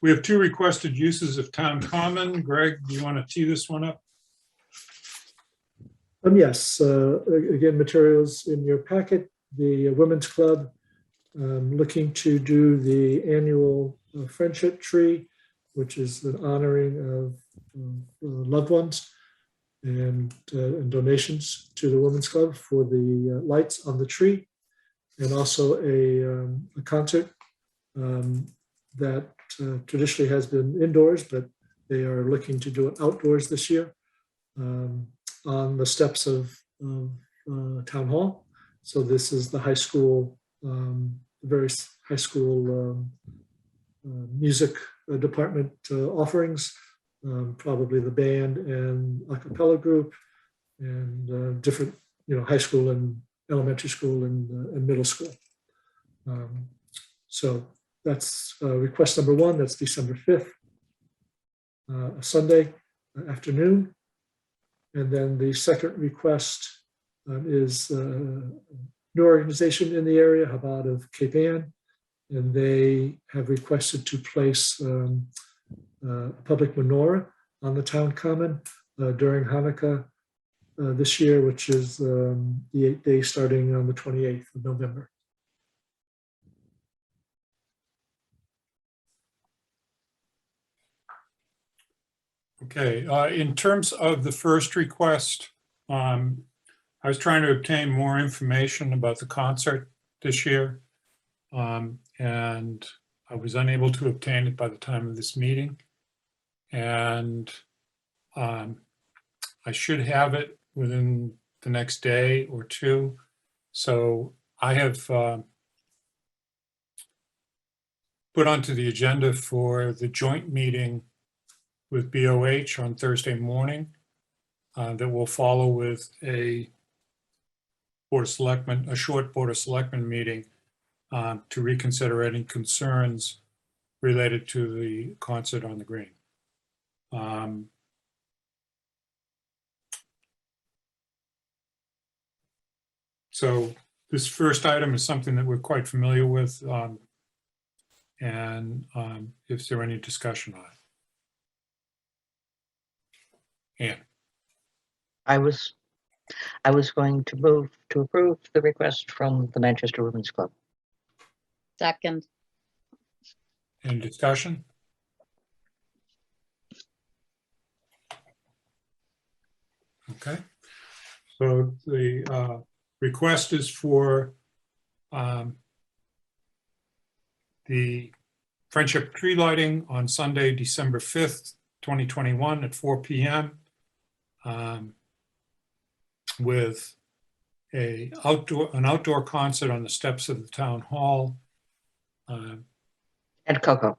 We have two requested uses of town common. Greg, do you want to tee this one up? Yes, again, materials in your packet. The Women's Club looking to do the annual friendship tree, which is an honoring of loved ones and donations to the Women's Club for the lights on the tree, and also a concert that traditionally has been indoors, but they are looking to do it outdoors this year on the steps of Town Hall. So this is the high school, various high school music department offerings, probably the band and a cappella group, and different, high school and elementary school and middle school. So that's request number one. That's December 5th, a Sunday afternoon. And then the second request is a new organization in the area, Chabad of Cape Ann, and they have requested to place a public menorah on the town common during Hanukkah this year, which is the 8th day starting on the 28th of November. Okay, in terms of the first request, I was trying to obtain more information about the concert this year, and I was unable to obtain it by the time of this meeting. And I should have it within the next day or two. So I have put onto the agenda for the joint meeting with BOH on Thursday morning that will follow with a Board of Selectmen, a short Board of Selectmen meeting to reconsider any concerns related to the concert on the green. So this first item is something that we're quite familiar with, and is there any discussion on it? Ann? I was going to move to approve the request from the Manchester Women's Club. Second. Any discussion? Okay. So the request is for the friendship tree lighting on Sunday, December 5th, 2021 at 4 p.m. With an outdoor concert on the steps of the town hall. And cocoa.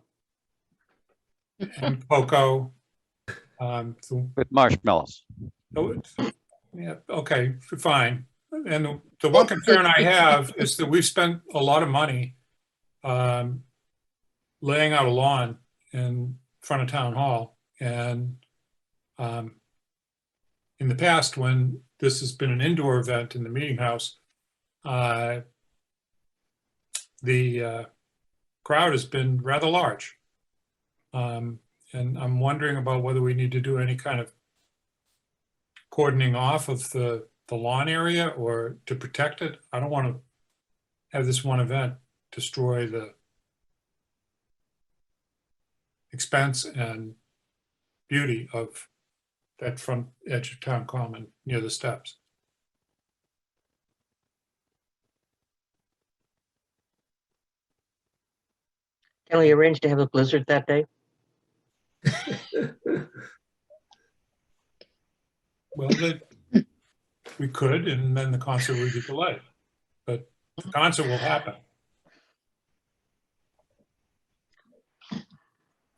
And cocoa. With marshmallows. Yeah, okay, fine. And the one concern I have is that we've spent a lot of money laying out a lawn in front of town hall. And in the past, when this has been an indoor event in the meeting house, the crowd has been rather large. And I'm wondering about whether we need to do any kind of cordoning off of the lawn area or to protect it. I don't want to have this one event destroy the expense and beauty of that front edge of town common near the steps. Can we arrange to have a blizzard that day? Well, we could, and then the concert would be delayed. But the concert will happen.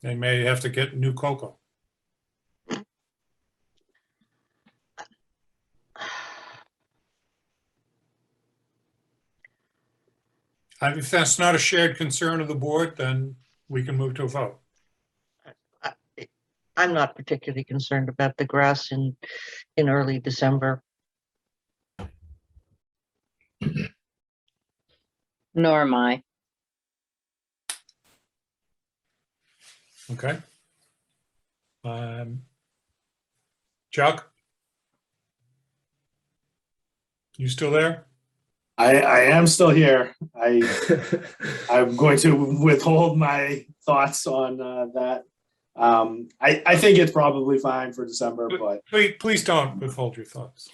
They may have to get new cocoa. If that's not a shared concern of the board, then we can move to a vote. I'm not particularly concerned about the grass in early December. Nor am I. Okay. Chuck? You still there? I am still here. I'm going to withhold my thoughts on that. I think it's probably fine for December, but Please don't withhold your thoughts.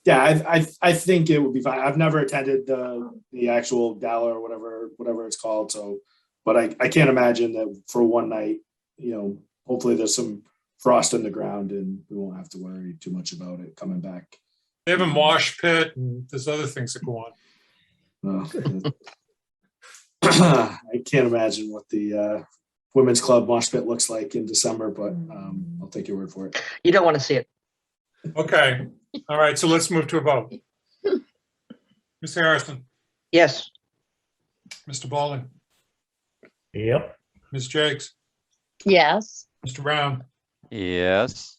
yeah, I think it would be fine. I've never attended the actual gala or whatever it's called. So, but I can't imagine that for one night, hopefully there's some frost in the ground and we won't have to worry too much about it coming back. They have a mosh pit and there's other things that go on. I can't imagine what the women's club mosh pit looks like in December, but I'll take your word for it. You don't want to see it. Okay. All right. So let's move to a vote. Ms. Harrison, Yes. Mr. Baldwin, Yep. Ms. Jakes, Yes. Mr. Brown, Yes.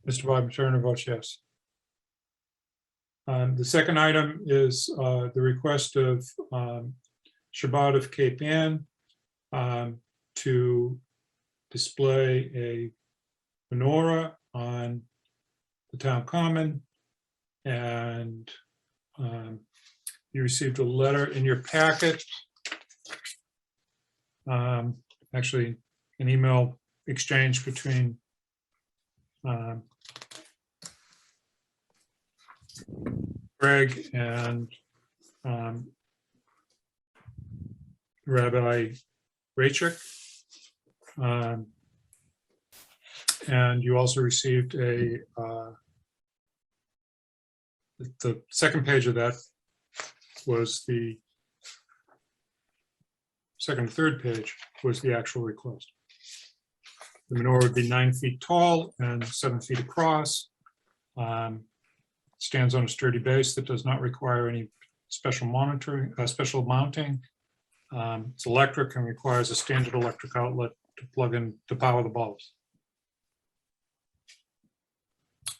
Mr. Bob Turner votes yes. The second item is the request of Shabbat of Cape Ann to display a menorah on the town common. And you received a letter in your packet. Actually, an email exchange between Greg and Rabbi Rachik. And you also received the second page of that was the second and third page was the actual request. The menorah would be 9 feet tall and 7 feet across. Stands on a sturdy base that does not require any special monitoring, special mounting. It's electric and requires a standard electric outlet to plug in to power the bulbs.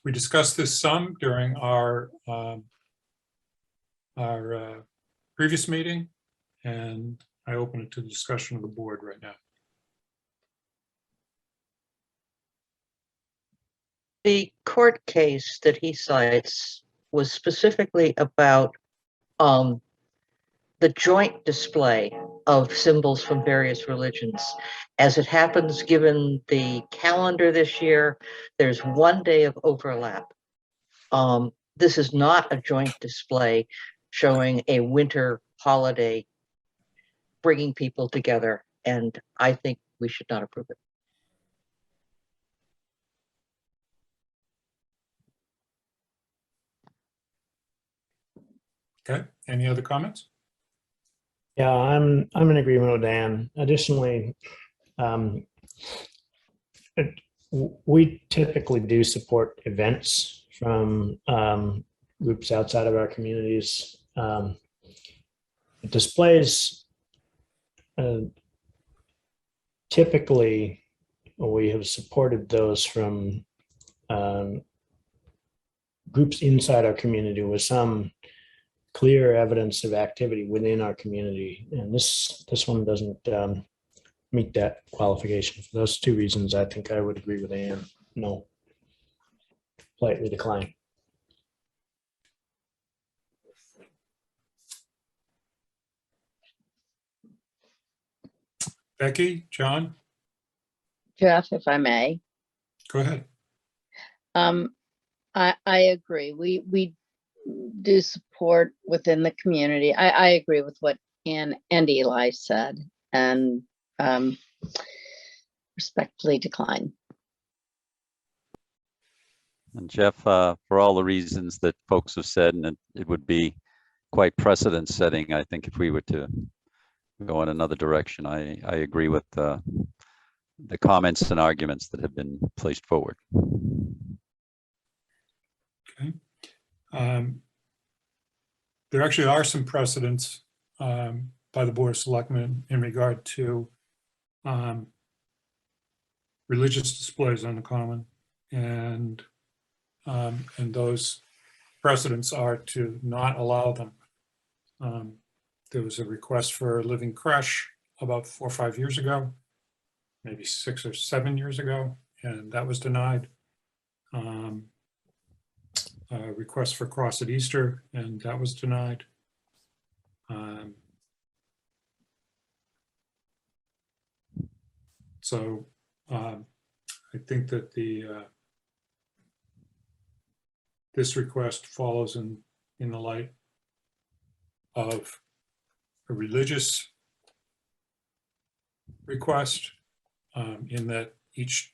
We discussed this some during our previous meeting, and I open it to the discussion of the board right now. The court case that he cites was specifically about the joint display of symbols from various religions. As it happens, given the calendar this year, there's 1 day of overlap. This is not a joint display showing a winter holiday, bringing people together, and I think we should not approve it. Okay, any other comments? Yeah, I'm in agreement with Dan. Additionally, we typically do support events from groups outside of our communities. Displays, typically we have supported those from groups inside our community with some clear evidence of activity within our community, and this one doesn't meet that qualification. For those two reasons, I think I would agree with Ann. No, politely decline. Becky, John, Jeff, if I may. go ahead. I agree. We do support within the community. I agree with what Ann and Eli said, and respectfully decline. And Jeff, for all the reasons that folks have said, and it would be quite precedent setting, I think, if we were to go in another direction. I agree with the comments and arguments that have been placed forward. Okay. There actually are some precedents by the Board of Selectmen in regard to religious displays on the common, and those precedents are to not allow them. There was a request for a living creche about 4 or 5 years ago, maybe 6 or 7 years ago, and that was denied. A request for cross at Easter, and that was denied. So I think that this request follows in the light of a religious request, in that each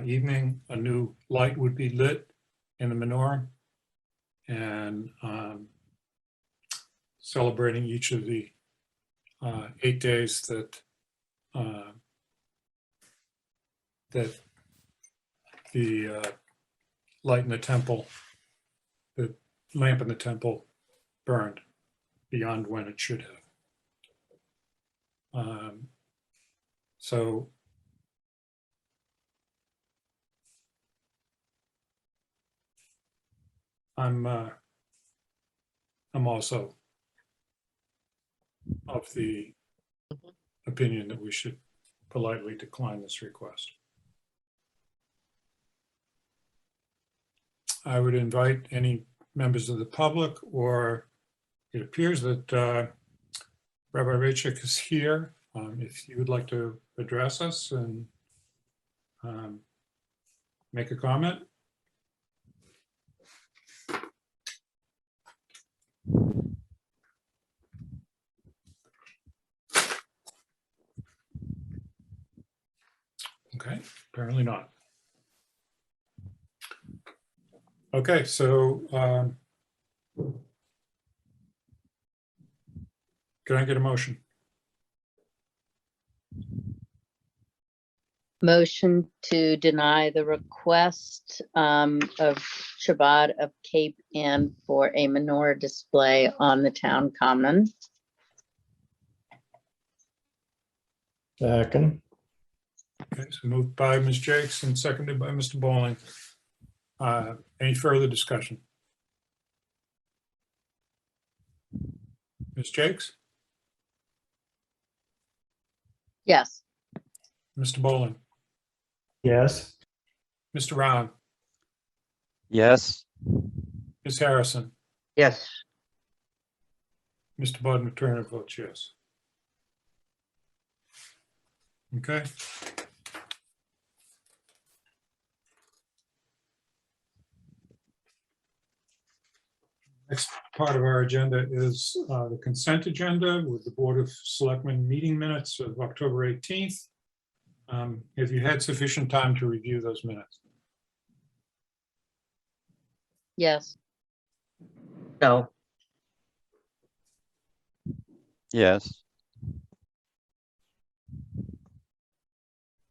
evening a new light would be lit in the menorah, and celebrating each of the 8 days that the light in the temple, the lamp in the temple burned beyond when it should have. So I'm also of the opinion that we should politely decline this request. I would invite any members of the public, or it appears that Rabbi Rachik is here. If you would like to address us and make a comment. Okay, apparently not. Okay, so can I get a motion? Motion to deny the request of Shabbat of Cape Ann for a menorah display on the town common. Second. Okay, so moved by Ms. Jakes and seconded by Mr. Bowling. Any further discussion? Ms. Jakes? Yes. Mr. Bowling? Yes. Mr. Round? Yes. Ms. Harrison? Yes. Mr. Bodnar Turner votes yes. Okay. Next part of our agenda is the consent agenda with the Board of Selectmen meeting minutes of October 18th. Have you had sufficient time to review those minutes? Yes. No. Yes.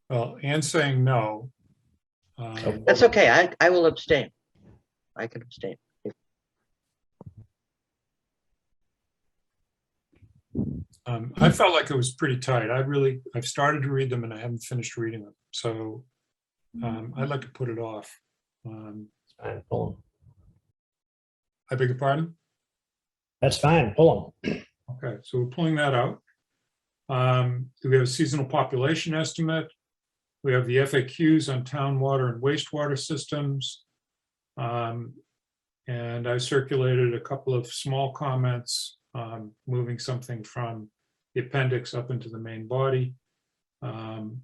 Well, Anne's saying no. That's okay. I will abstain. I can abstain. I felt like it was pretty tight. I've started to read them and I haven't finished reading them. So I'd like to put it off. Fine, pull them. I beg your pardon? That's fine, pull them. Okay, so we're pulling that out. We have a seasonal population estimate. We have the FAQs on town water and wastewater systems. And I circulated a couple of small comments, moving something from the appendix up into the main body. And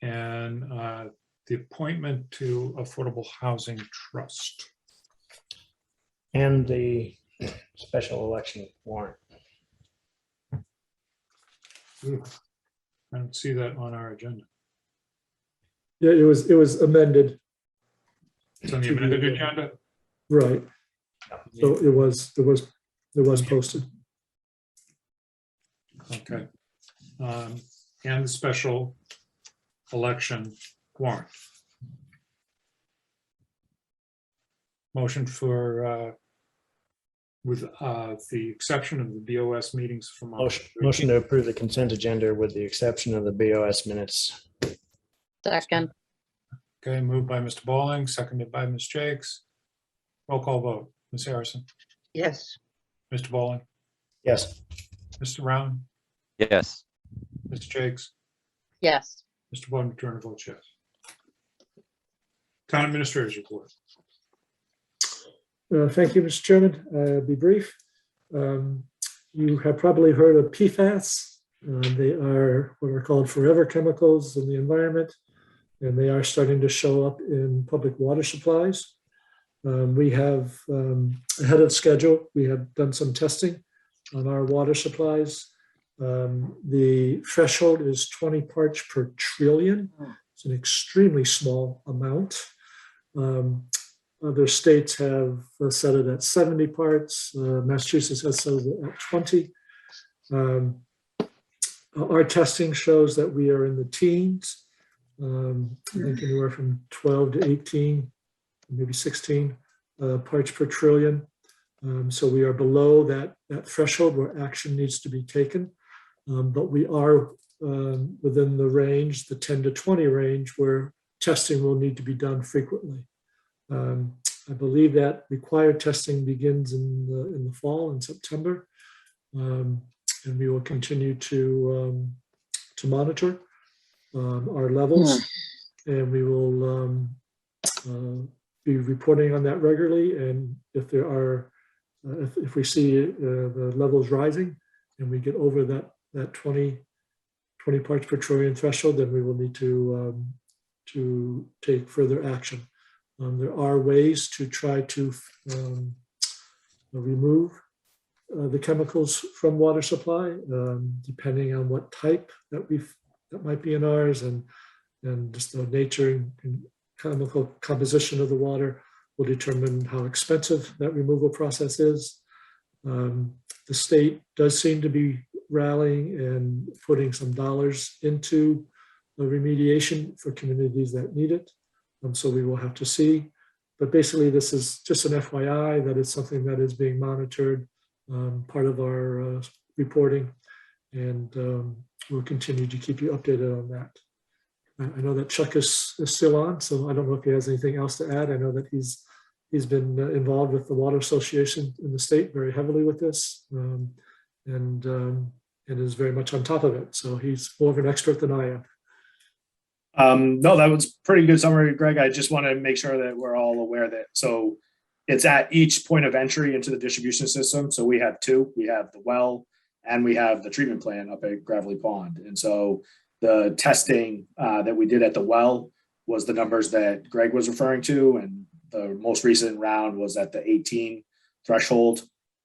the appointment to Affordable Housing Trust. And the special election warrant. Ooh, I don't see that on our agenda. Yeah, it was amended. It's on the amended agenda. Right. So it was posted. Okay. And the special election warrant. Motion for, with the exception of the BOS meetings from. Motion to approve the consent agenda with the exception of the BOS minutes. Second. Okay, moved by Mr. Bowling, seconded by Ms. Jakes. Roll call vote. Ms. Harrison, Yes. Mr. Bowling, Yes. Mr. Round, Yes. Ms. Jakes, Yes. Mr. Bowden Turner votes yes. Town administrators report. Thank you, Mr. Chairman. I'll be brief. You have probably heard of PFAS. They are what are called forever chemicals in the environment, and they are starting to show up in public water supplies. We have, ahead of schedule, we have done some testing on our water supplies. The threshold is 20 parts per trillion. It's an extremely small amount. Other states have set it at 70 parts. Massachusetts has set it at 20. Our testing shows that we are in the teens. I think anywhere from 12 to 18, maybe 16 parts per trillion. So we are below that threshold where action needs to be taken. But we are within the range, the 10 to 20 range, where testing will need to be done frequently. I believe that required testing begins in the fall, in September, and we will continue to monitor our levels, and we will be reporting on that regularly. And if there are, if we see the levels rising, and we get over that 20 parts per trillion threshold, then we will need to take further action. There are ways to try to remove the chemicals from water supply, depending on what type that might be in ours, and just the nature and chemical composition of the water will determine how expensive that removal process is. The state does seem to be rallying and putting some dollars into the remediation for communities that need it. So we will have to see. But basically, this is just an FYI that it's something that is being monitored, part of our reporting, and we'll continue to keep you updated on that. I know that Chuck is still on, so I don't know if he has anything else to add. I know that he's been involved with the Water Association in the state very heavily with this, and is very much on top of it. So he's more of an expert than I am. No, that was pretty good summary, Greg. I just want to make sure that we're all aware that, so it's at each point of entry into the distribution system. So we have two, we have the well and we have the treatment plant up at Gravelly Pond. And so the testing that we did at the well was the numbers that Greg was referring to. And the most recent round was at the 18 threshold.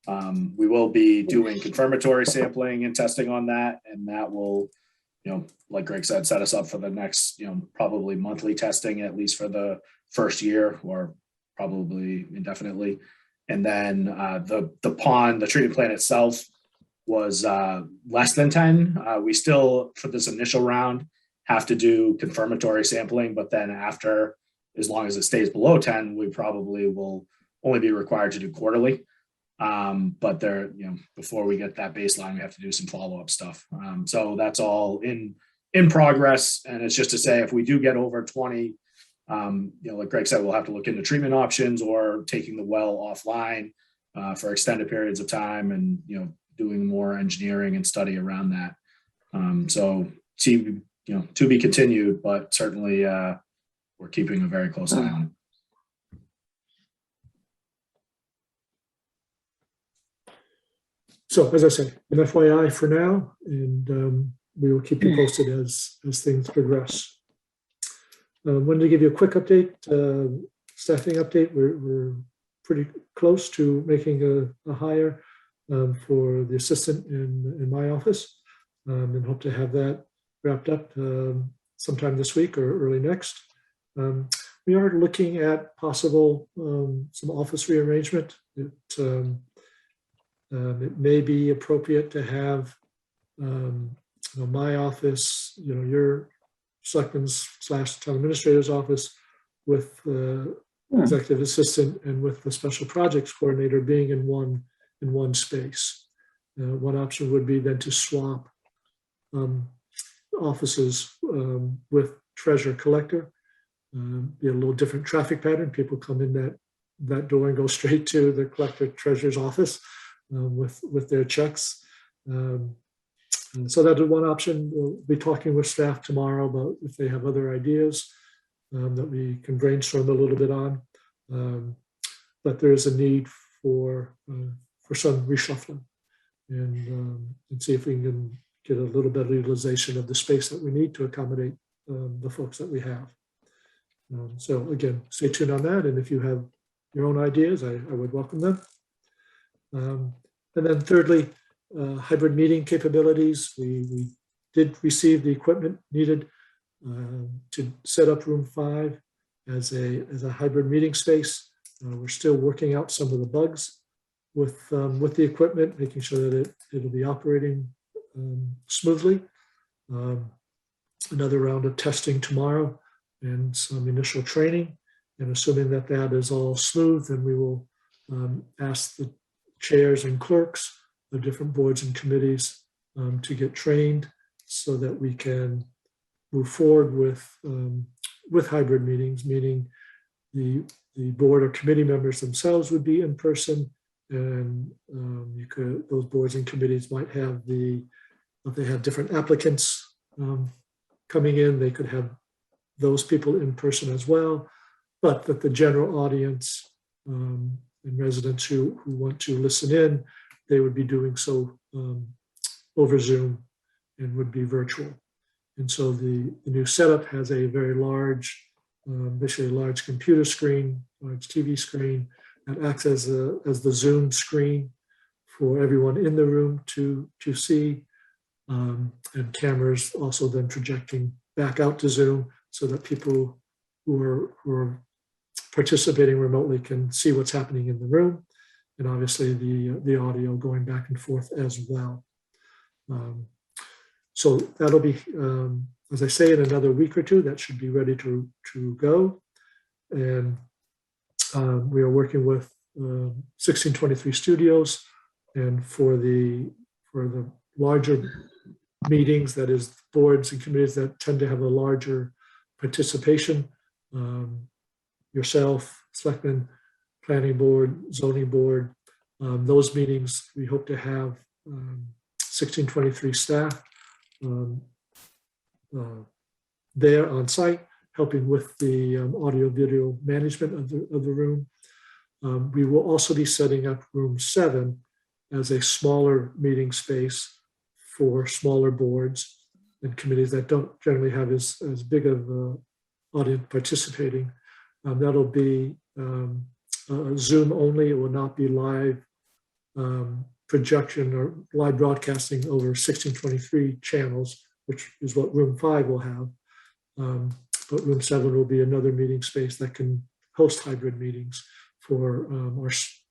We will be doing confirmatory sampling and testing on that. And that will, like Greg said, set us up for the next, probably monthly testing, at least for the first year, or probably indefinitely. And then the pond, the treatment plant itself was less than 10. We still, for this initial round, have to do confirmatory sampling, but then after, as long as it stays below 10, we probably will only be required to do quarterly. But there, before we get that baseline, we have to do some follow-up stuff. So that's all in progress. And it's just to say, if we do get over 20, like Greg said, we'll have to look into treatment options or taking the well offline for extended periods of time, and doing more engineering and study around that. So to be continued, but certainly we're keeping a very close eye on it. So as I said, an FYI for now, and we will keep you posted as things progress. Wanted to give you a quick update, staffing update. We're pretty close to making a hire for the assistant in my office, and hope to have that wrapped up sometime this week or early next. We are looking at possible some office rearrangement. It may be appropriate to have my office, your selectman's / town administrator's office with the executive assistant and with the special projects coordinator being in one space. One option would be then to swap offices with treasurer collector. Be a little different traffic pattern. People come in that door and go straight to the collector treasurer's office with their checks. And so that's one option. We'll be talking with staff tomorrow about if they have other ideas that we can brainstorm a little bit on. But there is a need for some reshuffling and see if we can get a little better utilization of the space that we need to accommodate the folks that we have. So again, stay tuned on that. And if you have your own ideas, I would welcome them. And then thirdly, hybrid meeting capabilities. We did receive the equipment needed to set up room 5 as a hybrid meeting space. We're still working out some of the bugs with the equipment, making sure that it'll be operating smoothly. Another round of testing tomorrow and some initial training. And assuming that is all smooth, then we will ask the chairs and clerks of different boards and committees to get trained so that we can move forward with hybrid meetings, meaning the board or committee members themselves would be in person, and those boards and committees might have if they have different applicants coming in, they could have those people in person as well, but that the general audience and residents who want to listen in, they would be doing so over Zoom and would be virtual. And so the new setup has a very large, basically a large computer screen, large TV screen that acts as the Zoom screen for everyone in the room to see, and cameras also then projecting back out to Zoom so that people who are participating remotely can see what's happening in the room, and obviously the audio going back and forth as well. So that'll be, as I say, in another week or two, that should be ready to go. And we are working with 1623 Studios, and for the larger meetings, that is boards and committees that tend to have a larger participation, yourself, selectmen, planning board, zoning board, those meetings, we hope to have 1623 staff there on site, helping with the audio video management of the room. We will also be setting up room 7 as a smaller meeting space for smaller boards and committees that don't generally have as big of audience participating. That'll be Zoom only. It will not be live projection or live broadcasting over 1623 channels, which is what room 5 will have. But room 7 will be another meeting space that can host hybrid meetings for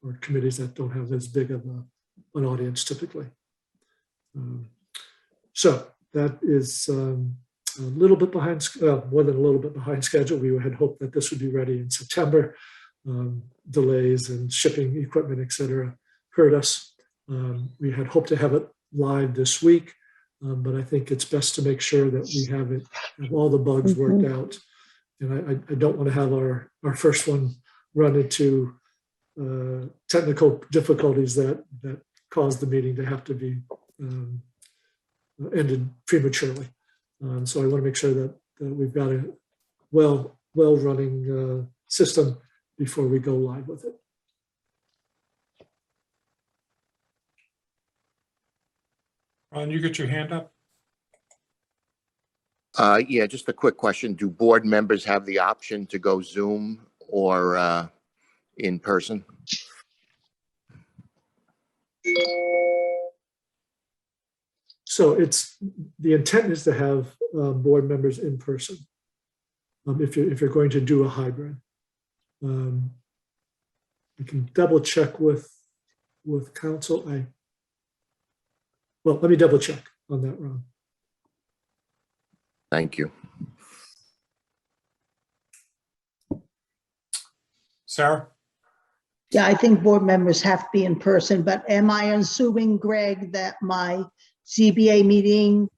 our committees that don't have as big of an audience typically. So that is a little bit behind, more than a little bit behind schedule. We had hoped that this would be ready in September. Delays and shipping equipment, et cetera, hurt us. We had hoped to have it live this week, but I think it's best to make sure that we have all the bugs worked out. And I don't want to have our first one run into technical difficulties that caused the meeting to have to be ended prematurely. So I want to make sure that we've got a well running system before we go live with it. Ron, you get your hand up? Yeah, just a quick question. Do board members have the option to go Zoom or in person? So the intent is to have board members in person if you're going to do a hybrid. I can double check with council. Well, let me double check on that, Ron. Thank you. Sarah? Yeah, I think board members have to be in person, but am I assuming, Greg, that my ZBA meeting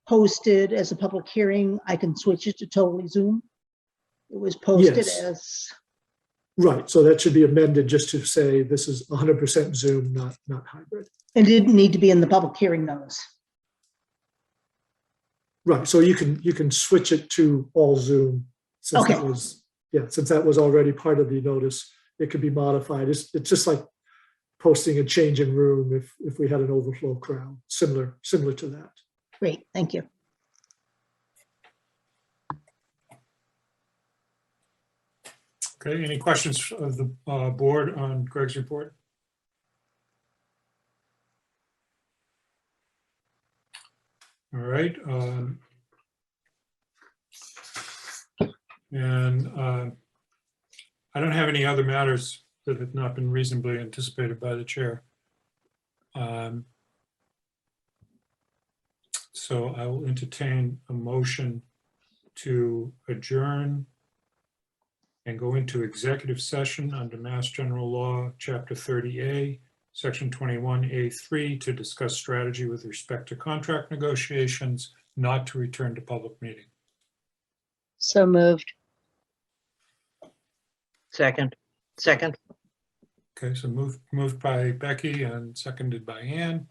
hosted as a public hearing, I can switch it to totally Zoom? It was posted Yes. as, Right, so that should be amended just to say this is 100% Zoom, not hybrid. it didn't need to be in the public hearing notice. Right, so you can switch it to all Zoom since Okay. since that was already part of the notice. It could be modified. It's just like posting a change in room if we had an overflow crowd, similar to that. Great, thank you. Okay, any questions of the board on Greg's report? All right. I don't have any other matters that have not been reasonably anticipated by the chair. So I will entertain a motion to adjourn and go into executive session under Mass General Law, Chapter 30A, Section 21A3, to discuss strategy with respect to contract negotiations, not to return to public meeting. So moved. Second. Okay, so moved by Becky and seconded by Ann.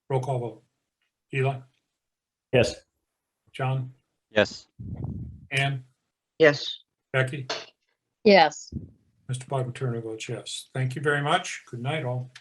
Roll call vote. Eli? Yes. John? Yes. Ann? Yes. Becky? Yes. Mr. Bob Turner votes yes. Thank you very much. Good night, all.